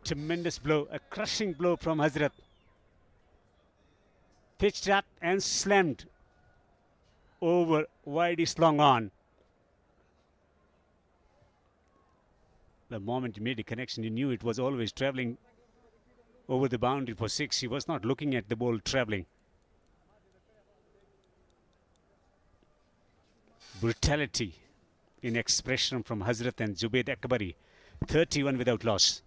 Tremendous blow, a crushing blow from Hazrat. Pitched up and slammed over widest long on. The moment he made a connection, he knew it was always travelling over the boundary for 6. He was not looking at the ball travelling. Brutality in expression from Hazrat and Zubaid Akbari. 31 without loss.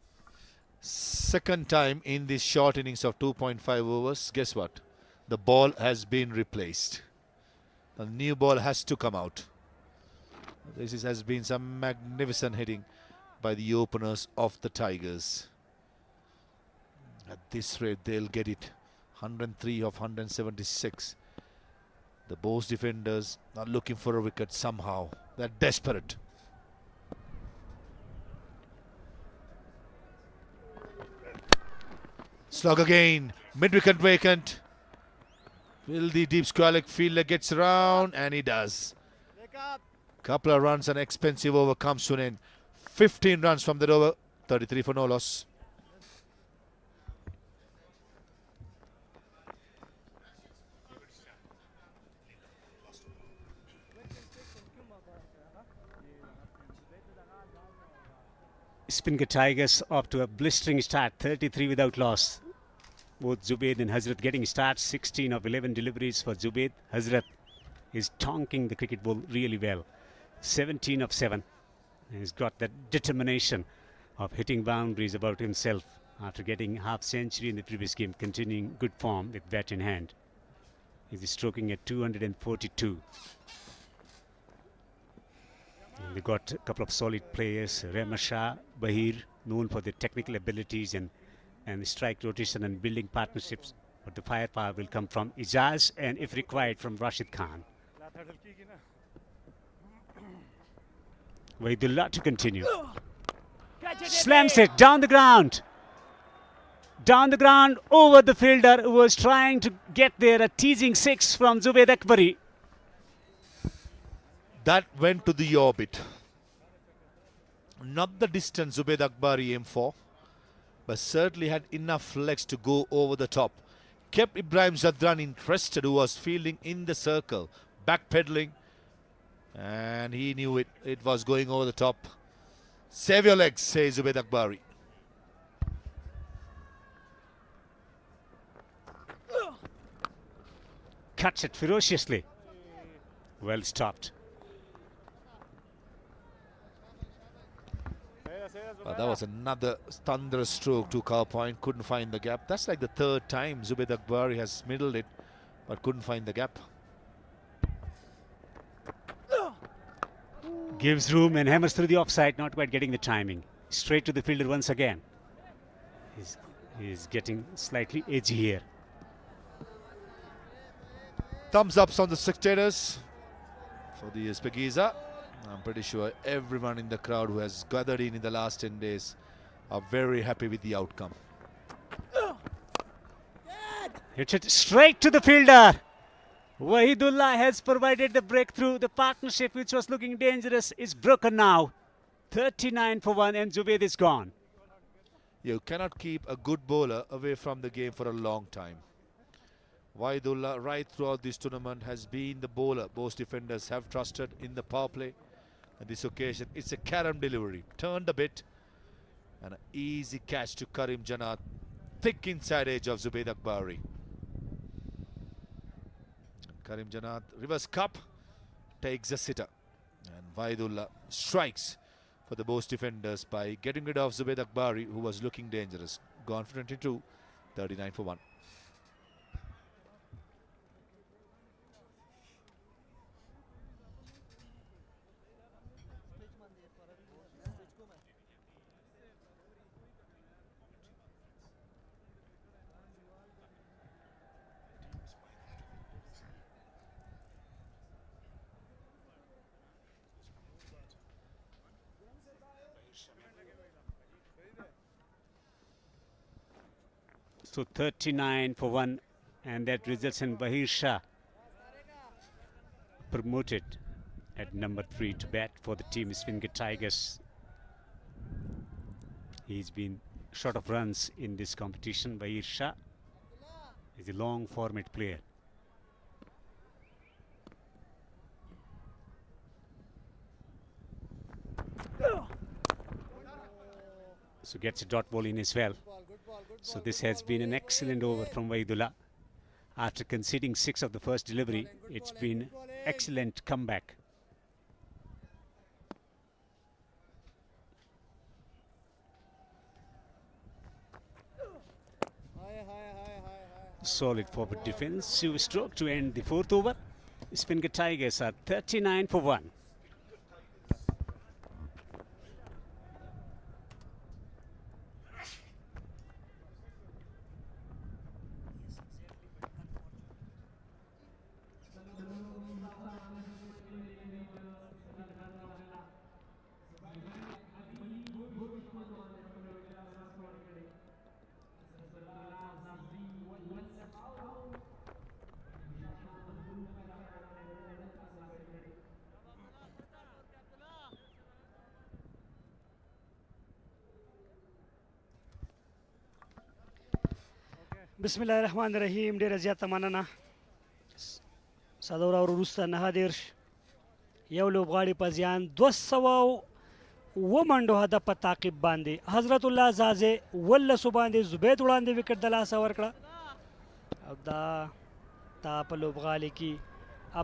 Second time in this short innings of 2.5 overs. Guess what? The ball has been replaced. A new ball has to come out. This has been some magnificent hitting by the openers of the Tigers. At this rate, they'll get it. 103 of 176. The Bost defenders are looking for a wicket somehow. They're desperate. Slog again. Mid-wicket vacant. Will the deep square fielder gets around, and he does. Couple of runs, an expensive over comes to an end. 15 runs from that over, 33 for no loss. Spinghar Tigers off to a blistering start, 33 without loss. Both Zubaid and Hazrat getting starts, 16 of 11 deliveries for Zubaid. Hazrat is tonking the cricket ball really well, 17 of 7. He's got that determination of hitting boundaries about himself after getting half century in the previous game, continuing good form with bat in hand. He's stroking at 242. And they got a couple of solid players, Remasha, Bahir, known for their technical abilities and strike rotation and building partnerships. But the firepower will come from Ijaz and, if required, from Rashid Khan. Waidullah to continue. Slams it down the ground. Down the ground over the fielder who was trying to get there. A teasing 6 from Zubaid Akbari. That went to the orbit. Not the distance Zubaid Akbari aimed for, but certainly had enough legs to go over the top. Kept Ibrahim Zadran interested, who was fielding in the circle, backpedaling, and he knew it was going over the top. Save your legs, says Zubaid Akbari. Cuts it ferociously. Well stopped. But that was another thunderous stroke to cover point. Couldn't find the gap. That's like the third time Zubaid Akbari has middled it, but couldn't find the gap. Gives room and hammers through the offside, not quite getting the timing. Straight to the fielder once again. He's getting slightly edgy here. Thumbs ups on the spectators for the Shpageeza. I'm pretty sure everyone in the crowd who has gathered in the last 10 days are very happy with the outcome. Hits it straight to the fielder. Wahidullah has provided the breakthrough. The partnership, which was looking dangerous, is broken now. 39 for 1 and Zubaid is gone. You cannot keep a good bowler away from the game for a long time. Wahidullah, right throughout this tournament, has been the bowler Bost Defenders have trusted in the power play. On this occasion, it's a carom delivery. Turned a bit. And an easy catch to Karim Janat. Thick inside edge of Zubaid Akbari. Karim Janat, reverse cup, takes a sitter. And Wahidullah strikes for the Bost Defenders by getting rid of Zubaid Akbari, who was looking dangerous. Gone for 22, 39 for 1. So 39 for 1, and that results in Bahir Shah promoted at number 3 to bat for the team Spinghar Tigers. He's been short of runs in this competition. Bahir Shah is a long format player. So gets a dot ball in as well. So this has been an excellent over from Wahidullah. After conceding 6 of the first delivery, it's been excellent comeback. Solid forward defense. 2 stroke to end the 4th over. Spinghar Tigers are 39 for 1. بسم الله الرحمن الرحیم. ډیره زیاته مننه. څلور اوور وروسته 9 یو لوبغاړي په زیان 200 منډو هدف په تعقیب باندې حضرت الله زازې 18 باندې زبید وړاندې وکټ د لاسه ورکړه او دا په لوبغالي کې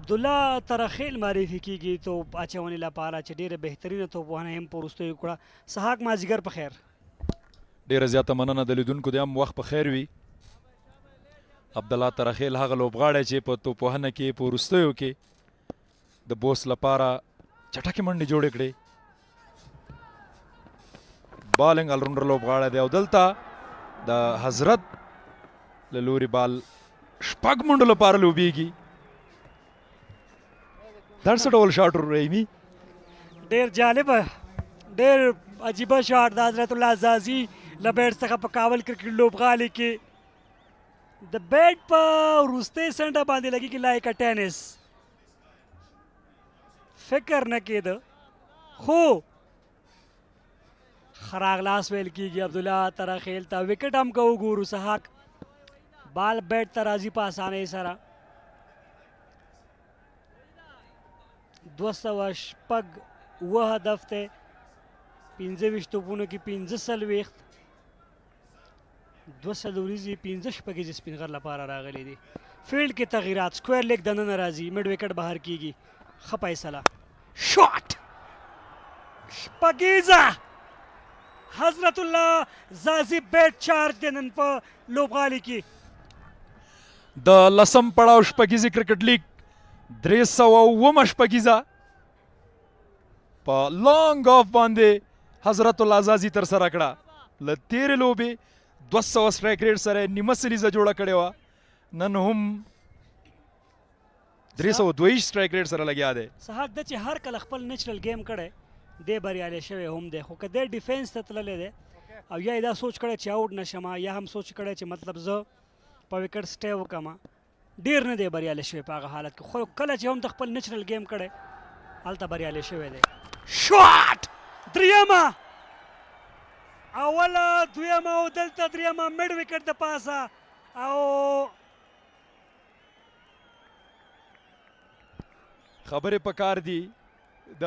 عبدالله ترخیل معرفي کیږي توپ اچونې لپاره چې ډیره بهترینه توپوهنه هم په وروستیو کړه. سحاق مازدیګر په خیر. ډیره زیاته مننه د لیدونکو د هم وخت په خیر وي. عبدالله ترخیل هغه لوبغاړی چې په توپوهنه کې په وروستیو کې د بوست لپاره چټکې منډې جوړې کړې. بالنګ الراونډر لوبغاړی دی او دلته د حضرت له لوري بال شپږ منډو لپاره لوبیږي. دا څه ډول شاټ رحیمي؟ ډیر جالبه ډیر عجیبه شاټ د حضرت الله زازي له بیټ څخه په کابل کرکټ لوبغالي کې د بیټ په وروستۍ سنډه باندې لګېږي لایک ټینس. فکر نه کېده خو خراغلاس ویل کېږي عبدالله ترخیل ته. وکټ هم که وګورو سحاق بال بیټ ته راځي په اسانۍ سره. 206 هدف دی 25 توپونو کې 45 2 15 سپینغر لپاره راغلی دي. فیلډ کې تغییرات سکویر لیګ دننه راځي. مډ وکټ بهر کیږي. ښه فیصله شاټ شپګیزه حضرت الله زازي بیټ چارج دی نن په لوبغالي کې. د لسم پړاو شپګیزي کرکټ لیګ 309 شپګیزه په لانګ آف باندې حضرت الله زازي تر سره کړه. له تیرې لوبې 200 سټرایک ریټ سره نیمه سریزه جوړه کړې وه. نن هم 302 سټرایک ریټ سره لګیا دی. سحاق د چې هر کله خپل نیچرل گیم کړی دی بریالی شوی هم دی. خو که دی ډیفینس ته تللی دی او یا دا سوچ کړی چې آوټ نشم یا هم سوچ کړی چې مطلب زه په وکټ سټی وکړم ډیر نه دی بریالی شوی په هغه حالت کې. خو کله چې هم د خپل نیچرل گیم کړی هلته بریالی شوی دی. شاټ دریمه اوله دویمه او دلته دریمه مډ وکټ د پاسه او خبرې پکار دي د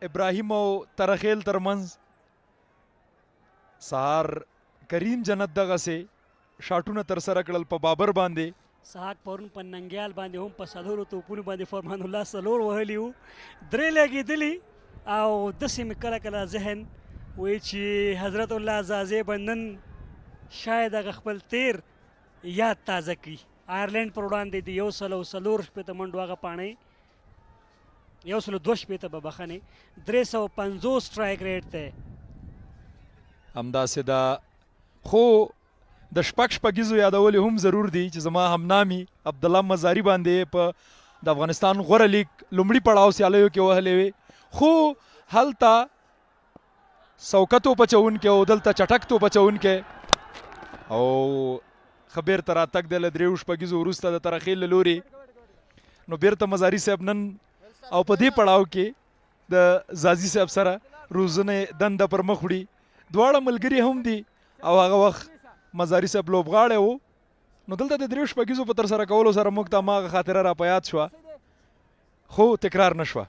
ابراهیم او ترخیل ترمنځ. سهار کریم جنت دغسې شاټونه تر سره کړل په بابر باندې. سحاق پرون په ننګیال باندې هم په څلورو توپونو باندې فرمان الله څلور وهلي وو. 3 لګېدلي او داسې مې کله کله ذهن وایي چې حضرت الله زازې به نن شاید هغه خپل تیر یاد تازه کړي. آیرلینډ پر وړاندې د 104 منډو هغه پاڼۍ 102 به بخښنې 350 سټرایک ریټ دی. همداسې ده خو د شپږیزو یادولې هم ضرور دي چې زما همنامي عبدالله مزاري باندې په د افغانستان غوره لیګ لومړي پړاو سیالیو کې وهلې وې. خو هلته سوکه توپ اچوونکی او دلته چټک توپ اچوونکی او ښه بیرته راتګ دی له 3 شپږیزو وروسته د ترخیل له لوري. نو بیرته مزاري صاحب نن او په دې پړاو کې د زازي صاحب سره روزنې دنده پر مخ وړي. دواړه ملګري هم دي او هغه وخت مزاري صاحب لوبغاړی و. نو دلته د 3 شپږیزو په ترسره کولو سره موږ ته هماغه خاطره را په یاد شوه خو تکرار نه شوه.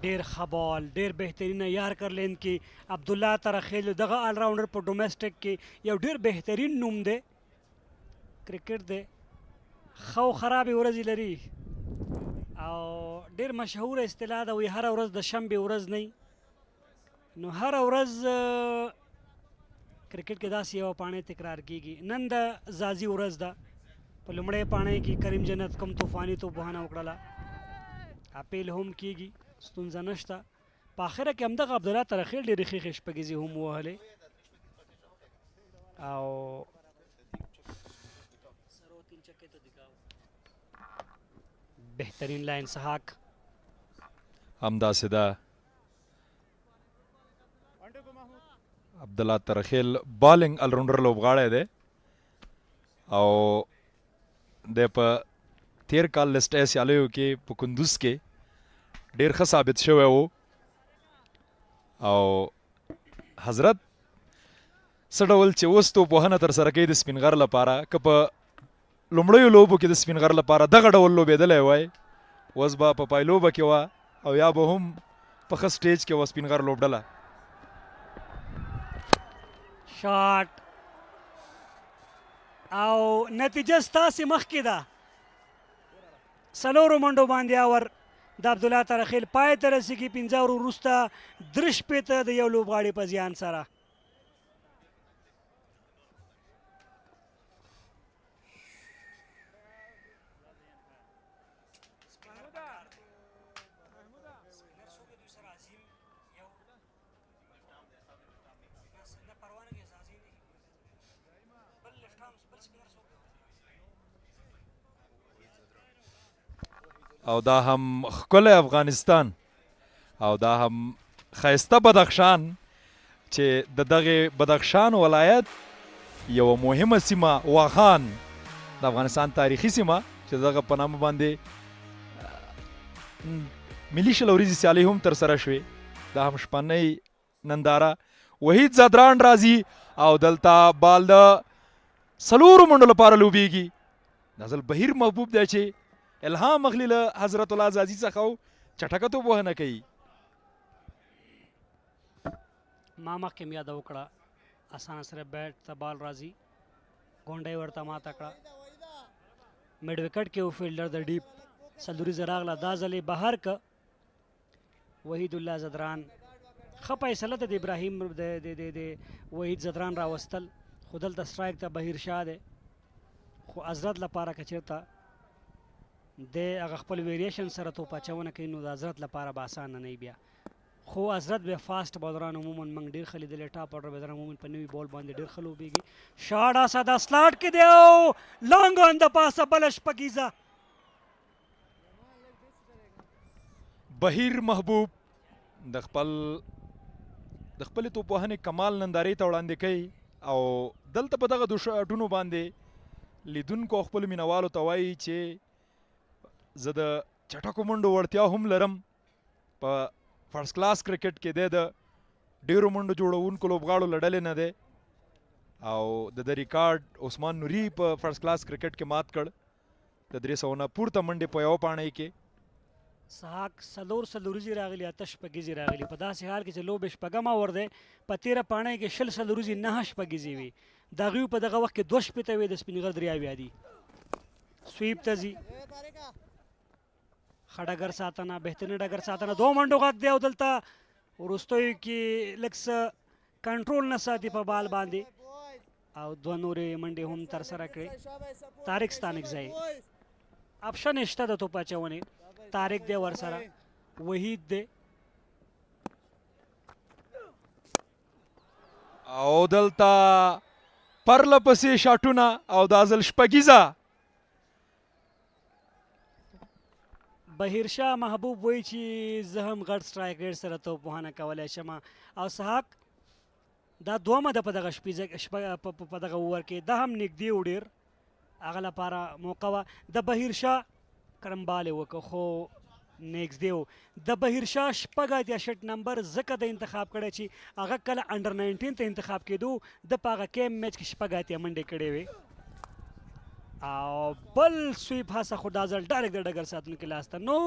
ډیر ښه بال ډیر بهترینه یارکر لین کې عبدالله ترخیل دغه آل راونډر په ډومسټک کې یو ډیر بهترین نوم دی. کرکټ دی ښه او خرابې ورځې لري او ډیر مشهوره اصطلاح ده وایي هره ورځ د شنبې ورځ نه نو هره ورځ کرکټ کې داسې یوه پاڼۍ تکرار کیږي. نن د زازي ورځ ده. په لومړۍ پاڼۍ کې کریم جنت کوم طوفاني توپوهنه وکړله. اپیل هم کیږي ستونزه نشته. په آخره کې همدغه عبدالله ترخیل ډېرې ښې شپږیزې هم ووهلې او بهترین لاین سحاق همداسې ده. عبدالله ترخیل بالنګ الراونډر لوبغاړی دی او د په تیر کال لسټ سیالیو کې په کندوز کې ډیر ښه ثابت شوی و او حضرت څه ډول چې اوس توپوهنه ترسره کوي د سپینغر لپاره که په لومړیو لوبو کې د سپینغر لپاره دغه ډول لوبېدلی وای اوس به په پایلوبه کې وه او یا به هم په ښه سټیج کې وه سپینغر لوبډله. شاټ او نتیجه ستاسې مخکې ده. څلورو منډو باندې اور د عبدالله ترخیل پای ته رسېږي. 15 اوور وروسته 63 د یو لوبغاړي په زیان سره. او دا هم ښکلی افغانستان او دا هم ښایسته بدخشان چې د دغې بدخشان ولایت یوه مهمه سیمه واخان د افغانستان تاریخي سیمه چې دغه په نامه باندې ملي شل ورځې سیالۍ هم ترسره شوې. دا هم شپنۍ ننداره. وحید زادران راځي او دلته بال د 4 منډو لپاره لوبیږي. دا ځل بهیر محبوب دی چې الهام اخلي له حضرت الله زازي څخه او چټکه توپوهنه کوي. ما مخکې م یاده وکړه اسانه سره بیټ ته بال راځي. غونډۍ ورته ماته کړه. میډ وکټ کې و فیلډر د ډیپ سلوریزه راغله. دا ځل یې بهر که وحید الله زدران. ښه فیصله ده د ابراهیم د وحید زدران راوستل. خو دلته سټرایک ته بهیر شاه دی خو حضرت لپاره که چېرته د هغه خپل ویریشن سره توپ اچونه کوي نو د حضرت لپاره به اسانه نه وي بیا. خو حضرت بیا فاسټ بالران عموما موږ ډېر ښه لیدلی. ټاپ آرډر بیدران عموما په نوي بال باندې ډېر ښه لوبېږي. شاټ اساده سلاټ کې دی او لانګ آن د پاسه بله شپږیزه. بهیر محبوب د خپلې توپوهنې کمال نندارې ته وړاندې کوي او دلته په دغه شاټونو باندې لیدونکو او خپلو مینوالو ته وایي چې زه د چټکو منډو وړتیا هم لرم. په فرست کلاس کرکټ کې دی د ډېرو منډو جوړونکو لوبغاړو له ډلې نه دی او د ریکارډ عثمان نوري په فرست کلاس کرکټ کې مات کړ د 300 نه پورته منډې په یوه پاڼۍ کې. سحاق 4 سلوریزې راغلي 8 شپږیزې راغلي. په داسې حال کې چې لوبې شپږم اور دی په 13 پاڼۍ کې 20 سلوریزې 9 شپږیزې وي. د هغوی په دغه وخت کې 2 شپېته وي. د سپینغر 3 اویا دي. سویپ ته ځي. ښه ډګر ساتنه بهترینه ډګر ساتنه. 2 منډو غږ دی او دلته وروستیو کې لږ څه کنټرول نه ساتي په بال باندې او 2 نورې منډې هم ترسره کړې. طارق ستانکزی اپشن شته د توپ اچونې. طارق دی ورسره وحید دی او دلته پرله پسې شاټونه او دا ځل شپږیزه. بهیر شاه محبوب وایي چې زه هم غټ سټرایکر سره توپوهنه کولی شم او سحاق دا دومه ده په دغه په دغه اوور کې. دا هم نږدې و ډېر هغه لپاره موقع وه. د بهیر شاه کرمبال یې وکړ خو نږدې و. د بهیر شاه 8 نمبر ځکه د انتخاب کړی چې هغه کله انډر 19 ته انتخاب کېدو د په هغه کیم میچ کې 8 منډې کړې وې او بل سویپ هڅه خو دا ځل ډایرکټ د ډګر ساتونکي لاس ته. نو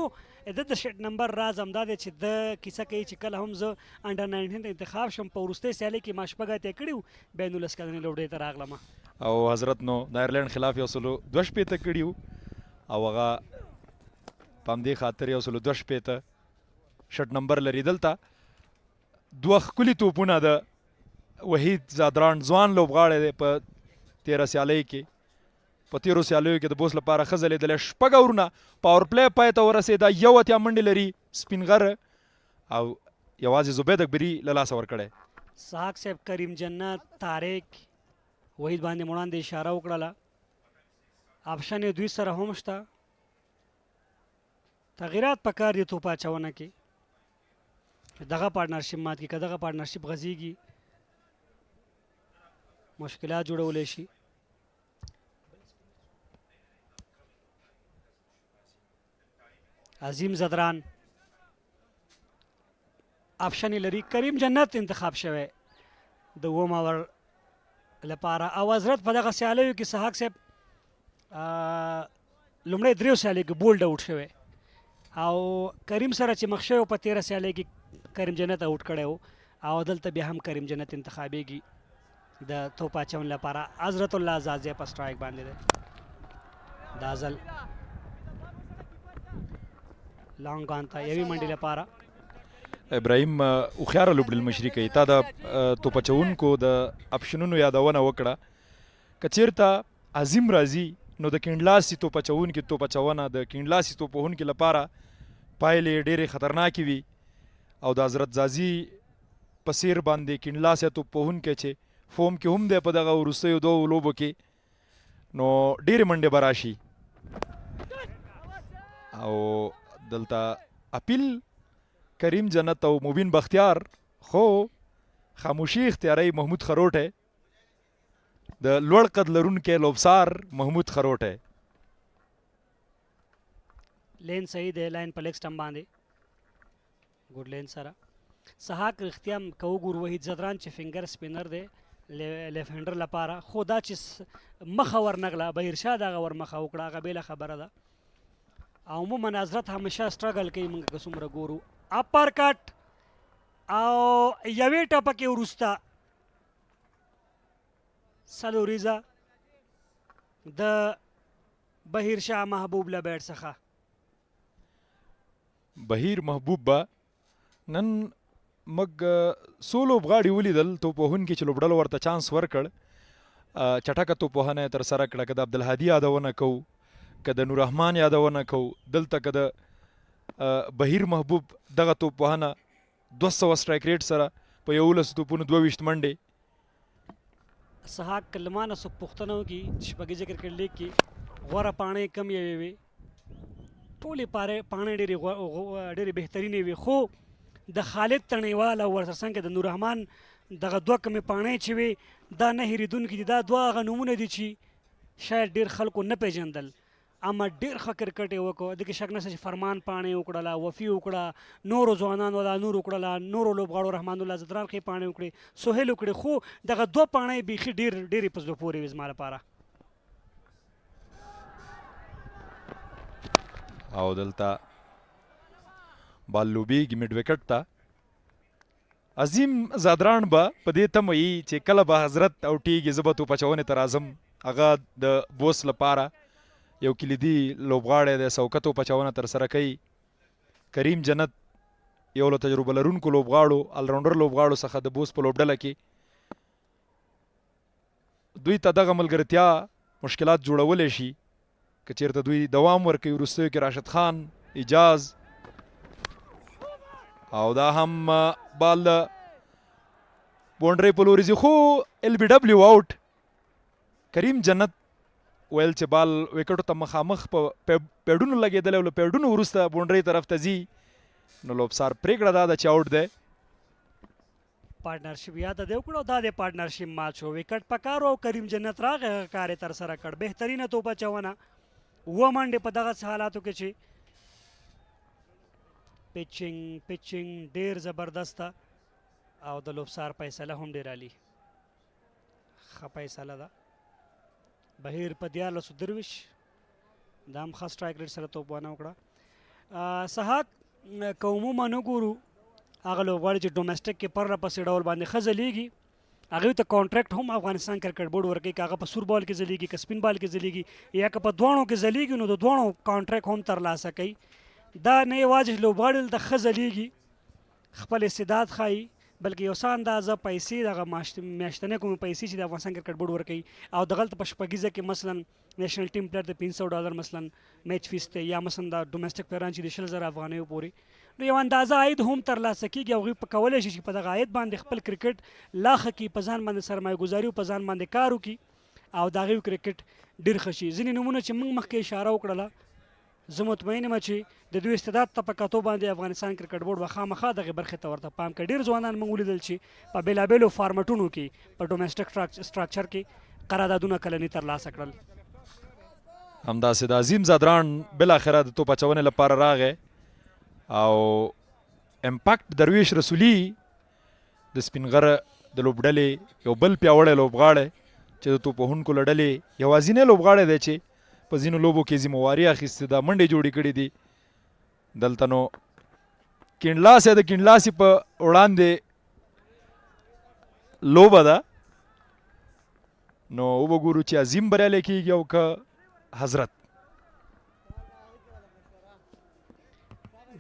د 8 نمبر راز همدا دی چې د کیسه کوي چې کله هم زه انډر 19 ته انتخاب شم په وروستۍ سیالۍ کې ما 8 کړي وو بیا 19 کلنې لوبډۍ ته راغلم او حضرت نو د آیرلینډ خلاف 102 کړي وو او هغه په همدې خاطر 102 شټ نمبر لري. دلته 2 ښکلي توپونه د وحید زادران ځوان لوبغاړی دی په 13 سیالۍ کې. په 13 سیالیو کې د بوس لپاره ښه ځلېدلی. 6 اورونه پاور پلی پای ته ورسېده. 81 منډې لري سپینغر او یوازې زبید اکبري له لاسه ورکړی. سحاق صاحب کریم جنت طارق وحید باندې وړاندې اشاره وکړله. آپشن یې دوی سره هم شته. تغیرات پکار دي توپ اچونه کې دغه پارټنرشپ مات کړي. که دغه پارټنرشپ غځېږي مشکلات جوړولی شي. عظیم زدران آپشن لري. کریم جنت انتخاب شوی د 2 اور لپاره او حضرت په دغه سیالیو کې سحاق صاحب لومړی دریو سیالیو کې بولډ آوټ شوی او کریم سره چې مخ شوی په 13 سیالۍ کې کریم جنت آوټ کړی و او دلته بیا هم کریم جنت انتخابېږي د توپ اچونې لپاره. حضرت الله زازی په سټرایک باندې دی. دا ځل لانګ آن ته یوې منډې لپاره ابراهیم هوښیاره لوبډل مشري کوي. تا د توپ اچوونکو د اپشنونو یادونه وکړه. که چېرته عظیم راځي نو د کیڼلاسي توپ اچوونکي توپ اچونه د کیڼلاسي توپ وهونکي لپاره پایلې ډېرې خطرناکې وي او د حضرت زازي په څېر باندې کیڼلاسي توپ وهونکی چې فوم کې هم دی په دغه وروستیو دوو لوبو کې نو ډېرې منډې به راشي. او دلته اپیل کریم جنت او مبین بختیار خو خاموشي اختیاروي محمود خروټی د لوړ قد لرونکی لوبسار محمود خروټی. لین صحیح دی. لاین په لیګ سټمپ باندې ګوډ لین سره سحاق رښتیا هم که وګورو وحید زدران چې فنګر سپینر دی لیفت هینډر لپاره خو دا چې مخه ورنغله بهیرشاه دغه ورمخه وکړه هغه بېله خبره ده. او عموما حضرت همیشه سټرګل کوي موږ که څومره ګورو. اپر کټ او یوې ټپه کې وروسته سلوریزه د بهیرشاه محبوب له بیټ څخه. بهیر محبوب به نن موږ څو لوبغاړي ولیدل توپ وهونکي چې لوبډلو ورته چانس ورکړ چټکه توپ وهنه یې ترسره کړه. که د عبدالهادي یادونه کوو که د نوررحمان یادونه کوو دلته که د بهیر محبوب دغه توپ وهنه 200 سټرایک ریټ سره په 11 توپونو 22 منډې. سحاق کلمانه څوک پوښتنه وکړي شپږیزه کرکټ لیګ کې غوره پاڼې کم یوې وې ټولې پاڼې ډېرې بهترینې وې خو د خالد تڼیوال او ورسره څنګه د نوررحمان دغه دوه کمې پاڼې چې وې دا نه هېرېدونکي دي. دا دوه هغه نومونه دي چې شاید ډېر خلکو نه پېژندل اما ډېر ښه کرکټ یې وکړو. دغې شک نشته چې فرمان پاڼې وکړله وفي وکړه نورو ځوانانو لا نور وکړله نورو لوبغاړو رحمان الله زدران ښې پاڼې وکړې سهیل وکړې خو دغه دوه پاڼې بیخي ډېرې په زړه پورې وې زما لپاره. او دلته بال لوبېږي میډ وکټ ته. عظیم زادران به په دې تمه وي چې کله به حضرت اوټېږي زه به توپ اچونې ته راځم. هغه د بوس لپاره یو کلیدي لوبغاړی دی سوکه توپ اچونه ترسره کوي. کریم جنت یو له تجربه لرونکو لوبغاړو الراونډر لوبغاړو څخه د بوس په لوبډله کې دوی ته دغه ملګرتیا مشکلات جوړولی شي که چېرته دوی دوام ورکوي. وروستیو کې راشد خان اجاز او دا هم بال د باونډرۍ په لوري ځي خو ایل بي ډبلیو آوټ. کریم جنت ویل چې بال وکټو ته مخامخ په پیډونو لګېدلی او له پیډونو وروسته باونډرۍ طرف ته ځي نو لوبسار پرېکړه دا ده چې آوټ دی. پارټنرشپ یاد دی وکړو دا د پارټنرشپ ماچ و وکټ پکارو او کریم جنت راغی هغه کار یې ترسره کړ. بهترینه توپ اچونه اوه منډې په دغه حالاتو کې چې پیچنګ ډېر زبردسته او د لوبسار فیصله هم ډېر عالي ښه فیصله ده. بهیر په 14 دا هم ښه سټرایک ریټ سره توپ ونه وکړه. سحاق که عموما وګورو هغه لوبغاړي چې ډومestic کې پرله پسې ډول باندې ښه ځلیږي هغوی ته کانټریکټ هم افغانستان کرکټ بورډ ورکوي. که هغه په سور بال کې ځلیږي که سپین بال کې ځلیږي یا که په دواړو کې ځلیږي نو د دواړو کانټریکټ هم ترلاسه کوي. دا نه یوازې لوبغاړي دلته ښه ځلیږي خپل استعداد ښایي بلکې یو څه اندازه پیسې دغه میاشتنۍ کومې پیسې چې د افغانستان کرکټ بورډ ورکوي او دغلته په شپږیزه کې مثلا نیشنل ټیم پلیئر د $500 مثلا میچ فیس دی یا مثلا د ډومestic پلیران چې د 100,000 افغانیو پورې نو یو اندازه عاید هم ترلاسه کېږي. هغوی په کولی شي چې په دغه عاید باندې خپل کرکټ لا ښه کړي په ځان باندې سرمایه ګزاري او په ځان باندې کار وکړي او د هغوی کرکټ ډېر ښه شي. ځینې نومونه چې موږ مخکې اشاره وکړله زه مطمئن یم چې د دوی استعداد ته په کتو باندې افغانستان کرکټ بورډ به خامخا دغې برخې ته ورته پام کوي. ډېر ځوانان موږ ولیدل چې په بېلابېلو فارمټونو کې په ډومestic سټراکچر کې قراردادونه کلني ترلاسه کړل. همداسې د عظیم زادران بالاخره د توپ اچونې لپاره راغی او امپاکټ درویش رسولي د سپینغر د لوبډلې یو بل پیاوړی لوبغاړی چې د توپوهونکو له ډلې یوازینی لوبغاړی دی چې په ځینو لوبو کې ذمواري اخیستې ده، منډې جوړې کړې دي. دلته نو کیڼلاسی د کیڼلاسي په وړاندې لوبه ده، نو وګورو چې عظیم بریالی کېږي او که حضرت.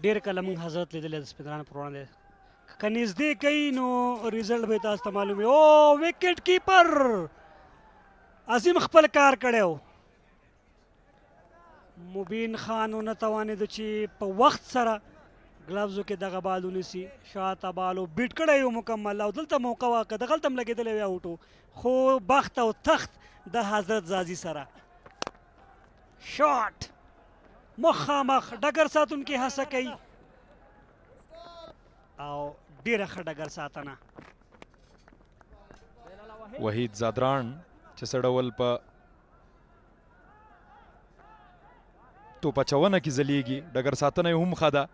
ډېر کله موږ حضرت لیدلی د سپینرانو پر وړاندې که نږدې کوي نو ریزلټ به تاسو ته معلوم وي. او وکټ کیپر عظیم خپل کار کړی و. مبین خان ونه توانېدو چې په وخت سره ګلفزو کې دغه بال ونیسي. شاته بال و بیټ کړی و مکمل، او دلته موقع وه که دغلته هم لګېدلی وی آوټ و، خو بخت او تخت د حضرت زازي سره. شاټ مخامخ ډګر ساتونکي هڅه کوي او ډېره ښه ډګر ساتنه. وحید زادران چې څه ډول په توپ اچونه کې ځلیږي، ډګر ساتنه یې هم ښه ده.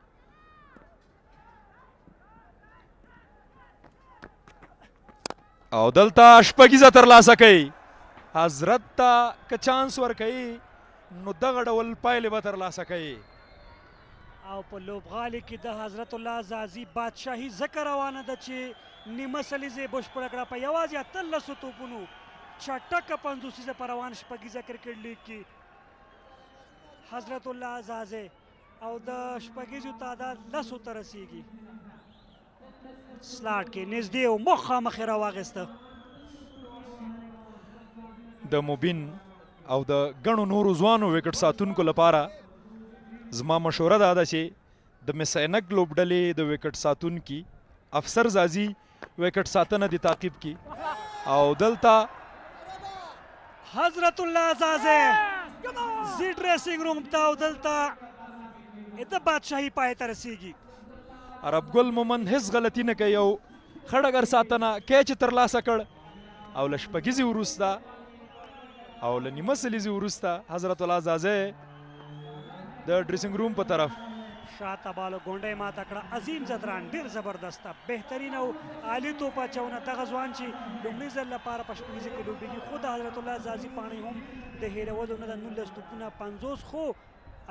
او دلته شپږیزه ترلاسه کوي. حضرت ته که چانس ورکوي نو دغه ډول پایلې به ترلاسه کوي. او په لوبغالي کې د حضرت الله زازي بادشاهي ځکه روانه ده چې نیمه سلیزه یې بشپړه کړه په یوازې 18 توپونو. چټکه 50 په روان شپږیزه کرکټ لیګ کې حضرت الله زازي او د شپږیزو تعداد 10 ته رسیږي. سلاټ کې نږدې او مخامخ یې راواخیسته. د مبین او د ګڼو نورو ځوانو وکټ ساتونکو لپاره زما مشوره دا ده چې د مسینک لوبډلې د وکټ ساتونکي افسر زازي وکټ ساتنه د تعقیب کی. او دلته حضرت الله زازي زی ډریسنګ روم ته او دلته د بادشاهي پای ته رسیږي. عرب ګل مومن هیڅ غلطي نه کوي او ښه ډګر ساتنه کیچ ترلاسه کړ. او له شپږیزې وروسته او له نیمه سلیزې وروسته حضرت الله زازي د ډریسنګ روم په طرف شاته بالو ګونډه ماته کړه. عظیم زدران ډېر زبردسته بهترین او عالی توپ اچونه. دغه ځوان چې لومړي ځل لپاره په شپږیزه کې لوبېږي، خو د حضرت الله زازي پاڼې هم د هېرولو نه ده. 19 توپونه 50، خو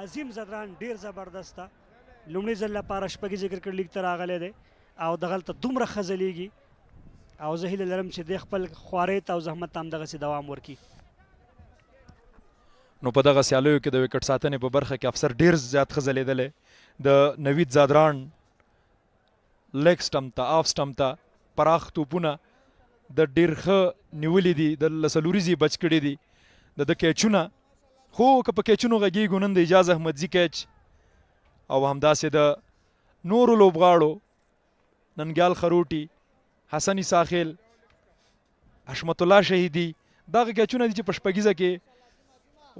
عظیم زدران ډېر زبردسته لومړي ځل لپاره شپږیزه کرکټ لیګ ته راغلی دی او دغلته دومره ښه ځلیږي. او زه هیله لرم چې د خپل خوارۍ ته او زحمت ته همدغسې دوام ورکړي. نو په دغه سیالیو کې د وکټ ساتنې په برخه کې افسر ډیر زیات ښه ځلیدلی. د نوید زادران لیګ سټمپ ته آف سټمپ ته پراخ توپونه د ډیر ښه نیولي دي، د لسلوریزې بچ کړي دي. د کیچونه خو که په کیچونو غږیږو نن د اجاز احمدزي کیچ او همداسې د نورو لوبغاړو ننګیال خروټي، حسني ساخیل، حشمت الله شهیدي، دغه کیچونه دي چې په شپږیزه کې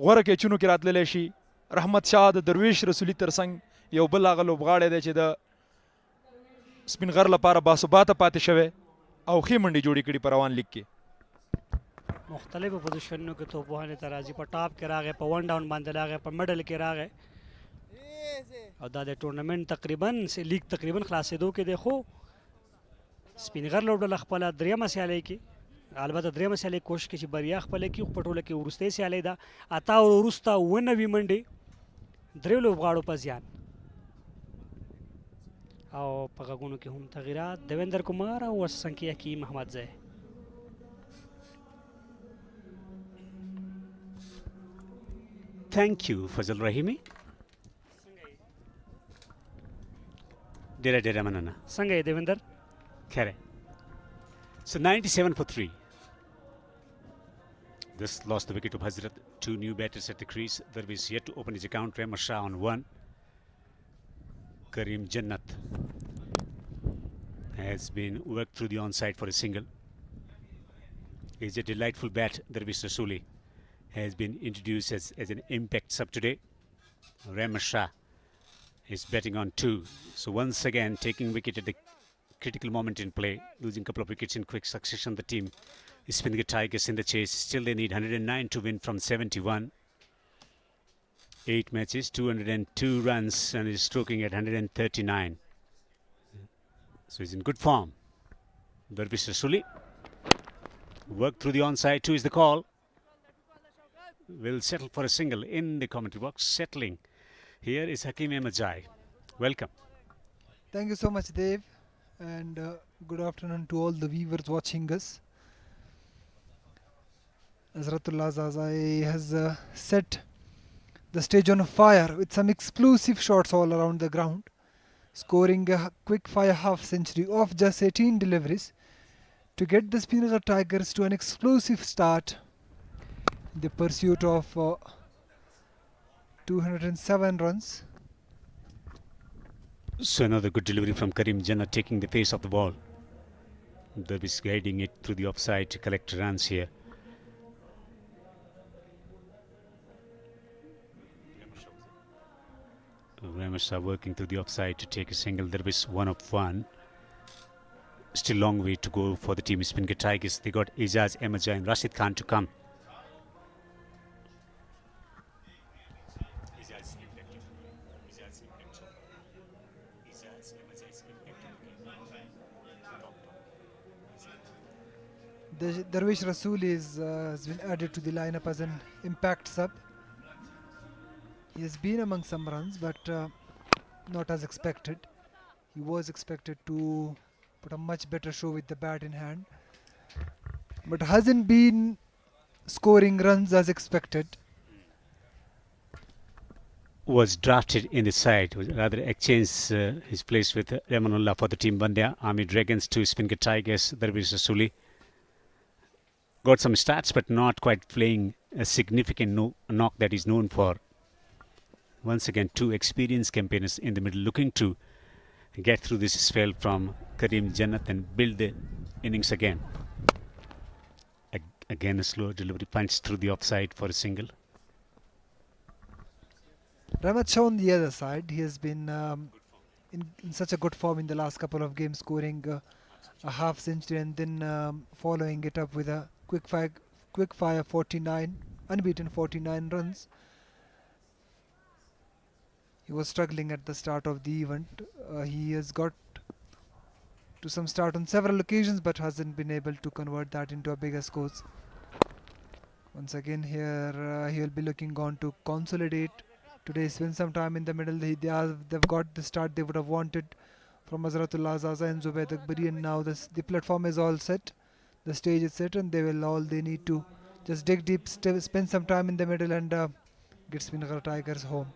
غوره کیچونو کې راتللی شي. رحمت شاه د درویش رسولي ترڅنګ یو بل هغه لوبغاړی دی چې د سپینغر لپاره باثباته پاتې شوی او ښې منډې جوړې کړي په روان لیګ کې. مختلفو پوزیشنونو کې توپ وهنې ته راځي. په ټاپ کې راغی، په ون ډاون باندې راغی، په مډل کې راغی. او دا د ټورنمنټ تقریبا لیګ تقریبا خلاصېدو کې دی. خو سپینغر لوبډله خپله درېیمه سیالۍ کې، البته درېیمه سیالۍ کوشش کوي چې بریا خپله کړي، خو په ټوله کې وروستۍ سیالۍ ده. اته وروسته 90 منډې 3 لوبغاړو په زیان. او په غږونو کې هم تغییرات. دیویندر کمار او ورسنګي حکیم احمد زی. Thank you, Fazal Rahimi. ډېره مننه. څنګه یې دیویندر؟ خیره. So 97 for 3. This lost the wicket to Hazrat. 2 new batters at the crease. There is yet to open his account. Rahman Shah on 1. Karim Jannat has been worked through the onside for a single. It's a delightful bat. Darvish Rasuli has been introduced as an impact sub today. Rahman Shah is batting on 2. So once again taking wicket at the critical moment in play, losing a couple of wickets in quick succession. The team is Spinghar Tigers in the chase. Still they need 109 to win from 71. 8 matches, 202 runs, and is stroking at 139. So he's in good form. Darvish Rasuli. Work through the onside, 2 is the call. Will settle for a single in the commentary box. Settling. Here is Hakim Emajai. Welcome. Thank you so much, Dave, and good afternoon to all the viewers watching us. Azratullah Zazai has set the stage on fire with some explosive shots all around the ground, scoring a quick fire half century off just 18 deliveries to get the Spinghar Tigers to an explosive start in the pursuit of 207 runs. So another good delivery from Karim Jannat, taking the face of the ball. Dervish guiding it through the offside to collect runs here. Ramesh are working through the offside to take a single. Dervish 1 of 1. Still long way to go for the team Spinghar Tigers. They got Ijaz, Emajai and Rashid Khan to come. Darwish Rasool has been added to the lineup as an impact sub. He has been among some runs, but not as expected. He was expected to put a much better show with the bat in hand, but hasn't been scoring runs as expected. Was drafted in the side, was rather exchanged his place with Ramanullah for the team Band-e-Amir Dragons to Spinghar Tigers. Darwish Rasooli got some stats, but not quite playing a significant knock that he's known for. Once again, 2 experienced campaigners in the middle looking to get through this spell from Karim Jannat and build the innings again. Again a slow delivery, punch through the offside for a single. Ramat Shah on the other side, he has been in such a good form in the last couple of games, scoring a half century and then following it up with a quick fire 49, unbeaten 49 runs. He was struggling at the start of the event. He has got to some start on several occasions, but hasn't been able to convert that into a bigger scores. Once again here he will be looking on to consolidate. Today spend some time in the middle. They've got the start they would have wanted from Azratullah Zaza and Zubayd Akbari, and now the platform is all set. The stage is set, and they need to just dig deep, spend some time in the middle, and get Spinghar Tigers home.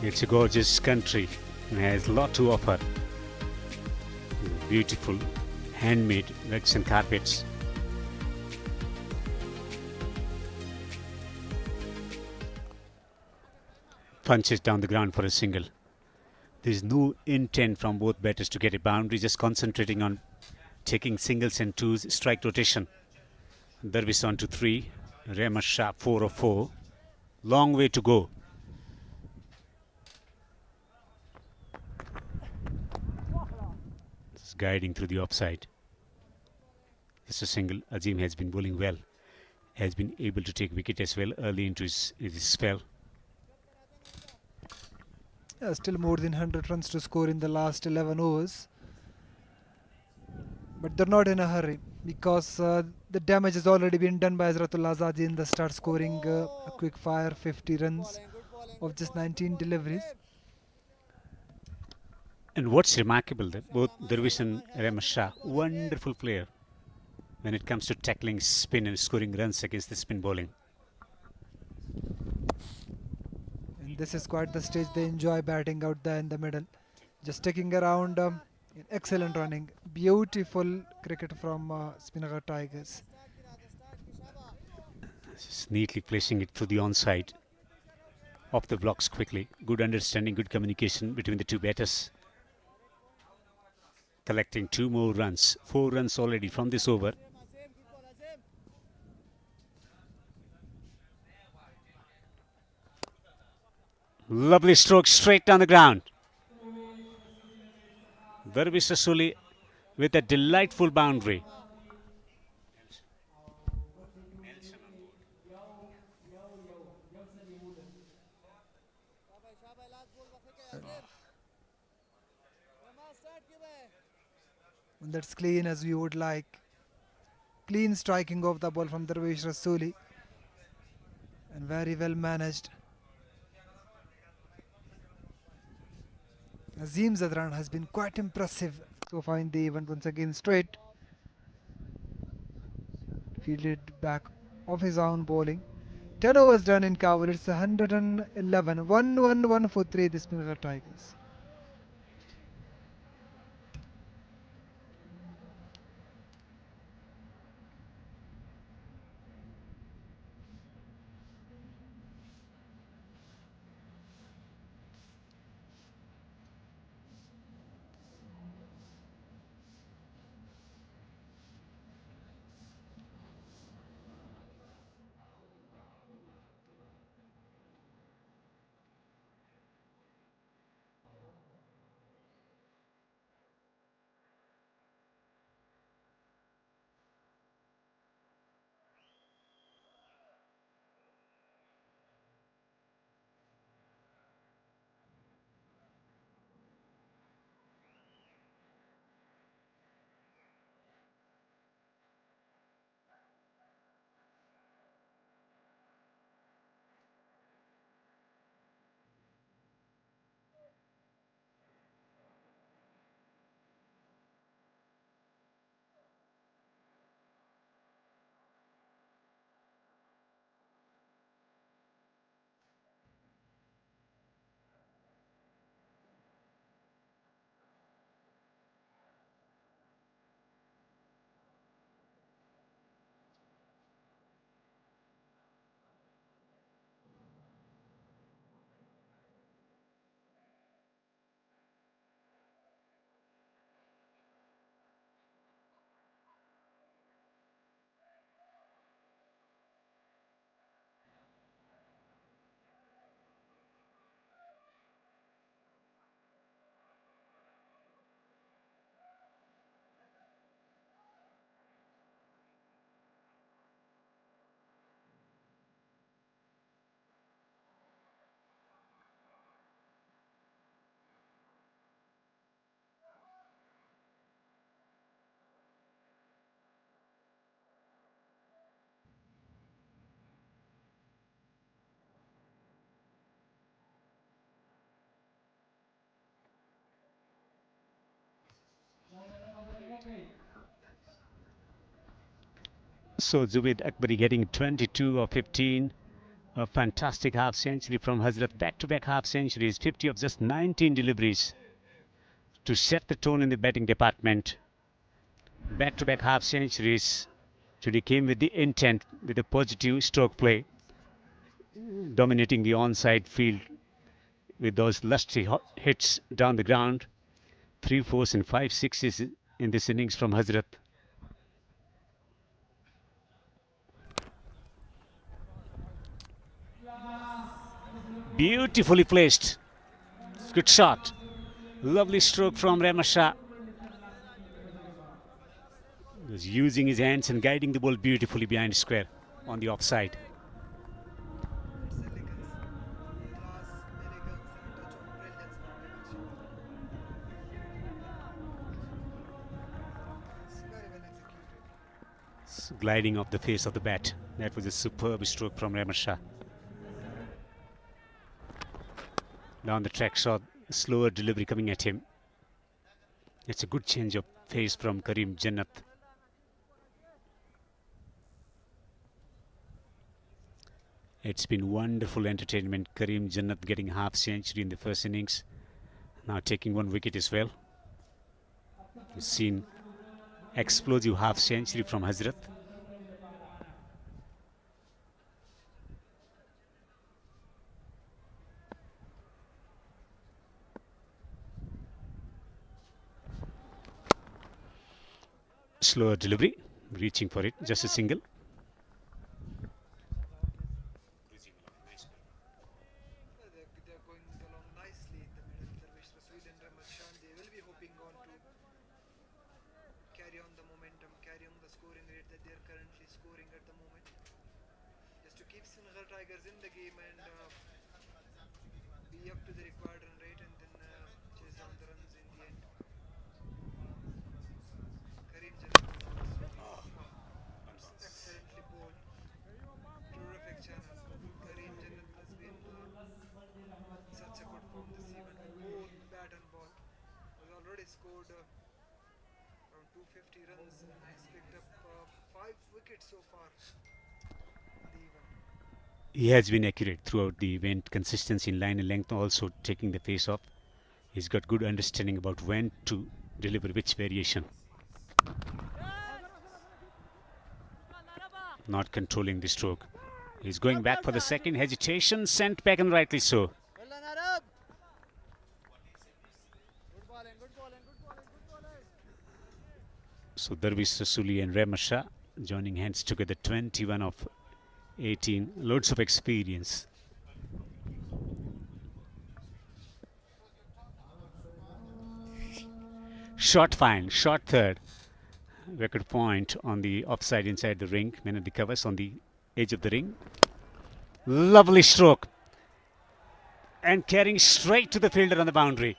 It's a gorgeous country and has a lot to offer. Beautiful handmade rugs and carpets. Punches down the ground for a single. There is no intent from both batters to get a boundary, just concentrating on taking singles and twos, strike rotation. Darvish on to 3, Rahmat Shah 4 of 4. Long way to go. Guiding through the offside. Just a single. Azim has been bowling well. Has been able to take wicket as well early into his spell. Still more than 100 runs to score in the last 11 overs. But they're not in a hurry because the damage has already been done by Azratullah Zazi in the start, scoring a quick fire 50 runs of just 19 deliveries. And what's remarkable that both Darvish and Rahmat Shah, wonderful player when it comes to tackling spin and scoring runs against the spin bowling. And this is quite the stage they enjoy batting out there in the middle. Just sticking around, excellent running. Beautiful cricket from Spinghar Tigers. Just neatly placing it through the onside. Off the blocks quickly. Good understanding, good communication between the two batters. Collecting 2 more runs. 4 runs already from this over. Lovely stroke straight down the ground. Darvish Rasooli with a delightful boundary. And that's clean as we would like. Clean striking of the ball from Darvish Rasooli. And very well managed. Azim Zadran has been quite impressive so far in the event. Once again straight. Fielded back off his own bowling. 10 overs done in Kabul. It's 111. 1-1-1 for 3 the Spinghar Tigers. So Zubaid Akbari getting 22 of 15. A fantastic half century from Hazrat. Back-to-back half centuries. 50 of just 19 deliveries to set the tone in the batting department. Back-to-back half centuries. Today came with the intent, with a positive stroke play, dominating the onside field with those lusty hits down the ground. 3 4s and 5 6s in this innings from Hazrat. Beautifully placed. Good shot. Lovely stroke from Ramasha. Was using his hands and guiding the ball beautifully behind square on the offside. Gliding off the face of the bat. That was a superb stroke from Ramasha. Down the track shot, slower delivery coming at him. It's a good change of pace from Karim Jannat. It's been wonderful entertainment. Karim Jannat getting half century in the first innings. Now taking 1 wicket as well. You've seen explosive half century from Hazrat. Slower delivery, reaching for it, just a single. be up to the required run rate and then chase down the runs in the end. Karim Janat also excellently bowled. Terrific channel. Karim Janat has been such a good form this event with both bat and ball. Has already scored around 250 runs and has picked up 5 wickets so far in the event. He has been accurate throughout the event, consistency in line and length, also taking the face off. He's got good understanding about when to deliver which variation. Not controlling the stroke. He's going back for the second, hesitation, sent back and rightly so. So Darvish Rasuli and Rahman Shah joining hands together, 21 of 18, loads of experience. Shot fine, shot third. Record point on the offside inside the ring. Men at the covers on the edge of the ring. Lovely stroke. And carrying straight to the fielder on the boundary.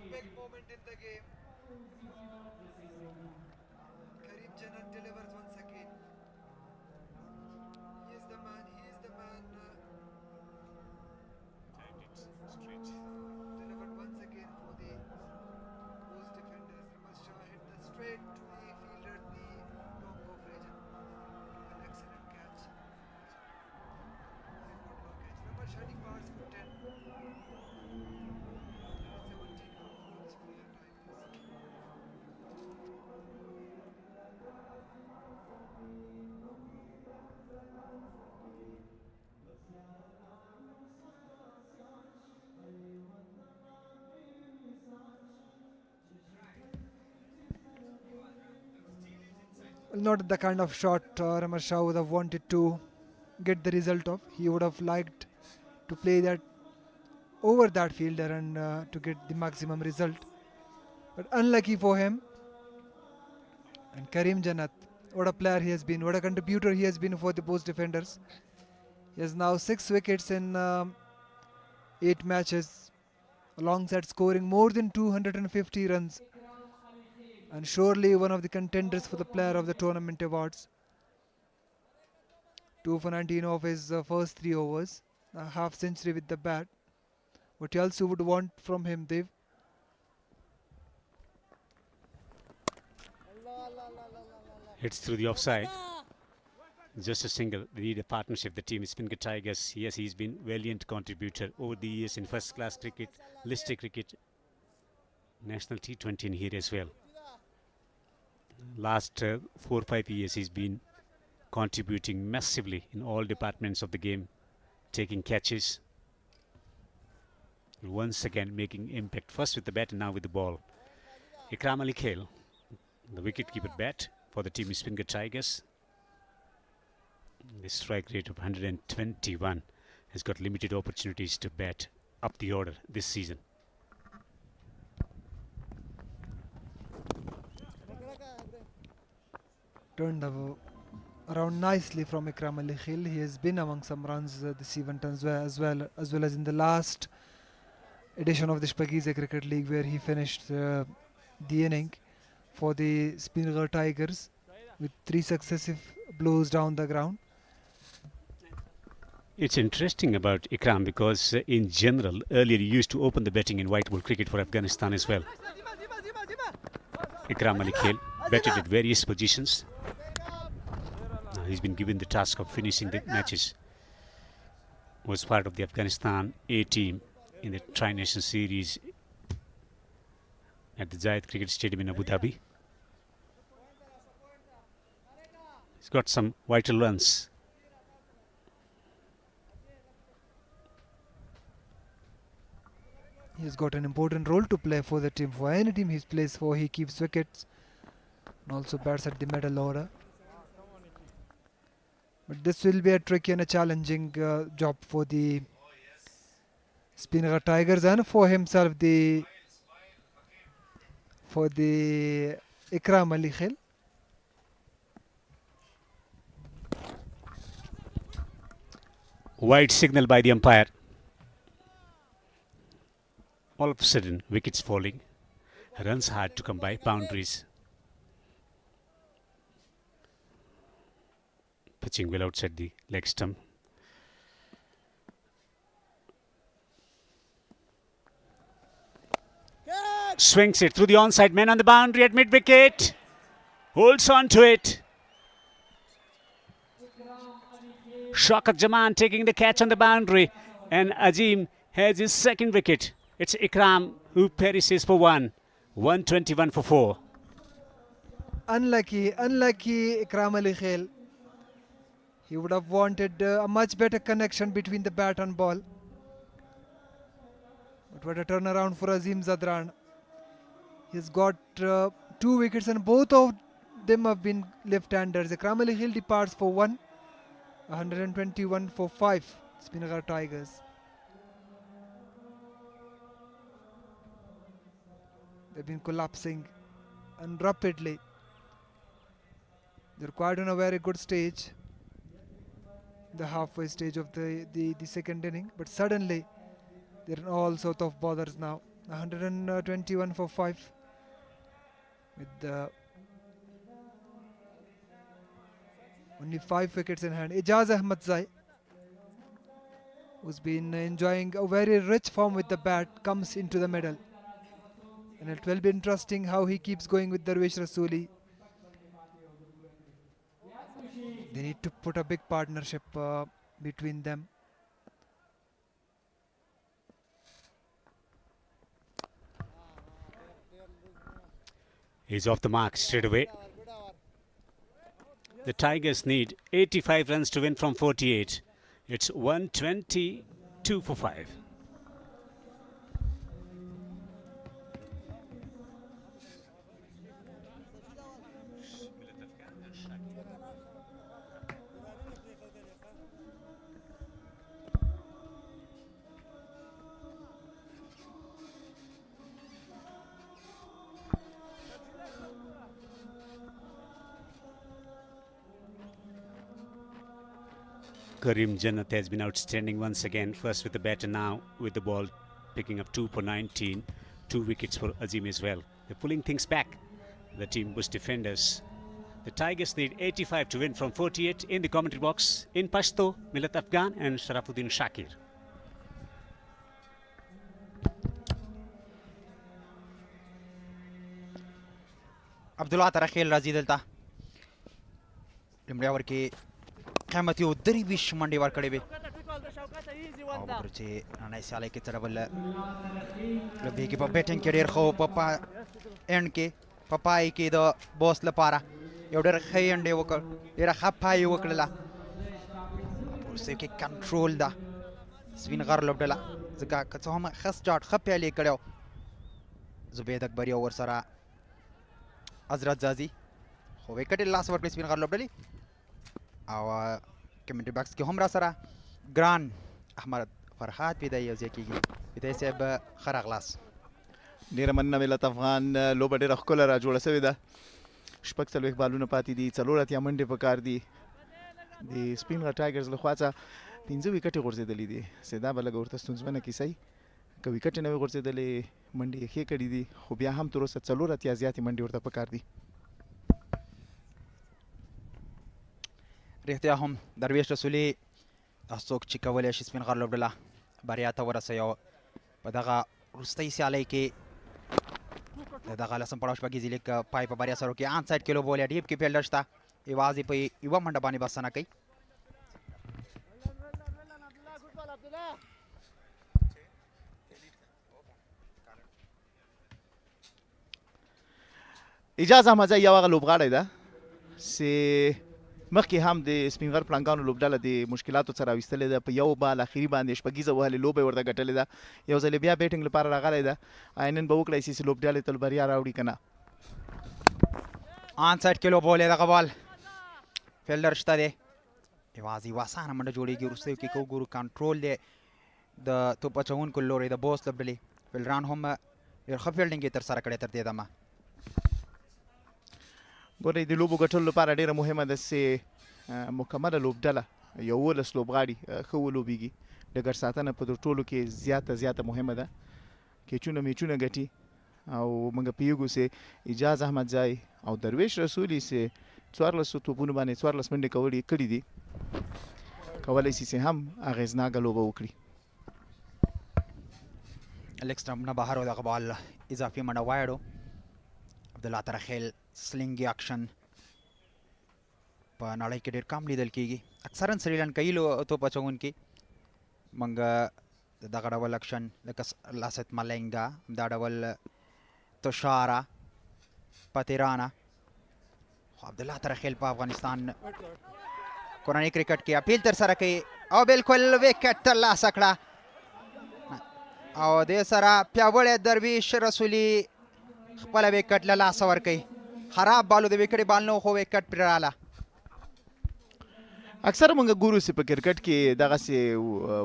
Big moment in the game. Karim Janat delivers once again. He is the man. Delivered once again for the Bost Defenders. Rahman Shah hit the straight to the fielder at the long off region. Took an excellent catch. Very good long catch. Rahman Shah hitting bars for 10. 117 for Spinghar Tigers. Not the kind of shot Rahman Shah would have wanted to get the result of. He would have liked to play that over that fielder and to get the maximum result. But unlucky for him. And Karim Janat, what a player he has been, what a contributor he has been for the Bost Defenders. He has now 6 wickets in 8 matches, alongside scoring more than 250 runs. And surely one of the contenders for the Player of the Tournament awards. 2 for 19 of his first 3 overs, a half century with the bat. What else you would want from him, Dev? Hits through the offside. Just a single. They need a partnership. The team is Spinghar Tigers. Yes, he's been valiant contributor over the years in first class cricket, listed cricket, national T20 in here as well. Last 4 or 5 years he's been contributing massively in all departments of the game, taking catches, once again making impact, first with the bat and now with the ball. Ikram Ali Khail, the wicket-keeper bat for the team is Spinghar Tigers. The strike rate of 121 has got limited opportunities to bat up the order this season. Turned around nicely from Ikram Ali Khail. He has been among some runs this event as well as in the last edition of the Shpageeza Cricket League, where he finished the inning for the Speenghar Tigers with 3 successive blows down the ground. It's interesting about Ikram because in general earlier he used to open the batting in white ball cricket for Afghanistan as well. Ikram Ali Khail batted at various positions. He's been given the task of finishing the matches. Was part of the Afghanistan A team in the Tri-Nation Series at the Zayed Cricket Stadium in Abu Dhabi. He's got some vital runs. He's got an important role to play for the team. For any team he plays for, he keeps wickets and also bats at the middle order. But this will be a tricky and a challenging job for the Spinghar Tigers and for himself, for the Ikram Ali Khail. Wide signal by the umpire. All of a sudden, wickets falling. Runs hard to come by, boundaries. Pitching well outside the leg stump. Swings it through the onside man on the boundary at mid-wicket. Holds on to it. Shaukat Jaman taking the catch on the boundary. And Azim has his second wicket. It's Ikram who perishes for one. 121 for 4. Unlucky Ikram Ali Khail. He would have wanted a much better connection between the bat and ball. But what a turnaround for Azim Zadran. He's got 2 wickets and both of them have been left-handers. Ikram Ali Khail departs for 1. 121 for 5. Spinghar Tigers. They've been collapsing and rapidly. They're quite on a very good stage. The halfway stage of the second inning. But suddenly they're in all sort of bothers now. 121 for 5. With only 5 wickets in hand. Ijaz Ahmad Zai, who's been enjoying a very rich form with the bat, comes into the middle. And it will be interesting how he keeps going with Darwish Rasuli. They need to put a big partnership between them. He's off the mark straight away. The Tigers need 85 runs to win from 48. It's 122 for 5. Karim Jannat has been outstanding once again, first with the bat and now with the ball, picking up 2 for 19. 2 wickets for Azim as well. They're pulling things back, the team Bost Defenders. The Tigers need 85 to win from 48. In the commentary box, in Pashto, Milat Afghan and Sharafuddin Shakir. Abdullah Tarakhil Razi Delta. Limriya warki قیمتي او درې ویش منډې ورکړې وې او ببر چې نننی سیالۍ کې څه ډول لوبېږي په بیټینګ کې ډېر ښه په اینډ کې په پای کې د بوس لپاره یو ډېر ښه اینډ یې وکړ ډېره ښه پای یې وکړله په کې کنټرول ده سپینغر لوبډله ځکه که څه هم ښه سټارټ ښه پیل یې کړی و زبید اکبري او ورسره حضرت زازي خو وکټ یې لاس ورکړی سپینغر لوبډلې او کمنټری باکس کې هم را سره ګران احمد فرحات پیدا یو ځای کېږي پیدا صاحب ښه راغلاست ډېره مننه ملت افغان لوبه ډېره ښکله را جوړه سوې ده 46 بالونه پاتې دي 4 اتیا منډې په کار دي د سپینغر ټایګرز له خوا څخه 15 وکټې غورځېدلې دي سیدا به لږه ورته ستونزمنه کیسه که وکټې نه وي غورځېدلې منډې یې ښې کړي دي خو بیا هم تر اوسه 4 اتیا زیاتې منډې ورته په کار دي رښتیا هم درویش رسولي دا څوک چې کولی شي سپینغر لوبډله بریا ته ورسوي او په دغه وروستۍ سیالۍ کې د دغه لسم پړاو شپږیزې لیګ پای په بریا سره وکړي آن سایډ کې لوبولې ډیپ کې فیلډر شته یوازې په یوه منډه باندې بسنه کوي اجازه احمد زای یو هغه لوبغاړی ده چې مخکې هم د سپینغر پړانګانو لوبډله د مشکلاتو څخه راویستلې ده په یو بال اخري باندې شپږیزه وهلې لوبه یې ورته ګټلې ده یو ځل بیا بیټینګ لپاره راغلی ده نن به وکړی شي چې لوبډلې ته بریا راوړي که نه آن سایډ کې لوبولې دغه بال فیلډر شته دی یوازې یوه اسانه منډه جوړېږي وروستیو کې که وګورو کنټرول دی د توپ اچوونکو له لورې د بوس لوبډلې فیلډران هم ډېر ښه فیلډینګ یې ترسره کړی تر دې دمه ګورئ د لوبو ګټلو لپاره ډېره مهمه ده چې مکمله لوبډله 11 لوبغاړي ښه ولوبېږي. ډګر ساتنه په ټولو کې زیاته مهمه ده. کیچونه میچونه ګټي او موږ پیږو چې اجاز احمدزای او درویش رسولي چې 14 توپونو باندې 14 منډې کړي دي، کولی شي چې هم اغېزناکه لوبه وکړي. لیگ سټمپ نه بهر و دغه بال اضافي منډه واید و. عبدالله ترخیل سلینګي اکشن په نړۍ کې ډېر کم لیدل کېږي. اکثرا سریلانکایي توپ اچوونکي موږ دغه ډول اکشن لکه لاست ملنګا، دا ډول تشاره پتیرانا، خو عبدالله ترخیل په افغانستان کورنۍ کرکټ کې اپیل ترسره کوي او بالکل وکټ ترلاسه کړه او دې سره پیاوړی درویش رسولي خپله وکټ له لاسه ورکوي. خراب بالو د وکټې بال نه و خو وکټ پرې راله. اکثر موږ ګورو چې په کرکټ کې دغسې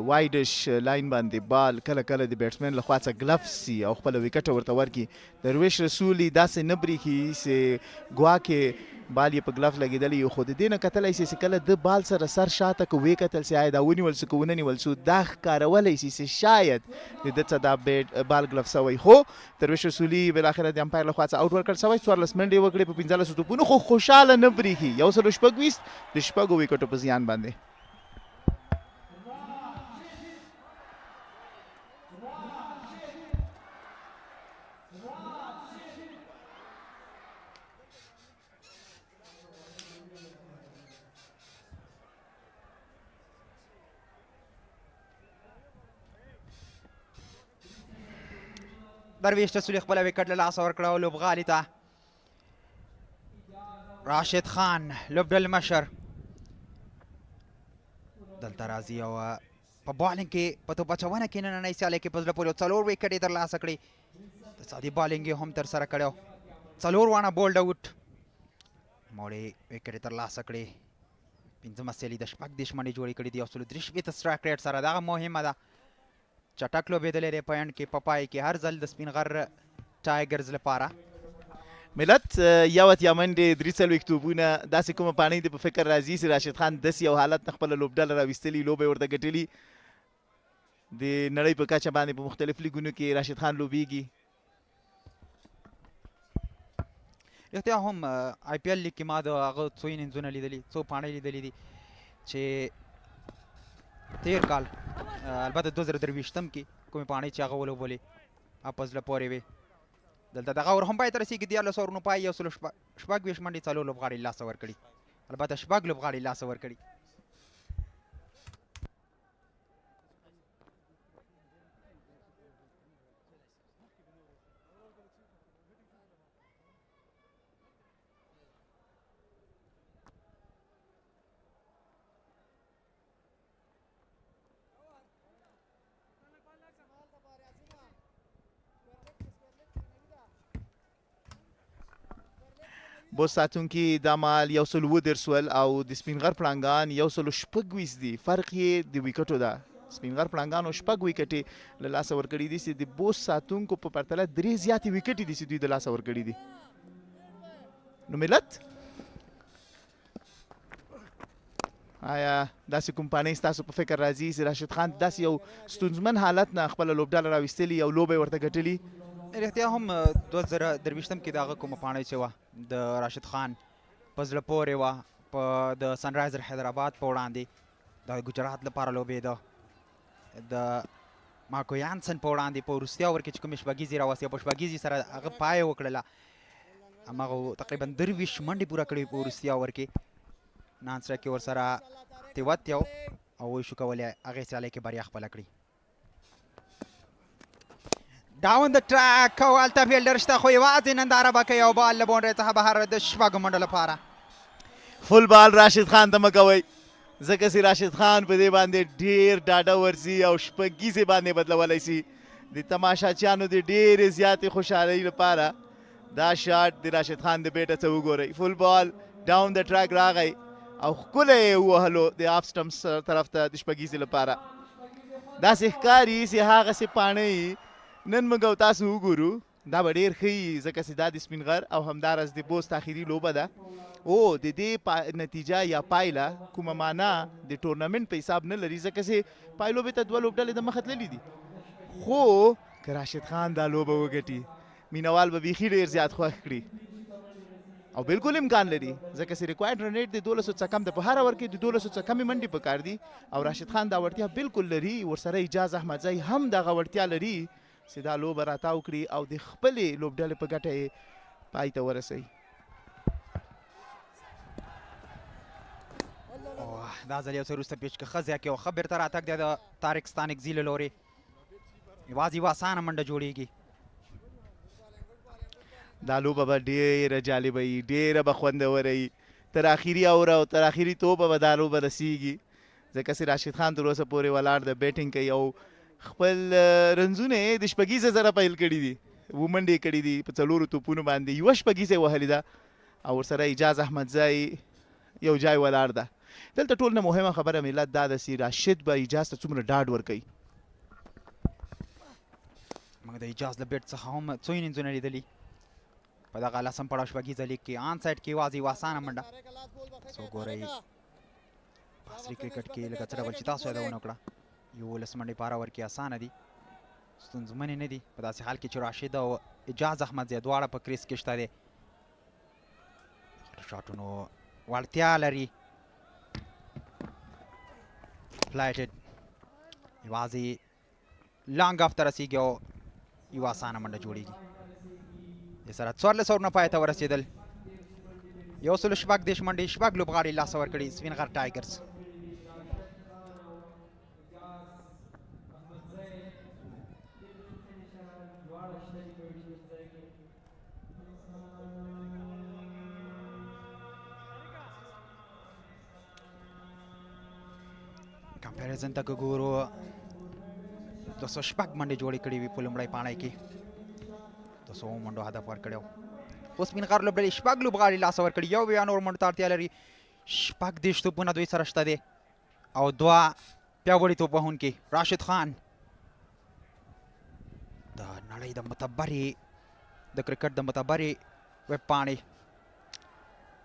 وایډش لاین باندې بال کله کله د بیټسمین لخوا څخه ګلفز سي او خپله وکټه ورته ورکړي. درویش رسولي داسې نه برېښي چې ګواکې بال یې په ګلف لګېدلی یو، خو د دې نه کتلی شي چې کله د بال سره سر شاته که ویې کتل چې آیا دا ونیول سو که ونه نیول سو، دا ښکارولی شي چې شاید د ده څه دا بال ګلف سوی. خو درویش رسولي بالاخره د امپایر لخوا څخه آوټ ورکړل سوی. 14 منډې وکړې په 15 توپونو، خو خوشحاله نه برېښي. 126 د شپږو وکټو په زیان باندې. درویش رسولي خپله وکټ له لاسه ورکړه او لوبغالي ته راشد خان لوبډل مشر دلته راځي او په بالینګ کې په توپ اچونه کې نننۍ سیالۍ کې په زړه پورې 4 وکټې ترلاسه کړې. اقتصادي بالینګ یې هم ترسره کړی و. 4 وانه بولډ آوټ موړې وکټې ترلاسه کړې. 15 سیالي د 14 منډې جوړې کړې دي او 163 سټرایک ریټ سره. دغه مهمه ده. چټک لوبېدلی دی په اینډ کې په پای کې هر ځل د سپینغر ټایګرز لپاره. ملت یو اتیا منډې 43 توپونه داسې کومه پاڼۍ د په فکر راځي چې راشد خان داسې یو حالت نه خپله لوبډله راویستلي، لوبه یې ورته ګټلي. د نړۍ په کچه باندې په مختلف لیګونو کې راشد خان لوبیږي. رښتیا هم آی پی ایل لیګ کې ما د هغه څو انینځونه لیدلي، څو پاڼۍ لیدلي دي چې تیر کال البته 2023 کې کومې پاڼۍ چې هغه ولوبولې په زړه پورې وې. دلته دغه ور هم باید رسېږي 14 اورونو پای 126 منډې 4 لوبغاړي لاسه ورکړي. البته 6 لوبغاړي لاسه ورکړي. بوست ساتونکي دا مال 110 ول او د سپینغر پړانګان 126 دي. فرق یې د ویکټو ده. سپینغر پړانګانو 6 ویکټې له لاسه ورکړي دي چې د بوست ساتونکو په پرتله 3 زیاتې ویکټې دي چې دوی د لاسه ورکړي دي. نو ملت آیا داسې کوم پاڼۍ ستاسو په فکر راځي چې راشد خان داسې یو ستونزمن حالت نه خپله لوبډله راویستلي او لوبه یې ورته ګټلي؟ رښتیا هم 2023 کې د هغه کومه پاڼۍ چې وه د راشد خان په زړه پورې وه په د سنرایزر حیدرآباد په وړاندې د ګجرات لپاره لوبېده. د ماکو یانسن په وړاندې په وروستي اوور کې چې کومې شپږیزې راوستې په شپږیزې سره هغه پای وکړله. هماغه تقریبا 23 منډې پوره کړې په وروستي اوور کې. نانسره کې ورسره تیوت یو او وایي شو کولی هغې سیالۍ کې بریا خپله کړي. ډاون د ټریک او هلته فیلډر شته خو یوازې ننداره به کوي او بال له باونډرۍ څخه بهر د 6 منډو لپاره. فل بال راشد خان ته مه کوئ ځکه چې راشد خان په دې باندې ډېر ډاډه ورځي او شپږیزې باندې بدلولی شي. د تماشاچیانو د ډېرې زیاتې خوشحالۍ لپاره دا شاټ د راشد خان د بیټه څه وګورئ. فل بال ډاون د ټریک راغی او ښکلی یې ووهلو د آف سټمپس طرف ته د شپږیزې لپاره. داسې ښکاري چې هغسې پاڼۍ نن موږ او تاسو وګورو دا به ډېر ښه وي ځکه چې دا د سپینغر او همداراز د بوست اخري لوبه ده او د دې نتیجه یا پایله کومه معنا د ټورنمنټ په حساب نه لري ځکه چې پایلو به ته دوه لوبډلې د مخه تللي دي خو که راشد خان دا لوبه وګټي مینوال به بیخي ډېر زیات خوښ کړي او بالکل امکان لري ځکه چې ریکوایرډ رن ریټ د 1200 څخه کم د په هر اوور کې د 1200 څخه کمې منډې پکار دي او راشد خان دا وړتیا بالکل لري ورسره اجاز احمدزی هم دغه وړتیا لري چې دا لوبه راتاو کړي او د خپلې لوبډلې په ګټه یې پای ته ورسوي دا ځل یو څه وروسته پیچ که ښه ځای کې او ښه بېرته راتګ دی د طارق ستانکزي له لورې یوازې یوه اسانه منډه جوړیږي دا لوبه به ډېره جالبه وي ډېره به خوندوره وي تر اخري اوره او تر اخري توپه به دا لوبه رسیږي ځکه چې راشد خان تر اوسه پورې ولاړ د بیټینګ کوي او خپل رنزونه یې د شپږیزه سره پیل کړي دي اووه منډې یې کړي دي په څلورو توپونو باندې یوه شپږیزه یې وهلې ده او ورسره اجاز احمدزی یو ځای ولاړ ده دلته ټول نه مهمه خبره ملت دا ده چې راشد به اجاز ته څومره ډاډ ورکوي موږ د اجاز له بیټ څخه هم څو انینځونه لیدلي په دغه لسم پړاو شپږیزه لیګ کې آن سایډ کې یوازې یوه اسانه منډه څو ګورئ په عصري کرکټ کې لکه څه ډول چې تاسو یادونه وکړه 11 منډې په هر اوور کې اسانه دي ستونزمنې نه دي په داسې حال کې چې راشد او اجاز احمدزی دواړه په کریس کې شته دی شاټونو وړتیا لري فلایټډ یوازې لانګ اف ته رسیږي او یوه اسانه منډه جوړیږي د سره 14 اورونه پای ته ورسېدل 114 منډې شپږ لوبغاړي لاسه ورکړي سپینغر ټایګرز کمپیریزن ته که ګورو 206 منډې جوړې کړې وي په لومړۍ پاڼۍ کې 200 منډو هدف ورکړی و خو سپینغر لوبډلې شپږ لوبغاړي لاسه ورکړي یو بیا نور منډو ته اړتیا لري 18 توپونه دوی سره شته دی او دوه پیاوړي توپ وهونکي راشد خان د نړۍ د معتبرې د کرکټ د معتبرې ویب پاڼې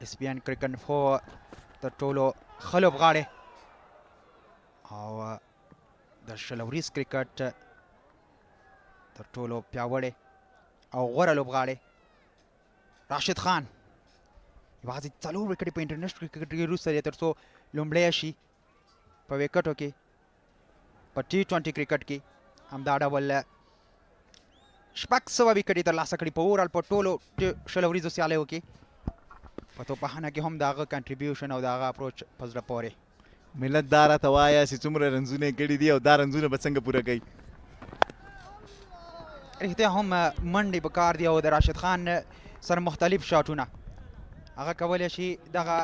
SPN کرکټ انفو تر ټولو ښه لوبغاړی او د شلوریز کرکټ تر ټولو پیاوړی او غوره لوبغاړی راشد خان یوازې 4 وکټې په انټرنیشنل کرکټ کې وروسته دی تر څو لومړی شي په وکټو کې په T20 کرکټ کې همدا ډول 600 وکټې ترلاسه کړي په اورال په ټولو شلوریزو سیالیو کې په توپخانه کې هم د هغه کنټریبیوشن او د هغه اپروچ په زړه پورې ملت دا راته وایه چې څومره رنزونه یې کړي دي او دا رنزونه به څنګه پوره کوي رښتیا هم منډې په کار دي او د راشد خان سره مختلف شاټونه هغه کولی شي دغه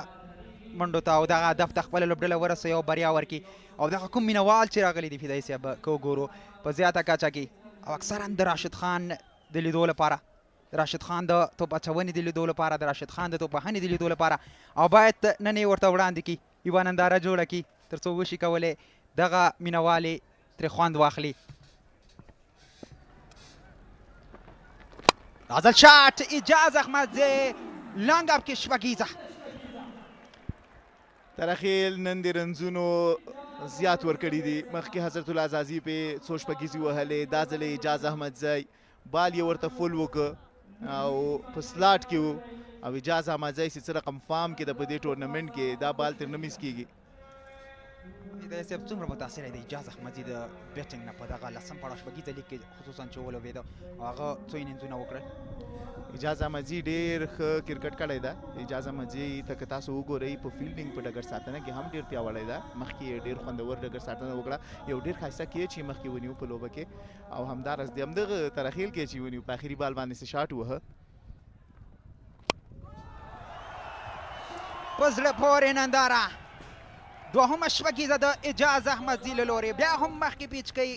منډو ته او دغه هدف ته خپله لوبډله ورسوي او بریا ورکړي او دغه کوم مینوال چې راغلي دي فدایي صاحب که وګورو په زیاته کچه کې او اکثرا د راشد خان د لیدو لپاره د راشد خان د توپ اچونې د لیدو لپاره د راشد خان د توپ وهنې د لیدو لپاره او باید نن یې ورته وړاندې کړي یوه ننداره جوړه کړي تر څو وشي کولی دغه مینوالې ترې خوند واخلي غزل شاټ اجاز احمدزی لانګ اپ کې شپږیزه ترخیل نن د رنزونو زیات ورکړي دي مخکې حضرت الله عزازي پې څو شپږیزې وهلې دا ځل یې اجاز احمدزی بال یې ورته فل وکړه او په سلاټ کې و او اجاز احمدزی چې څه رقم فارم کې د په دې ټورنمنټ کې دا بال تر نه میس کېږي هدایت صاحب څومره متاثره دی اجاز احمدزي د بیټینګ نه په دغه لسم پړاو شپږیزه لیګ کې خصوصا چې ولوبېده او هغه څو انینځونه وکړل اجاز احمدزي ډېر ښه کرکټ کړی ده اجاز احمدزي ته که تاسو وګورئ په فیلډینګ په ډګر ساتنه کې هم ډېر پیاوړی ده مخکې یې ډېر خوندور ډګر ساتنه وکړه یو ډېر ښایسته کیچ یې مخکې ونیو په لوبه کې او همداراز د همدغه ترخیل کیچ یې ونیو په اخري بال باندې څه شاټ ووهه په زړه پورې ننداره دوهمه شپږیزه د اجاز احمدزي له لورې بیا هم مخکې پیچ کوي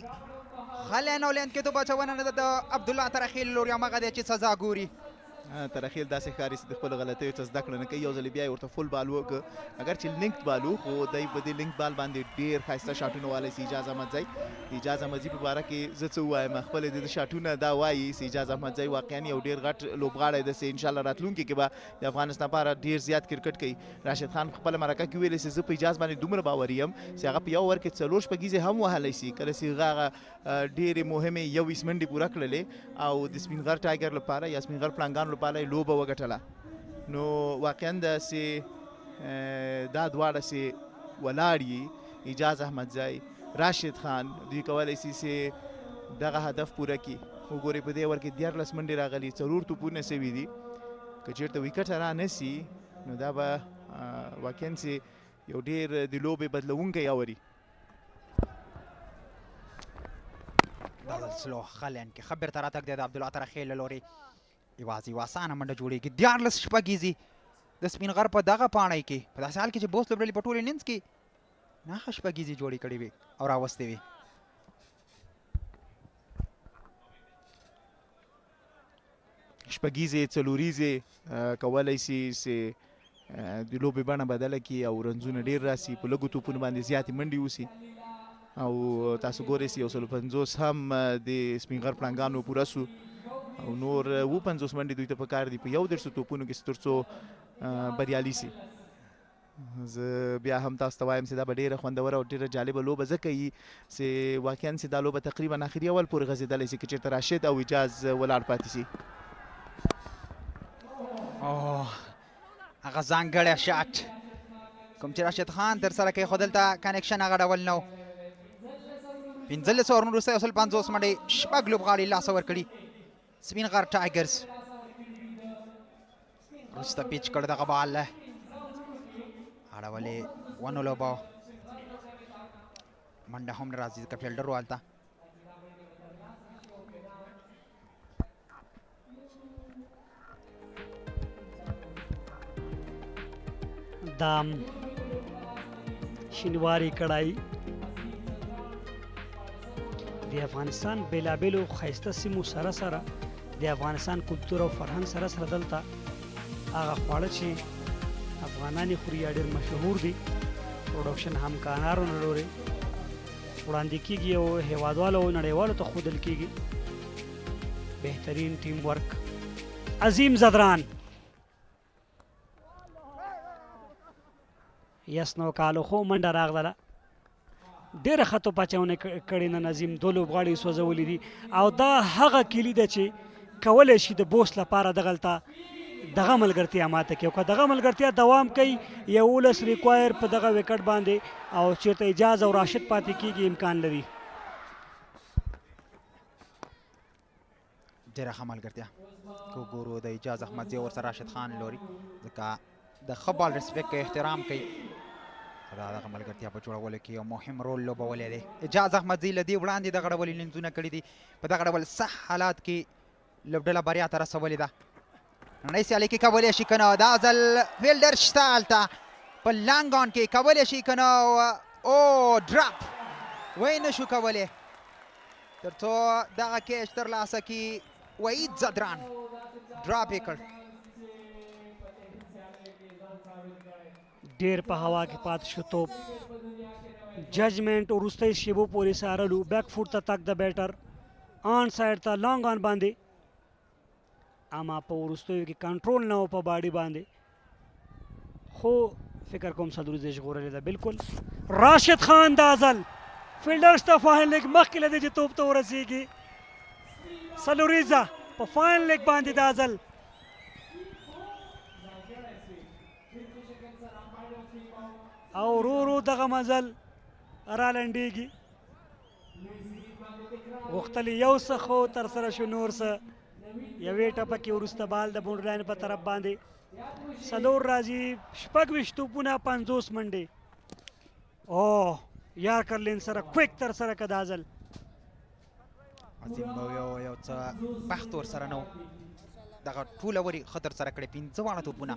ښه لین او لین کې توپ اچونه نه ده د عبدالله ترخیل له لورې همغه دی چې سزا ګوري ترخیل داسې ښکاري چې د خپلو غلطیو څخه زده کړه نه کوي. یو ځل بیا یې ورته فل بال وکړ، اگر چې لینک بال و خو دی په دې لینک بال باندې ډېر ښایسته شاټونه والی سي اجاز احمدزی. اجاز احمدزي په باره کې زه څه ووایم، خپل د شاټونه دا وایي چې اجاز احمدزی واقعا یو ډېر غټ لوبغاړی ده چې انشاءالله راتلونکي کې به د افغانستان لپاره ډېر زیات کرکټ کوي. راشد خان په خپله مرکه کې ویلي چې زه په اجاز باندې دومره باوري یم چې هغه په یو اوور کې 4 شپږیزې هم وهلی سي. کله چې هغه ډېرې مهمې 21 منډې پوره کړلې او د سپینغر ټایګر لپاره یا سپینغر پړانګانو لپاره یې لوبه وګټله. نو واقعا داسې دا دواړه چې ولاړ یي اجاز احمدزی راشد خان دوی کولی سي چې دغه هدف پوره کړي. وګورئ په دې اوور کې 14 منډې راغلي، 4 توپونه سوي دي. که چېرته ویکټ را نه سي نو دا به واقعا چې یو ډېر د لوبې بدلونکی اوري. دا ځل سلو خلین کې خبر ته راتګ دی د عبدالله ترخیل له لورې. یوازې یوه اسانه منډه جوړېږي. 14 شپږیزې د سپینغر په دغه پاڼۍ کې په داسې حال کې چې بوست لوبډلې په ټول انینګز کې نهه شپږیزې جوړې کړې وې او راوستې وې. شپږیزې څلوریزې کولی سي چې د لوبې بڼه بدله کړي او رنزونه ډېر راسي، په لږو توپونو باندې زیاتې منډې وسي. او تاسو ګورئ چې 150 هم د سپینغر پړانګانو پوره سو او نور 50 منډې دوی ته پکار دي په 150 توپونو کې تر څو بریالي سي. زه بیا هم تاسو ته وایم چې دا به ډېره خوندوره او ډېره جالبه لوبه ځکه وي چې واقعا چې دا لوبه تقریبا آخري اول پورې غځېدلی سي که چېرته راشد او اجاز ولاړ پاتې سي. هغه ځانګړی شاټ کوم چې راشد خان ترسره کوي خو دلته کنیکشن هغه ډول نه و. 15 اوورونو وروسته 150 منډې 6 لوبغاړي لاسه ورکړي سپینغر ټایګرز. وروسته پیچ کړ دغه بال اړولې ونه لوبه منډه هم نه راځي ځکه فیلډر و هلته. دام شینواری کړای د افغانستان بیلابیلو ښایسته سیمو سره سره د افغانستان کلتور او فرهنګ سره سره دلته هغه خواړه چې افغانان یې خوري ډېر مشهور دي. پروډکشن هم کانارو نه لورې وړاندې کېږي او هیوادوالو او نړیوالو ته ښودل کېږي. بهترین ټیم ورک عظیم زدران یسنو کالو خو منډه راغله ډېره ښه توپاچونه کړې نن عظیم 2 لوبغاړي سوځولي دي او دا هغه کلي ده چې کولی شي د بوست لپاره دغلته دغه ملګرتیا ماته کوي او که دغه ملګرتیا دوام کوي 11 ریکوایر په دغه وکټ باندې او چېرته اجاز او راشد پاتې کېږي امکان لري. ډېره ښه ملګرتیا که وګورو د اجاز احمدزي ورسره راشد خان لوري ځکه د ښه بال ریسپیکټ کوي احترام کوي. دا دغه ملګرتیا په جوړولو کې یو مهم رول لوبولی دی. اجاز احمدزي له دې وړاندې دغه ډول انینګزونه کړي دي په دغه ډول سخت حالات کې لوبډله بریا ته رسولې ده. نړۍ سیالۍ کې کولی شي که نه دا ځل فیلډر شته هلته په لانګ آن کې کولی شي که نه او ډراپ وی نه شو کولی تر څو دغه کیچ ترلاسه کړي. وحید زدران ډراپ یې کړ. ډېر په هوا کې پاتې شو توپ. ججمنټ وروستۍ شیبو پورې څارلو. بیک فوټ ته تګ د بیټر آن سایډ ته لانګ آن باندې اما په وروستیو کې کنټرول نه و په باډي باندې خو فکر کوم څلوریزه ژغورلې ده. بالکل راشد خان دا ځل فیلډر شته فاین لیګ مخکې له دې چې توپ ته ورسېږي څلوریزه په فاین لیګ باندې دا ځل او ورو ورو دغه مزل را لنډېږي. غوښتل یو څه خو ترسره شو نور څه یوې ټپه کې وروسته بال د بونډ لاین په طرف باندې 4 راځي 26 توپونه 50 منډې. اوه یارکرلین سره کویک ترسره که دا ځل عظیم به یو څه بخت ورسره نه و دغه ټوله ورې ښه ترسره کړې 15 واړه توپونه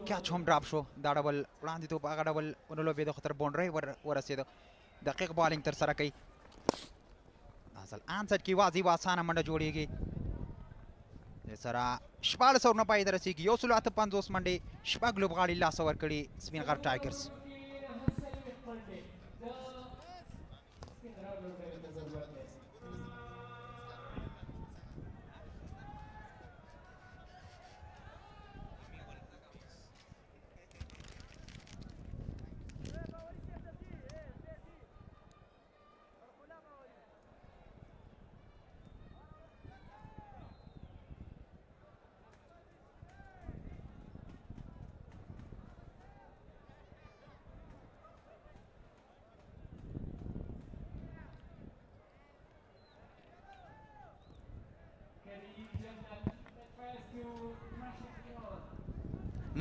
کیچ هم ډراپ شو. دا ډول وړاندې توپ هغه ډول ونه لوبېده خو تر بونډرۍ ورسېده. دقیق بالینګ ترسره کوي. دا ځل آن سایډ کې یوازې یوه اسانه منډه جوړېږي. سره شپاړس اورونه پای ته رسیږي 150 منډې شپږ لوبغاړي لاسه ورکړي سپینغر ټایګرز.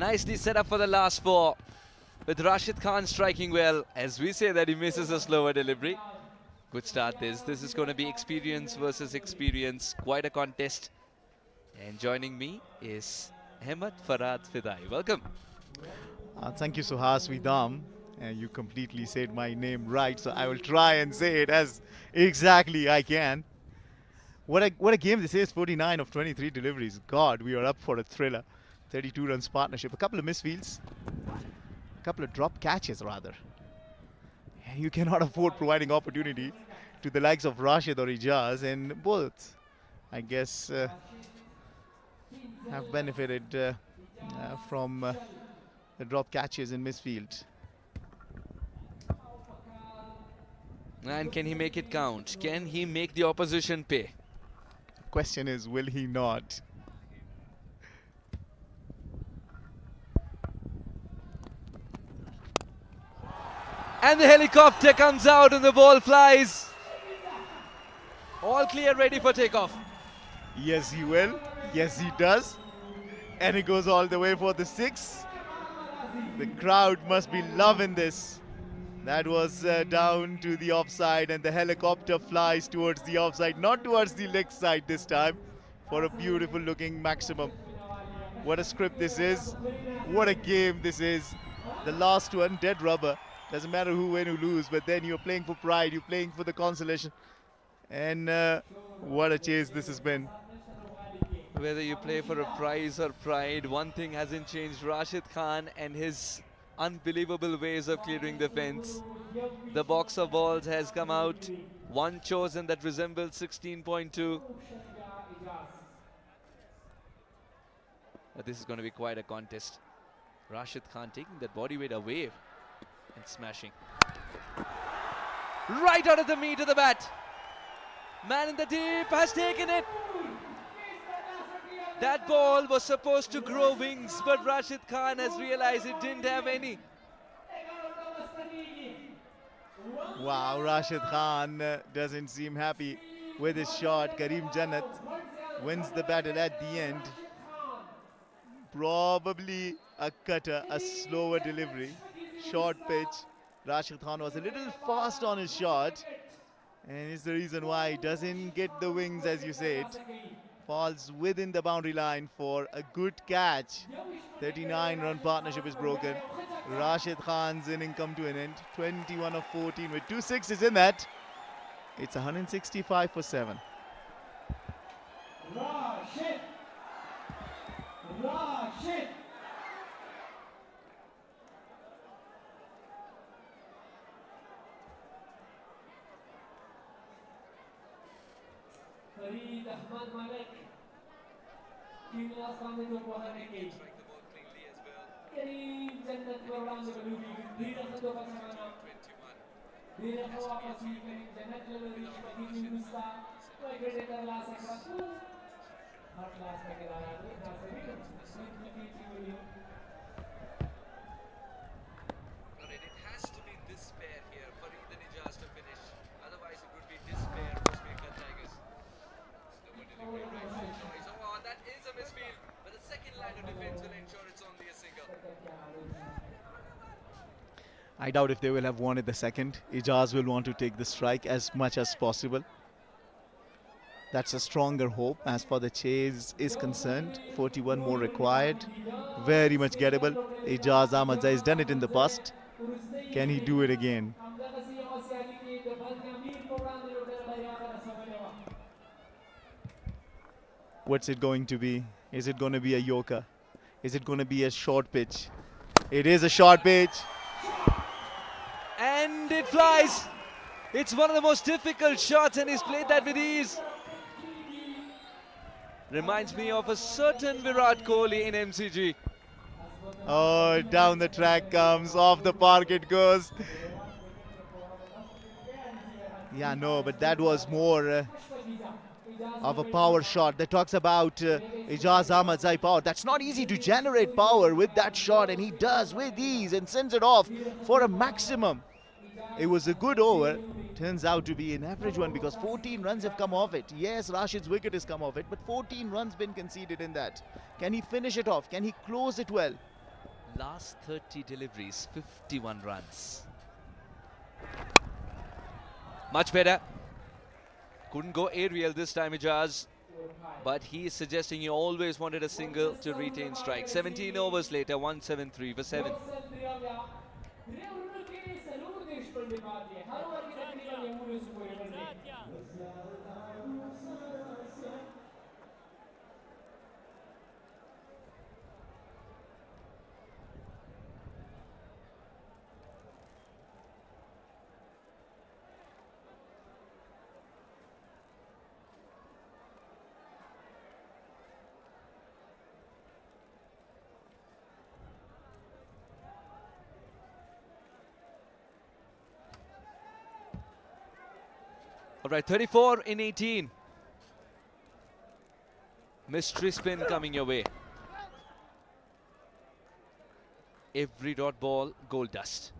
Nicely set up for the last four, with Rashid Khan striking well. As we say that he misses a slower delivery. Good start this. This is going to be experience versus experience. Quite a contest. And joining me is Ahmed Farad Fidai. Welcome. Thank you, Suhas Vidam. You completely said my name right, so I will try and say it as exactly I can. What a game this is. 49 of 23 deliveries. God, we are up for a thriller. 32 runs partnership. A couple of misfields. A couple of drop catches, rather. You cannot afford providing opportunity to the likes of Rashid or Ijaz, and both, I guess, have benefited from the drop catches in misfield. And can he make it count? Can he make the opposition pay? Question is, will he not? And the helicopter comes out and the ball flies. All clear, ready for takeoff. Yes, he will. Yes, he does. And he goes all the way for the 6. The crowd must be loving this. That was down to the offside, and the helicopter flies towards the offside, not towards the leg side this time, for a beautiful looking maximum. What a script this is. What a game this is. The last one, dead rubber. Doesn't matter who win, who lose, but then you're playing for pride, you're playing for the consolation. And what a chase this has been. Whether you play for a prize or pride, one thing hasn't changed. Rashid Khan and his unbelievable ways of clearing the fence. The box of balls has come out. One chosen that resembles 16.2. But this is going to be quite a contest. Rashid Khan taking that body weight away and smashing. Right out of the meat of the bat. Man in the deep has taken it. That ball was supposed to grow wings, but Rashid Khan has realized it didn't have any. Wow, Rashid Khan doesn't seem happy with his shot. Kareem Jannat wins the battle at the end. Probably a cutter, a slower delivery, short pitch. Rashid Khan was a little fast on his shot, and it's the reason why he doesn't get the wings, as you said. Falls within the boundary line for a good catch. 39-run partnership is broken. Rashid Khan's inning come to an end. 21 of 14 with 2 sixes in that. It's 165 for 7. Rashid. Farid Ahmad Malik. Kimia Sami Dopohaneki. Kareem Jannat Warwan Balubi. Dira Khado Pasana. Dira Khawa Pasi Kareem Jannat Balubi. Shpageeza Musta. Koi gede karla sakra. Hot last में गिराया है Nasir It has to be this pair here for Ethan Ijaz to finish. Otherwise, it would be this pair for Spinghar Tigers. Slower delivery, right choice. Oh, that is a misfield. But the second line of defense will ensure it's only a single. I doubt if they will have wanted the second. Ijaz will want to take the strike as much as possible. That's a stronger hope as far the chase is concerned. 41 more required. Very much gettable. Ijaz Ahmadzai has done it in the past. Can he do it again? What's it going to be? Is it going to be a yorker? Is it going to be a short pitch? It is a short pitch. And it flies. It's one of the most difficult shots and he's played that with ease. Reminds me of a certain Virat Kohli in MCG. Oh, down the track comes, off the park it goes. Yeah, no, but that was more of a power shot that talks about Ijaz Ahmadzai power. That's not easy to generate power with that shot, and he does with ease and sends it off for a maximum. It was a good over. Turns out to be an average one because 14 runs have come off it. Yes, Rashid's wicket has come off it, but 14 runs been conceded in that. Can he finish it off? Can he close it well? Last 30 deliveries, 51 runs. Much better. Couldn't go aerial this time, Ijaz. But he is suggesting he always wanted a single to retain strike. 17 overs later, 173 for 7. All right, 34 in 18. Mystery spin coming your way. Every dot ball, gold dust.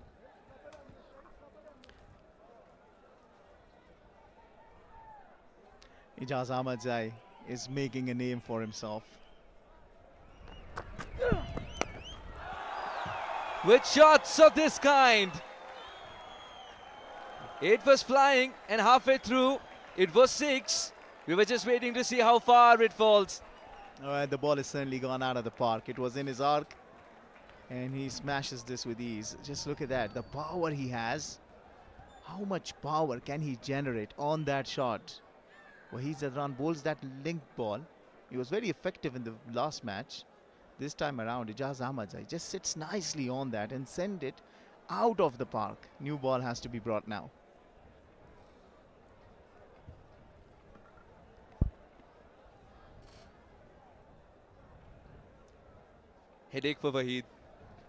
Ijaz Ahmadzai is making a name for himself. With shots of this kind. It was flying and halfway through, it was 6. We were just waiting to see how far it falls. The ball has certainly gone out of the park. It was in his arc and he smashes this with ease. Just look at that, the power he has. How much power can he generate on that shot? Wahid Zadran bowls that link ball. He was very effective in the last match. This time around, Ijaz Ahmadzai just sits nicely on that and send it out of the park. New ball has to be brought now. Headache for Wahid.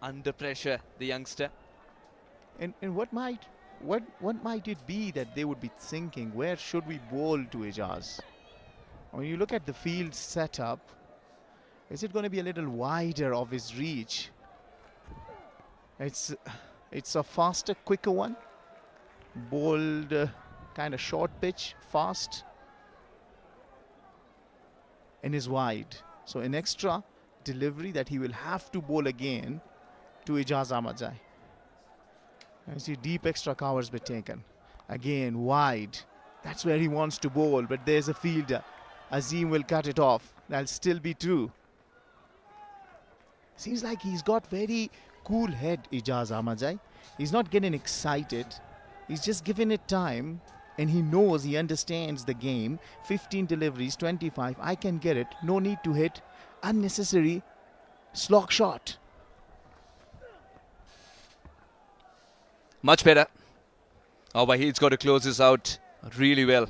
Under pressure, the youngster. And what might it be that they would be thinking? Where should we bowl to Ijaz? When you look at the field setup, is it going to be a little wider of his reach? It's a faster, quicker one. Bowled kind of short pitch, fast, and is wide. So an extra delivery that he will have to bowl again to Ijaz Ahmadzai. You see deep extra covers be taken. Again wide. That's where he wants to bowl, but there's a fielder. Azim will cut it off. That'll still be true. Seems like he's got very cool head, Ijaz Ahmadzai. He's not getting excited. He's just giving it time, and he knows, he understands the game. 15 deliveries, 25. I can get it. No need to hit unnecessary slog shot. Much better. Oh, Wahid's got to close this out really well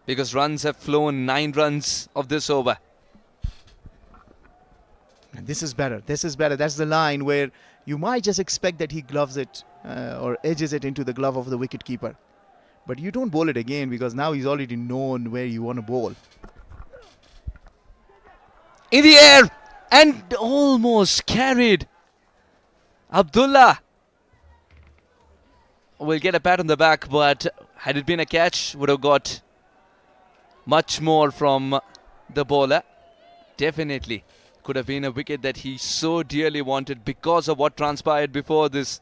because runs have flown. 9 runs of this over. And this is better. This is better. That's the line where you might just expect that he gloves it or edges it into the glove of the wicketkeeper. But you don't bowl it again because now he's already known where you want to bowl. In the air and almost carried. Abdullah will get a pat on the back, but had it been a catch, would have got much more from the bowler. Definitely could have been a wicket that he so dearly wanted because of what transpired before this.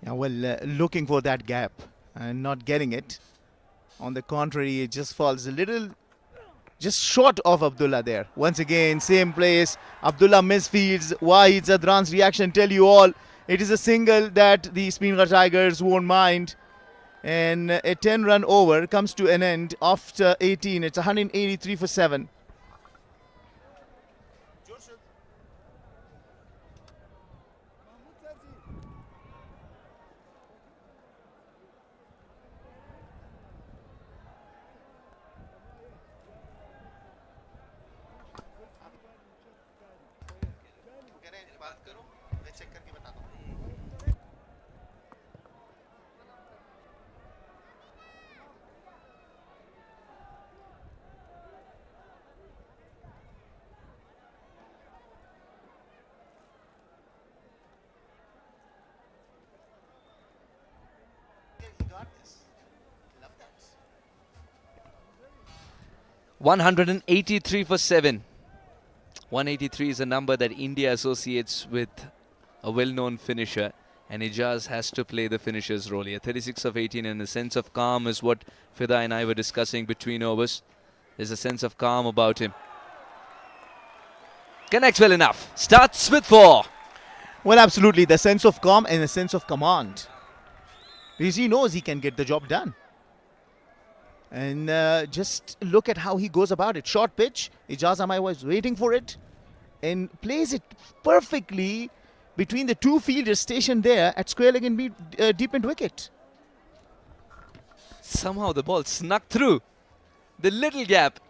Yeah, well, looking for that gap and not getting it. On the contrary, it just falls a little just short of Abdullah there. Once again, same place. Abdullah misfields. Wahid Zadran's reaction tell you all. It is a single that the Speenghar Tigers won't mind. And a 10-run over comes to an end after 18. It's 183 for 7. got this. Love that. 183 for 7. 183 is a number that India associates with a well-known finisher, and Ijaz has to play the finisher's role here. 36 of 18, and a sense of calm is what Fida and I were discussing between overs. There's a sense of calm about him. Connects well enough. Starts with 4. Well, absolutely. The sense of calm and a sense of command. Because he knows he can get the job done. And just look at how he goes about it. Short pitch. Ijaz Ahmed was waiting for it and plays it perfectly between the two fielders stationed there at square leg and deep end wicket. Somehow the ball snuck through the little gap.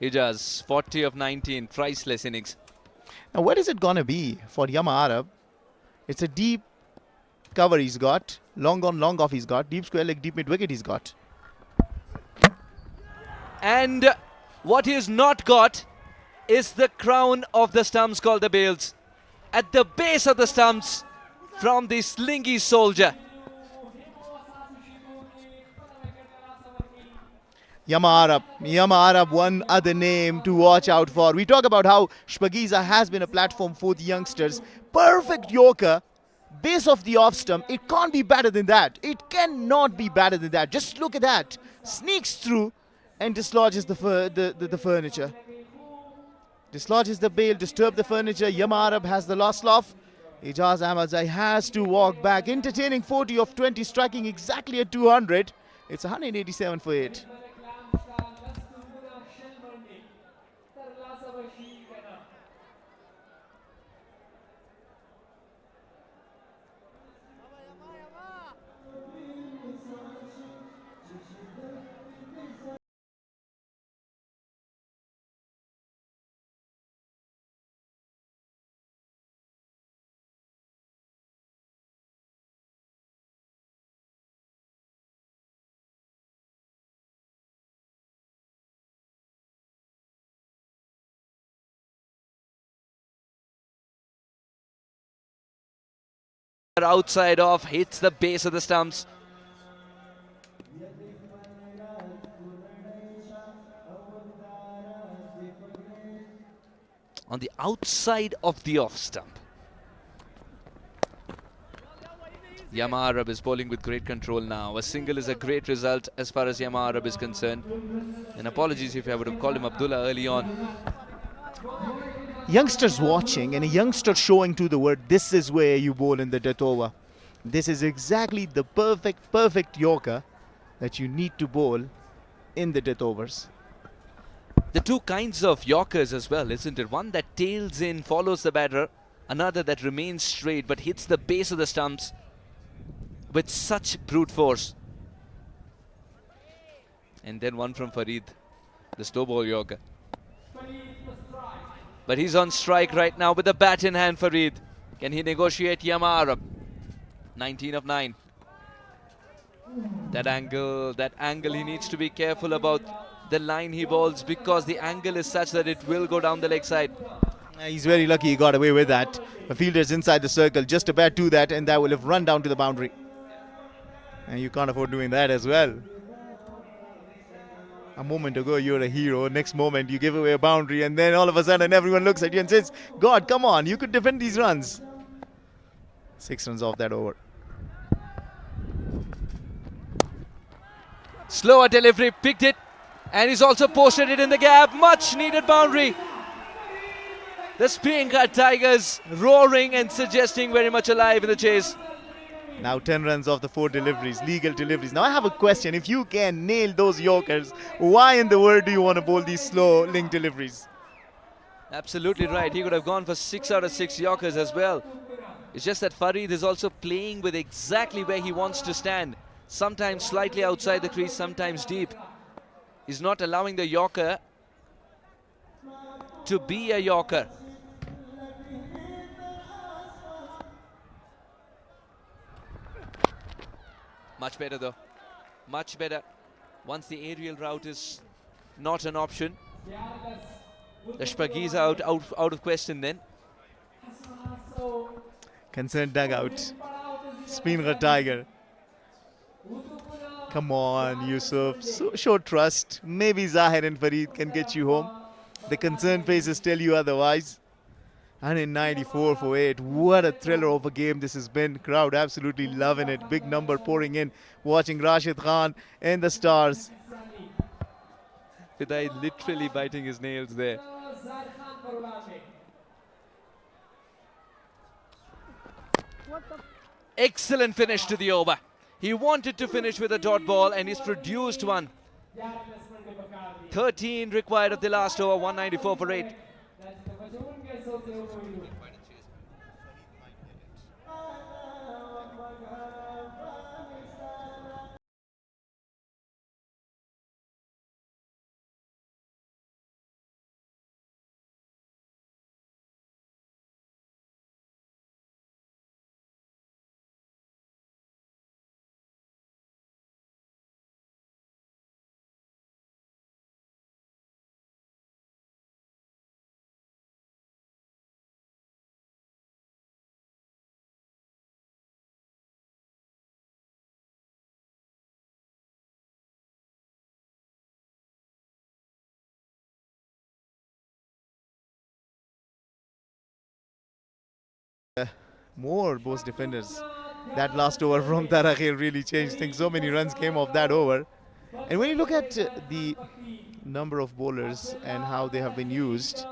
Ijaz, 40 of 19, priceless innings. Now, what is it going to be for Yama Arab? It's a deep cover he's got. Long on, long off he's got. Deep square leg, deep mid wicket he's got. And what he has not got is the crown of the stumps called the bails. At the base of the stumps from the slingy soldier. Yama Arab, one other name to watch out for. We talk about how Shpageeza has been a platform for the youngsters. Perfect Yorker, base of the off stump. It can't be better than that. It cannot be better than that. Just look at that. Sneaks through and dislodges the furniture. Dislodges the bail, disturb the furniture. Yama Arab has the last laugh. Ijaz Ahmadzai has to walk back. Entertaining 40 of 20, striking exactly at 200. It's 187 for 8. Outside off, hits the base of the stumps. On the outside of the off stump. Yama Arab is bowling with great control now. A single is a great result as far as Yama Arab is concerned. And apologies if I would have called him Abdullah early on. Youngsters watching and a youngster showing to the world, this is where you bowl in the death over. This is exactly the perfect Yorker that you need to bowl in the death overs. The two kinds of Yorkers as well, isn't it? One that tails in, follows the batter. Another that remains straight but hits the base of the stumps with such brute force. And then one from Farid, the slow ball Yorker. But he's on strike right now with the bat in hand, Farid. Can he negotiate Yama Arab? 19 of 9. That angle, he needs to be careful about the line he bowls because the angle is such that it will go down the leg side. He's very lucky he got away with that. The fielder's inside the circle, just about to that, and that will have run down to the boundary. And you can't afford doing that as well. A moment ago, you're a hero. Next moment, you give away a boundary, and then all of a sudden, everyone looks at you and says, God, come on, you could defend these runs. 6 runs off that over. Slower delivery, picked it, and he's also posted it in the gap. Much needed boundary. The Speenghar Tigers roaring and suggesting very much alive in the chase. Now 10 runs off the 4 deliveries, legal deliveries. Now I have a question. If you can nail those Yorkers, why in the world do you want to bowl these slow link deliveries? Absolutely right. He could have gone for 6 out of 6 Yorkers as well. It's just that Farid is also playing with exactly where he wants to stand. Sometimes slightly outside the crease, sometimes deep. He's not allowing the Yorker to be a Yorker. Much better though. Much better. Once the aerial route is not an option. The Shpageeza out of question then. Concerned dugout. Speenghar Tiger. Come on, Yusuf. Show trust. Maybe Zahir and Farid can get you home. The concerned faces tell you otherwise. 194 for 8. What a thriller of a game this has been. Crowd absolutely loving it. Big number pouring in, watching Rashid Khan and the Stars. Fidai literally biting his nails there. Excellent finish to the over. He wanted to finish with a dot ball and he's produced one. 13 required of the last over, 194 for 8. More Bost Defenders. That last over from Tarakhil really changed things. So many runs came off that over. And when you look at the number of bowlers and how they have been used,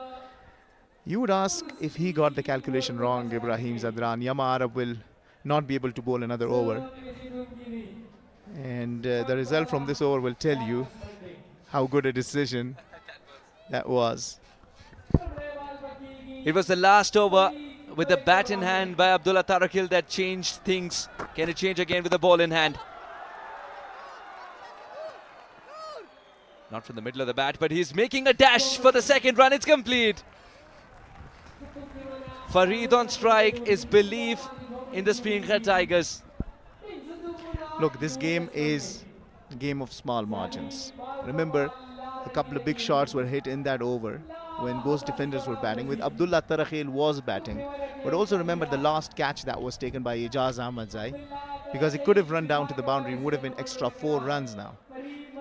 you would ask if he got the calculation wrong, Ibrahim Zadran. Yama Arab will not be able to bowl another over. And the result from this over will tell you how good a decision that was. It was the last over with the bat in hand by Abdullah Tarakhil that changed things. Can it change again with the ball in hand? Not from the middle of the bat, but he's making a dash for the second run. It's complete. Farid on strike is belief in the Speenghar Tigers. Look, this game is a game of small margins. Remember, a couple of big shots were hit in that over when Bost Defenders were batting, with Abdullah Tarakhil was batting. But also remember the last catch that was taken by Ijaz Ahmadzai, because it could have run down to the boundary and would have been extra 4 runs now.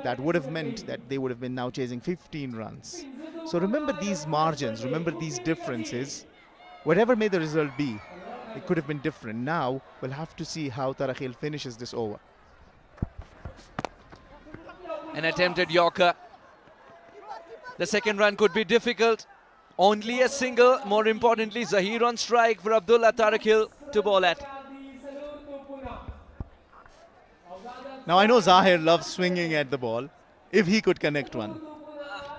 That would have meant that they would have been now chasing 15 runs. So remember these margins, remember these differences. Whatever may the result be, it could have been different. Now we'll have to see how Tarakhil finishes this over. An attempted Yorker. The second run could be difficult. Only a single, more importantly, Zahir on strike for Abdullah Tarakhil to bowl at. Now I know Zahir loves swinging at the ball. If he could connect one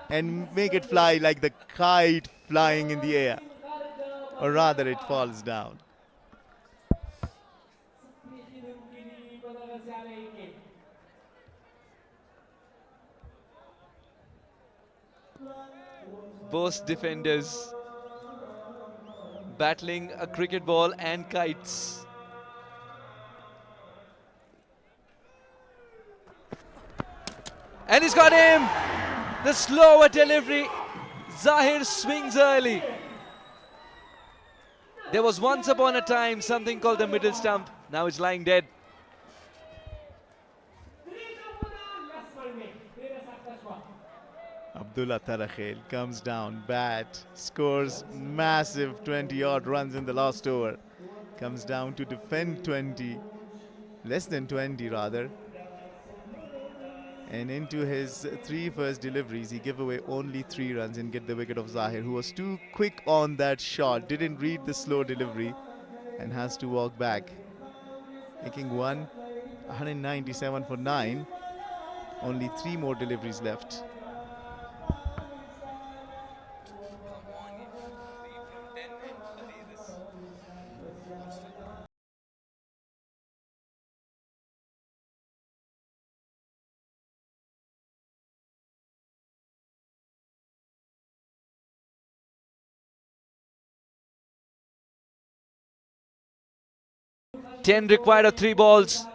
and make it fly like the kite flying in the air, or rather it falls down. Bost Defenders battling a cricket ball and kites. And he's got him! The slower delivery. Zahir swings early. There was once upon a time something called the middle stump. Now it's lying dead. Abdullah Tarakhil comes down, bat, scores massive 20-odd runs in the last over. Comes down to defend 20, less than 20 rather. And into his 3 first deliveries, he gave away only 3 runs and get the wicket of Zahir, who was too quick on that shot, didn't read the slow delivery and has to walk back. Making 197 for 9. Only 3 more deliveries left. Ten required of 3 balls.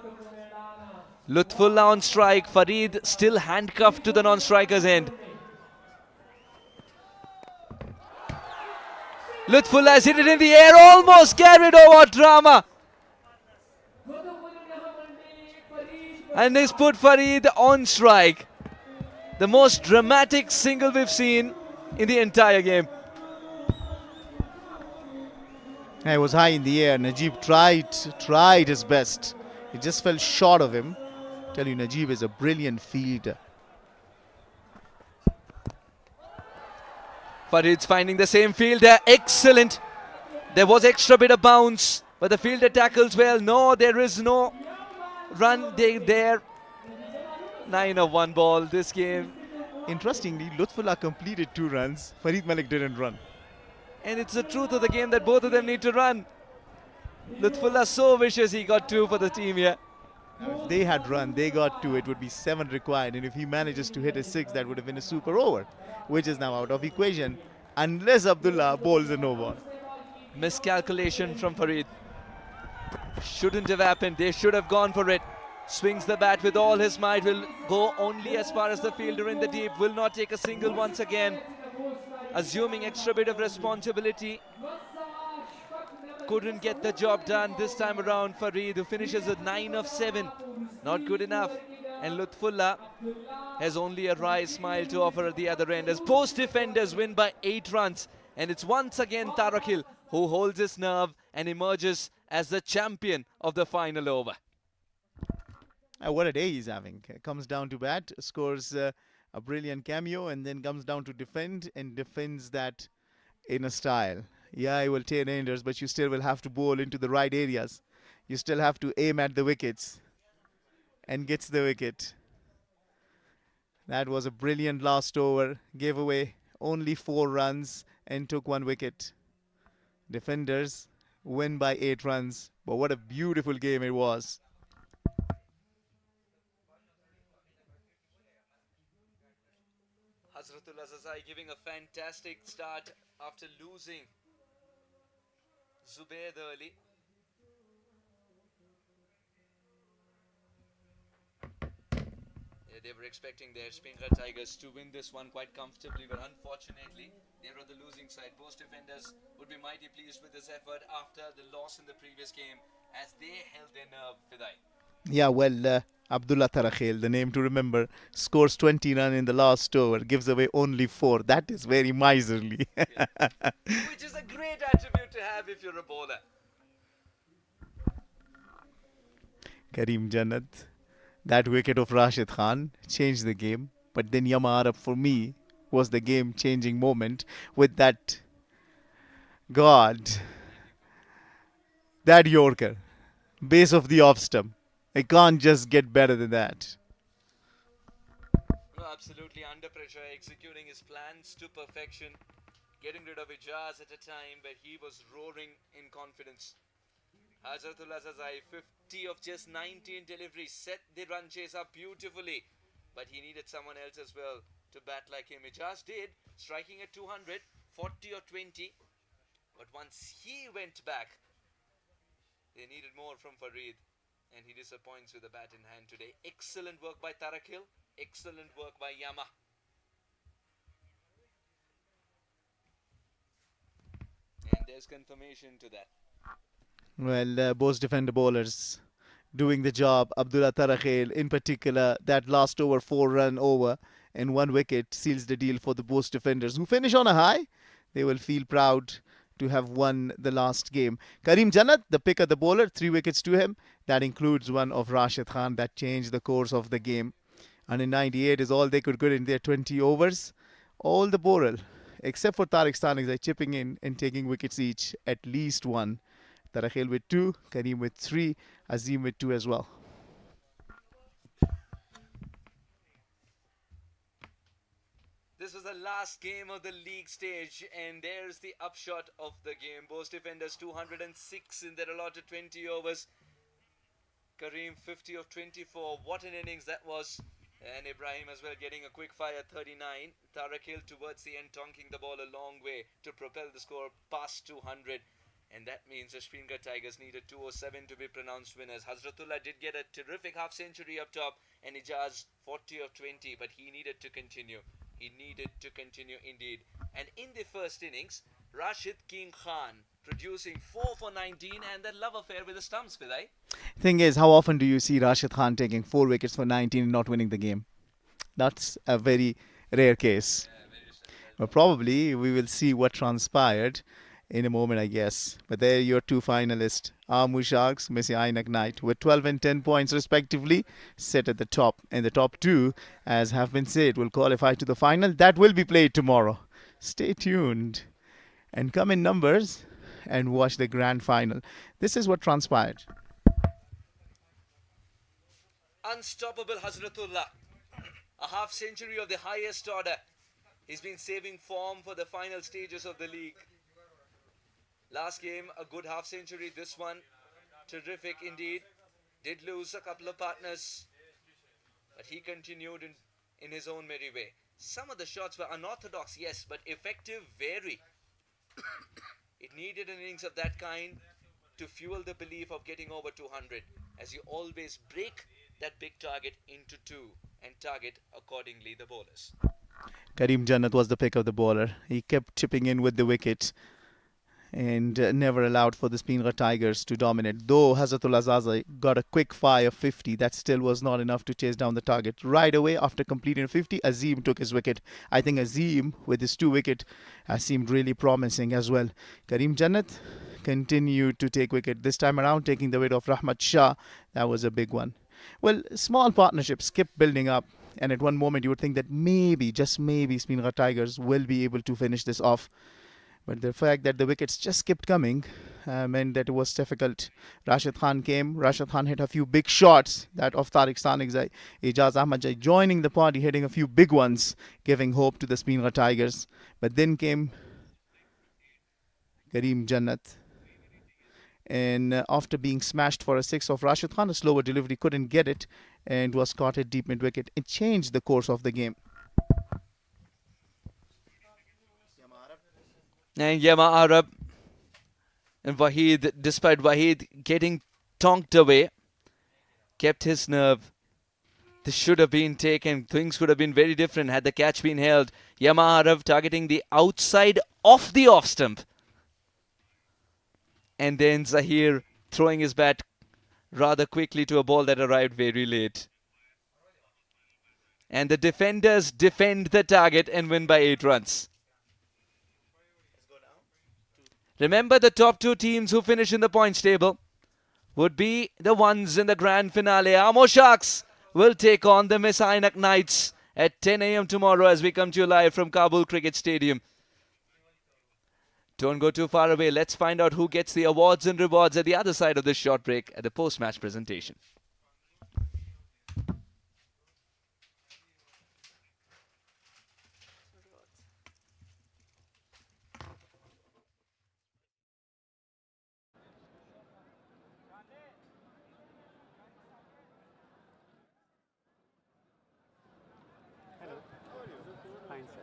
Lutfullah on strike. Farid still handcuffed to the non-striker's end. Lutfullah has hit it in the air, almost carried over. Drama. And he's put Farid on strike. The most dramatic single we've seen in the entire game. It was high in the air. Najib tried his best. It just fell short of him. I tell you, Najib is a brilliant fielder. Farid's finding the same fielder. Excellent. There was extra bit of bounce, but the fielder tackles well. No, there is no run there. 9 of 1 ball this game. Interestingly, Lutfullah completed 2 runs. Farid Malik didn't run. And it's the truth of the game that both of them need to run. Lutfullah so vicious, he got 2 for the team here. Now, if they had run, they got 2, it would be 7 required. And if he manages to hit a 6, that would have been a super over, which is now out of equation, unless Abdullah bowls a no ball. Miscalculation from Farid. Shouldn't have happened. They should have gone for it. Swings the bat with all his might. Will go only as far as the fielder in the deep. Will not take a single once again. Assuming extra bit of responsibility. Couldn't get the job done this time around. Farid, who finishes with 9 of 7. Not good enough. And Lutfullah has only a wry smile to offer at the other end as Bost Defenders win by 8 runs. And it's once again Tarakil who holds his nerve and emerges as the champion of the final over. What a day he's having. Comes down to bat, scores a brilliant cameo, and then comes down to defend and defends that in a style. Yeah, he will tear enders, but you still will have to bowl into the right areas. You still have to aim at the wickets. And gets the wicket. That was a brilliant last over. Gave away only 4 runs and took 1 wicket. Defenders win by 8 runs. But what a beautiful game it was. Hazratul Azazai giving a fantastic start after losing Zubair early. They were expecting their Spinghar Tigers to win this one quite comfortably, but unfortunately, they're on the losing side. Bost Defenders would be mighty pleased with this effort after the loss in the previous game, as they held their nerve, Fidai. Yeah, well, Abdullah Tarakhel, the name to remember, scores 20 runs in the last over, gives away only 4. That is very miserly. Which is a great attribute to have if you're a bowler. Karim Jannat. That wicket of Rashid Khan changed the game. But then Yama Arab, for me, was the game-changing moment with that, God, that Yorker, base of the off-stump. I can't just get better than that. No, absolutely under pressure, executing his plans to perfection, getting rid of Ijaz at a time where he was roaring in confidence. Hazratul Azazai, 50 of just 19 deliveries, set the run chase up beautifully, but he needed someone else as well to bat like him. Ijaz did, striking at 200, 40 or 20, but once he went back, they needed more from Farid, and he disappoints with the bat in hand today. Excellent work by Tarakil, excellent work by Yama. And there's confirmation to that. Well, Bost defender bowlers doing the job. Abdullah Tarakhel, in particular, that last over, 4-run over and 1 wicket seals the deal for the Bost defenders, who finish on a high. They will feel proud to have won the last game. Karim Jannat, the pick of the bowler, 3 wickets to him. That includes one of Rashid Khan that changed the course of the game. And in 98 is all they could get in their 20 overs. All the bowler, except for Tariq Stanley, chipping in and taking wickets each, at least one, Tarakhil with 2, Kareem with 3, Azim with 2 as well. This was the last game of the league stage, and there's the upshot of the game. Bost Defenders 206 in their allotted 20 overs. Kareem 50 of 24. What an innings that was. And Ibrahim as well getting a quick fire 39. Tarakhil towards the end tonking the ball a long way to propel the score past 200. And that means the Speenghar Tigers needed 207 to be pronounced winners. Hazratullah did get a terrific half century up top, and Ijaz 40 of 20, but he needed to continue. He needed to continue indeed. And in the first innings, Rashid Khan producing 4 for 19 and that love affair with the stumps, Vidai. Thing is, how often do you see Rashid Khan taking 4 wickets for 19 and not winning the game? That's a very rare case. But probably we will see what transpired in a moment, I guess. But there are your 2 finalists. Amur Sharks, Messi Ainak Knight, with 12 and 10 points respectively, set at the top. And the top 2, as have been said, will qualify to the final. That will be played tomorrow. Stay tuned and come in numbers and watch the grand final. This is what transpired. Unstoppable Hazratullah. A half century of the highest order. He's been saving form for the final stages of the league. Last game, a good half century. This one, terrific indeed. Did lose a couple of partners, but he continued in his own merry way. Some of the shots were unorthodox, yes, but effective, very. It needed an innings of that kind to fuel the belief of getting over 200, as you always break that big target into 2 and target accordingly the bowlers. Kareem Jannat was the pick of the bowler. He kept chipping in with the wicket and never allowed for the Speenghar Tigers to dominate. Though Hazratullah Zaza got a quick fire of 50, that still was not enough to chase down the target. Right away after completing 50, Azim took his wicket. I think Azim, with his 2 wicket, seemed really promising as well. Kareem Jannat continued to take wicket. This time around, taking the weight of Rahmat Shah. That was a big one. Well, small partnerships kept building up. And at one moment, you would think that maybe, just maybe, Speenghar Tigers will be able to finish this off. But the fact that the wickets just kept coming meant that it was difficult. Rashid Khan came. Rashid Khan hit a few big shots. That of Tariq Stanigzai. Ijaz Ahmadjai joining the party, hitting a few big ones, giving hope to the Speenghar Tigers. But then came Kareem Jannat. And after being smashed for a 6 of Rashid Khan, a slower delivery, couldn't get it and was caught at deep mid-wicket. It changed the course of the game. And Yama Arab and Waheed, despite Waheed getting tonked away, kept his nerve. This should have been taken. Things could have been very different had the catch been held. Yama Arab targeting the outside of the off stump. And then Zahir throwing his bat rather quickly to a ball that arrived very late. And the defenders defend the target and win by 8 runs. Remember, the top 2 teams who finish in the points table would be the ones in the grand finale. Amur Sharks will take on the Messiah Knights at 10 a.m. tomorrow as we come to you live from Kabul Cricket Stadium. Don't go too far away. Let's find out who gets the awards and rewards at the other side of this short break at the post-match presentation. Fine, sir.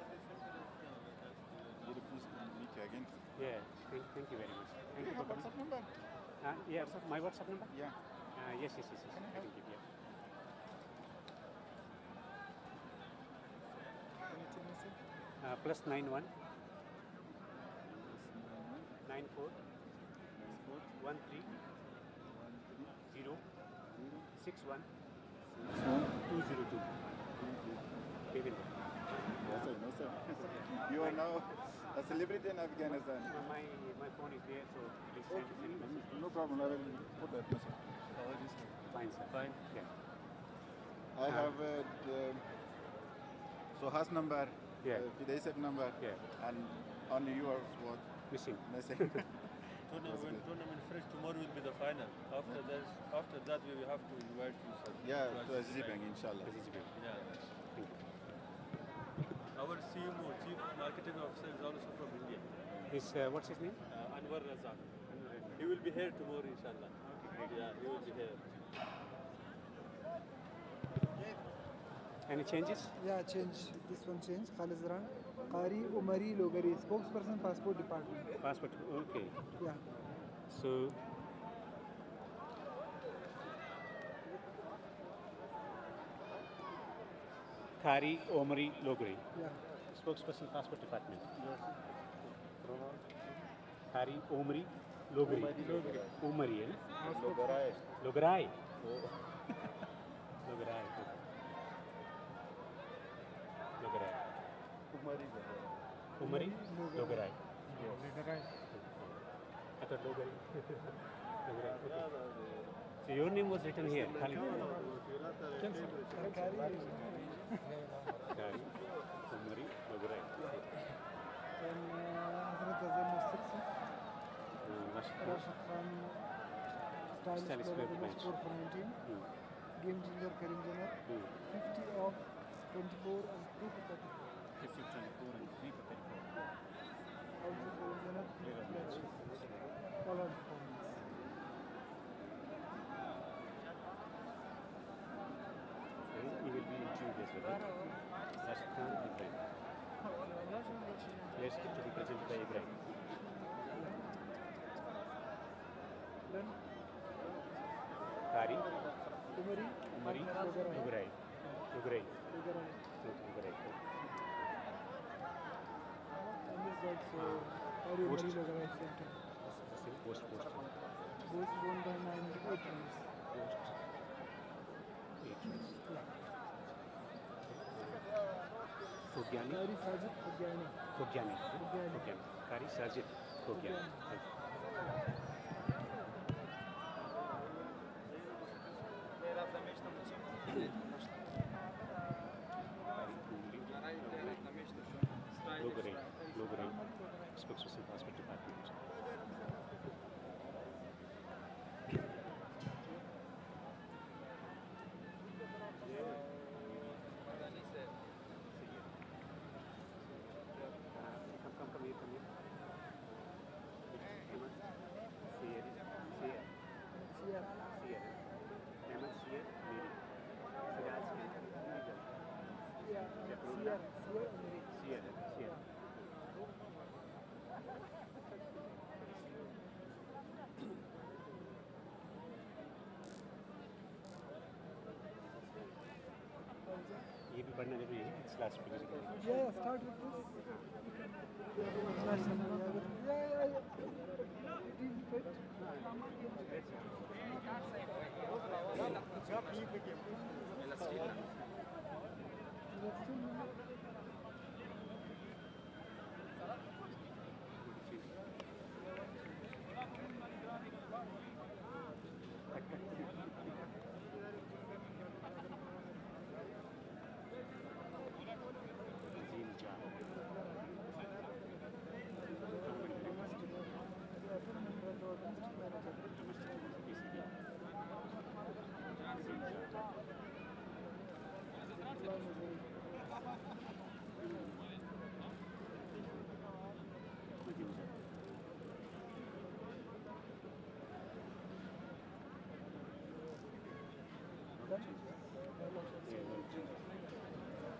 Yeah, thank you very much. Thank you for coming. WhatsApp number? Yeah, my WhatsApp number? Yeah. Yes. I can give you. +91 94 13 0 61 202. Kevin. No, sir. You are now a celebrity in Afghanistan. My phone is there, so please send any message. No problem, I will put that message. Fine, sir. Fine. Yeah. I have Sohas number, Yeah. Fidaisek number, Yeah. and only yours was missing. tournament finish tomorrow will be the final. After that we will have to invite you, sir. Yeah, to Azizi Bank, inshallah. Yeah. Our CMO, Chief Marketing Officer, is also from India. What's his name? Anwar Razak. He will be here tomorrow, inshallah. Yeah, he will be here. Any changes? Yeah, change. This one change. Khalizran. Qari Umari Logari, spokesperson, passport department. Passport, okay. Yeah. So, Kari Omari Logri. Yeah. Spokesperson, passport department. Kari Omari Logri. Omari, eh? Logarai. Logarai. Logarai. Logarai. Umari Logarai. I thought Logarai. Logarai. So your name was written here. Kari. Kari. Umari Logarai. Then Hazrat Azam was 6. Rashid Khan, stylish player of the match, 4 for 19. Game changer Karim Janar, 50 off 24 and 3 for 34. 50, 24 and 3 for 34. Also Karim Janar, 3 for match. All our performance. He will be intrigued as well. Rashid Khan, Ibrahim. Players to be presented by Ibrahim. Then Kari. Umari. Umari. Logarai. Logarai. Logarai. Logarai. And this also Kari Umari Logarai center. Post. Both won by 98 runs. Post. 8 runs. Khogyani. Kari Sajid Khogyani. Khogyani. Kari Sajid Khogyani. Logarai. Spokesperson, passport department. Come here. ये भी पढ़ना जरूरी है slash पे Yeah, start with this.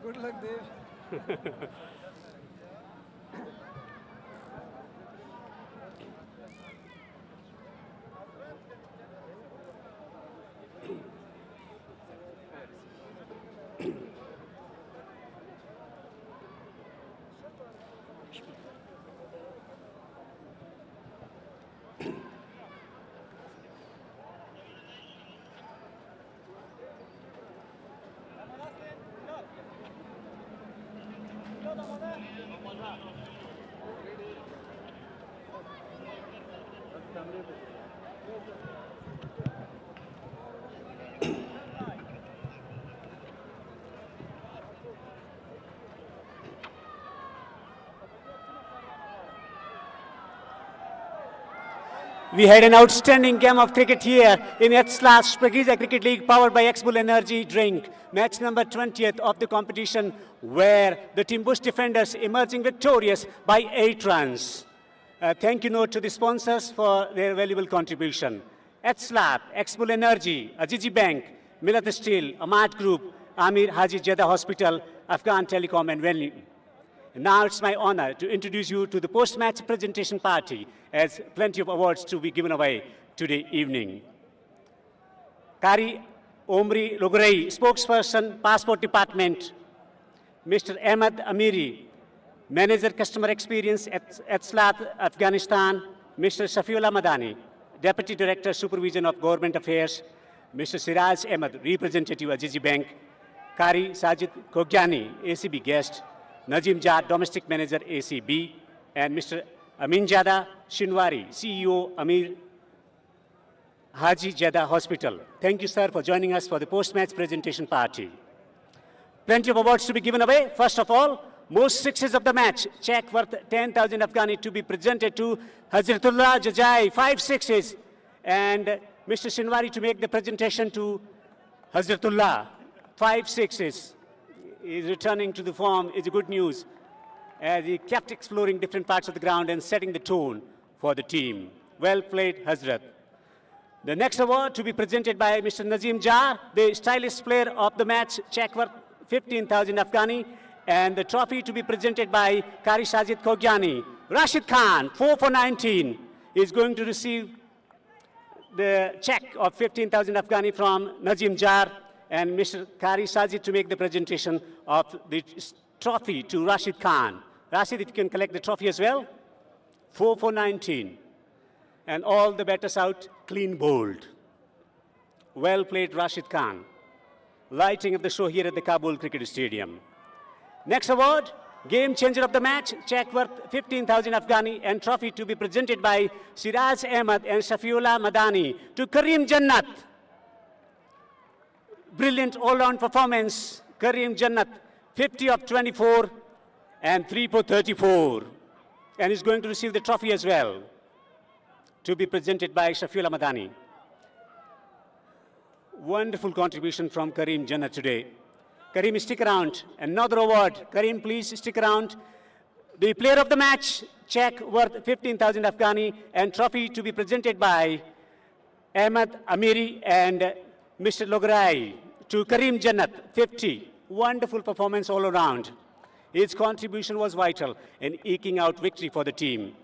Good luck, Dave. We had an outstanding game of cricket here in Etisalat Shpageeza Cricket League powered by XBull Energy Drink. Match number 20th of the competition where the team Bost Defenders emerging victorious by 8 runs. Thank you note to the sponsors for their valuable contribution. Etisalat, XBull Energy, Ajiji Bank, Millat Steel, Ahmad Group, Amir Haji Jeddah Hospital, Afghan Telecom and Venue. Now it's my honor to introduce you to the post-match presentation party as plenty of awards to be given away today evening. Kari Omri Logurei, spokesperson, Passport Department. Mr. Ahmed Amiri, Manager Customer Experience at Etisalat, Afghanistan. Mr. Shafiullah Madani, Deputy Director, Supervision of Government Affairs. Mr. Siraj Ahmed, Representative, Ajiji Bank. Kari Sajid Kogyani, ACB Guest. Najim Jah, Domestic Manager, ACB. And Mr. Aminjada Shinwari, CEO, Amir Haji Jeddah Hospital. Thank you, sir, for joining us for the post-match presentation party. Plenty of awards to be given away. First of all, most sixes of the match. Check worth 10,000 Afghani to be presented to Hazratullah Jajai, 5 sixes. And Mr. Shinwari to make the presentation to Hazratullah, 5 sixes. He is returning to the form is good news as he kept exploring different parts of the ground and setting the tone for the team. Well played, Hazrat. The next award to be presented by Mr. Nazim Jah, the stylish player of the match, check worth 15,000 Afghani, and the trophy to be presented by Kari Sajid Kogyani. Rashid Khan, 4 for 19, is going to receive the check of 15,000 Afghani from Nazim Jah, and Mr. Kari Sajid to make the presentation of the trophy to Rashid Khan. Rashid, if you can collect the trophy as well. 4 for 19. And all the batters out, clean bowled. Well played, Rashid Khan. Lighting of the show here at the Kabul Cricket Stadium. Next award, game changer of the match, check worth 15,000 Afghani, and trophy to be presented by Siraj Ahmed and Shafiullah Madani to Kareem Jannat. Brilliant all-round performance, Kareem Jannat, 50 of 24 and 3 for 34. And is going to receive the trophy as well, to be presented by Shafiullah Madani. Wonderful contribution from Kareem Jannat today. Kareem, stick around. Another award. Kareem, please stick around. The player of the match, check worth 15,000 Afghani, and trophy to be presented by Ahmed Amiri and Mr. Logarai to Kareem Jannat, 50. Wonderful performance all around. His contribution was vital in eking out victory for the team.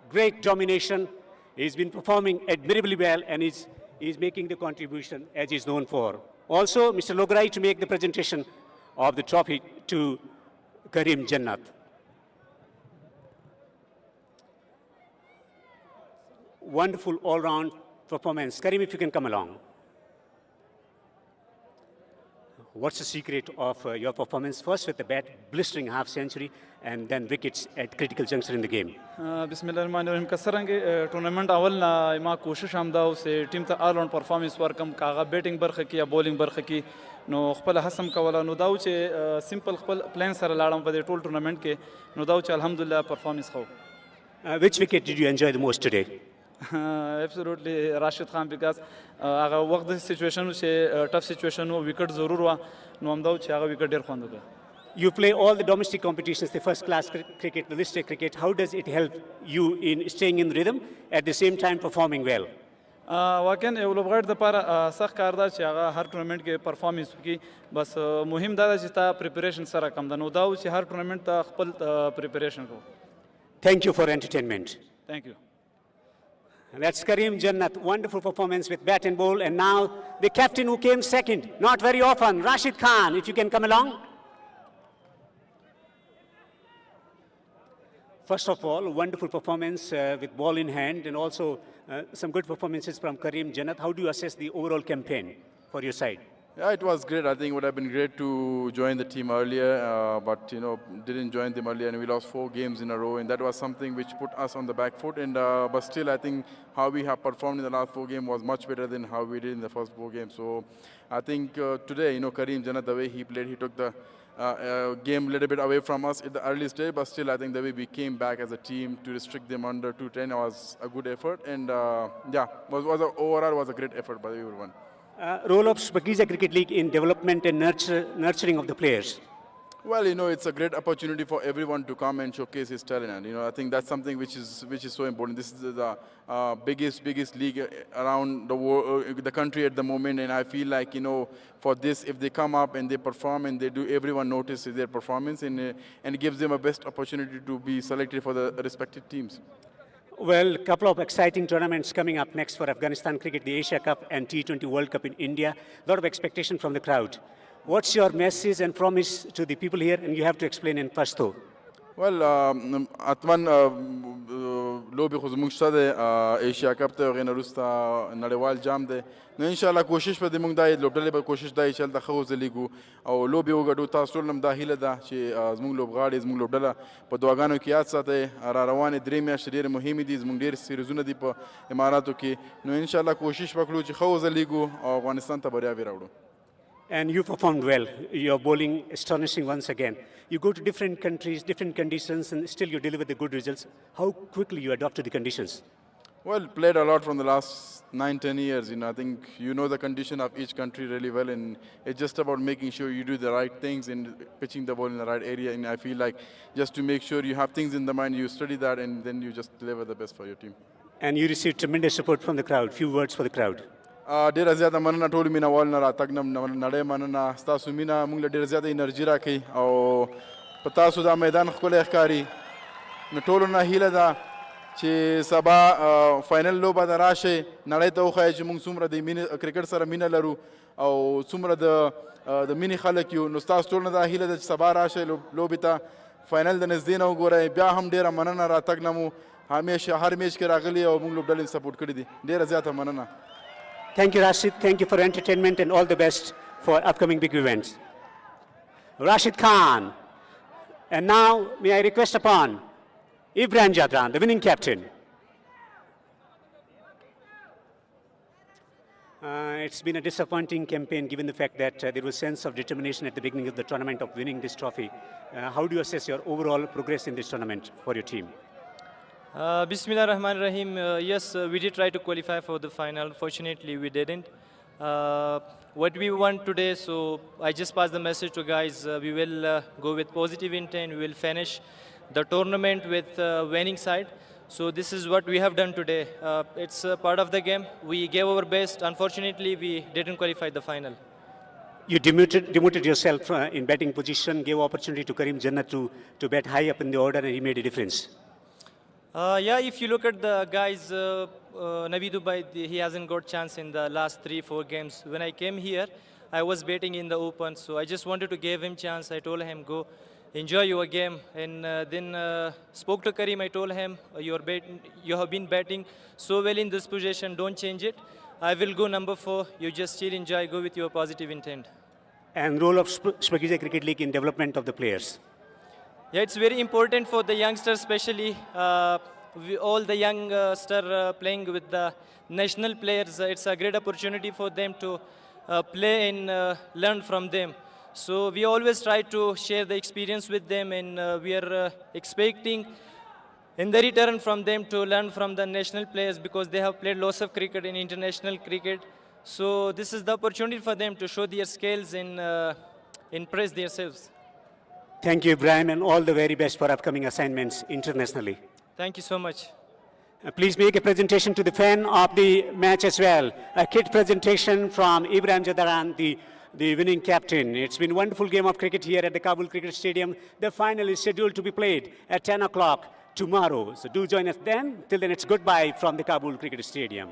Great domination. He's been performing admirably well and is making the contribution as he's known for. Also, Mr. Logarai to make the presentation of the trophy to Kareem Jannat. Wonderful all-round performance. Kareem, if you can come along. What's the secret of your performance? First with the bat, blistering half century, and then wickets at critical juncture in the game. बिस्मिल्लाहिर्रहमानिर्रहीम कसरंगे tournament अवल ना मां कोशिश आमदा उसे team ता all round performance वर्कम कागा batting बरख की या bowling बरख की नो खपल हसम कवला नो दाउ चे सिंपल खपल प्लान सर लाडम पदे टोल टूर्नामेंट के नो दाउ चे अल्हम्दुलिल्लाह परफॉर्मेंस खो. Which wicket did you enjoy the most today? Absolutely, Rashid Khan, because अगर वक्त सिचुएशन से टफ सिचुएशन हो विकेट जरूर हुआ नो हम दाउ चे अगर विकेट डेर खान दो. You play all the domestic competitions, the first-class cricket, the listed cricket. How does it help you in staying in rhythm at the same time performing well? वाकन एवलोबगाट द पर सख कारदा चे अगर हर टूर्नामेंट के परफॉर्मेंस की बस मुहिम दादा जिता प्रिपरेशन सारा कम दा नो दाउ चे हर टूर्नामेंट ता खपल प्रिपरेशन को. Thank you for entertainment. Thank you. That's Kareem Jannat, wonderful performance with bat and ball. And now the captain who came second, not very often, Rashid Khan, if you can come along. First of all, wonderful performance with ball in hand, and also some good performances from Kareem Jannat. How do you assess the overall campaign for your side? Yeah, it was great. I think it would have been great to join the team earlier, but didn't join them earlier, and we lost 4 games in a row, and that was something which put us on the back foot. And but still, I think how we have performed in the last 4 games was much better than how we did in the first 4 games. So I think today, Karim Jannat, the way he played, he took the game a little bit away from us at the early stage, but still, I think the way we came back as a team to restrict them under 210 was a good effort, and overall was a great effort by everyone. Role of Shpageeza Cricket League in development and nurturing of the players? Well, it's a great opportunity for everyone to come and showcase his talent, and I think that's something which is so important. This is the biggest league around the world, the country at the moment, and I feel like for this, if they come up and they perform and they do, everyone notices their performance, and it gives them a best opportunity to be selected for the respective teams. Well, a couple of exciting tournaments coming up next for Afghanistan cricket, the Asia Cup and T20 World Cup in India. A lot of expectation from the crowd. What's your message and promise to the people here? And you have to explain in Pashto. Well, Atman Lobi Khuzmukshade Asia Cup te Rena Rusta Narewal Jam de. No inshallah कोशिश पे दिमाग दाई लोटले पर कोशिश दाई चल ता खाओ ज़लीगु और lobby होगा डू तास्टोल नम दाहिला दा चे ज़मुंग लोब गाड़ी ज़मुंग लोटला पर दुआगानों की याद साथे आरारवाने द्रीमिया शरीर मुहिमी दी ज़मुंग डेर सिरजुना दी पर इमारतों की नो इंशाल्लाह कोशिश पकड़ो चे खाओ ज़लीगु और Afghanistan तबरिया विराउडो. And you performed well. Your bowling astonishing once again. You go to different countries, different conditions, and still you deliver the good results. How quickly you adapt to the conditions? Well, played a lot from the last 9-10 years. I think the condition of each country really well, and it's just about making sure you do the right things and pitching the ball in the right area. And I feel like just to make sure you have things in the mind, you study that, and then you just deliver the best for your team. And you received tremendous support from the crowd. Few words for the crowd. ډیر زیاته مننه ټول مینا وال نه راتګ نړۍ مننه ستاسو مینا موږ له ډیر زیاته انرژي راکوي او په تاسو دا میدان ښکلی ښکاري نو ټولو نه هیله ده چې سبا فاینل لوبه ده راشئ نړۍ ته وښایئ چې موږ څومره د کرکټ سره مینه لرو او څومره د مینې خلک یو نو ستاسو ټول نه دا هیله ده چې سبا راشئ لوبې ته فاینل د نږدې نه وګورئ بیا هم ډیره مننه راتګ نه مو همیشه هر میچ کې راغلي او موږ لوبډلې سپورټ کړي دي ډیره زیاته مننه. Thank you, Rashid. Thank you for entertainment and all the best for upcoming big events. Rashid Khan. And now, may I request upon Ibrahim Jadran, the winning captain. It's been a disappointing campaign given the fact that there was sense of determination at the beginning of the tournament of winning this trophy. How do you assess your overall progress in this tournament for your team? Bismillah Rahman Rahim. Yes, we did try to qualify for the final. Fortunately, we didn't. What we want today, so I just passed the message to guys. We will go with positive intent. We will finish the tournament with winning side. So this is what we have done today. It's part of the game. We gave our best. Unfortunately, we didn't qualify the final. You demoted yourself in batting position, gave opportunity to Karim Jannat to bat high up in the order, and he made a difference. Yeah, if you look at the guys, Navi Dubai, he hasn't got chance in the last 3-4 games. When I came here, I was batting in the open, so I just wanted to give him chance. I told him, go, enjoy your game. And then spoke to Karim, I told him, you have been batting so well in this position, don't change it. I will go number 4, you just still enjoy, go with your positive intent. And role of Shpageeza Cricket League in development of the players? Yeah, it's very important for the youngsters, especially all the youngsters playing with the national players. It's a great opportunity for them to play and learn from them. So we always try to share the experience with them, and we are expecting in the return from them to learn from the national players because they have played lots of cricket in international cricket. So this is the opportunity for them to show their skills and impress themselves. Thank you, Ibrahim, and all the very best for upcoming assignments internationally. Thank you so much. Please make a presentation to the fan of the match as well. A kit presentation from Ibrahim Jadaran, the winning captain. It's been a wonderful game of cricket here at the Kabul Cricket Stadium. The final is scheduled to be played at 10 o'clock tomorrow. So do join us then. Till then, it's goodbye from the Kabul Cricket Stadium.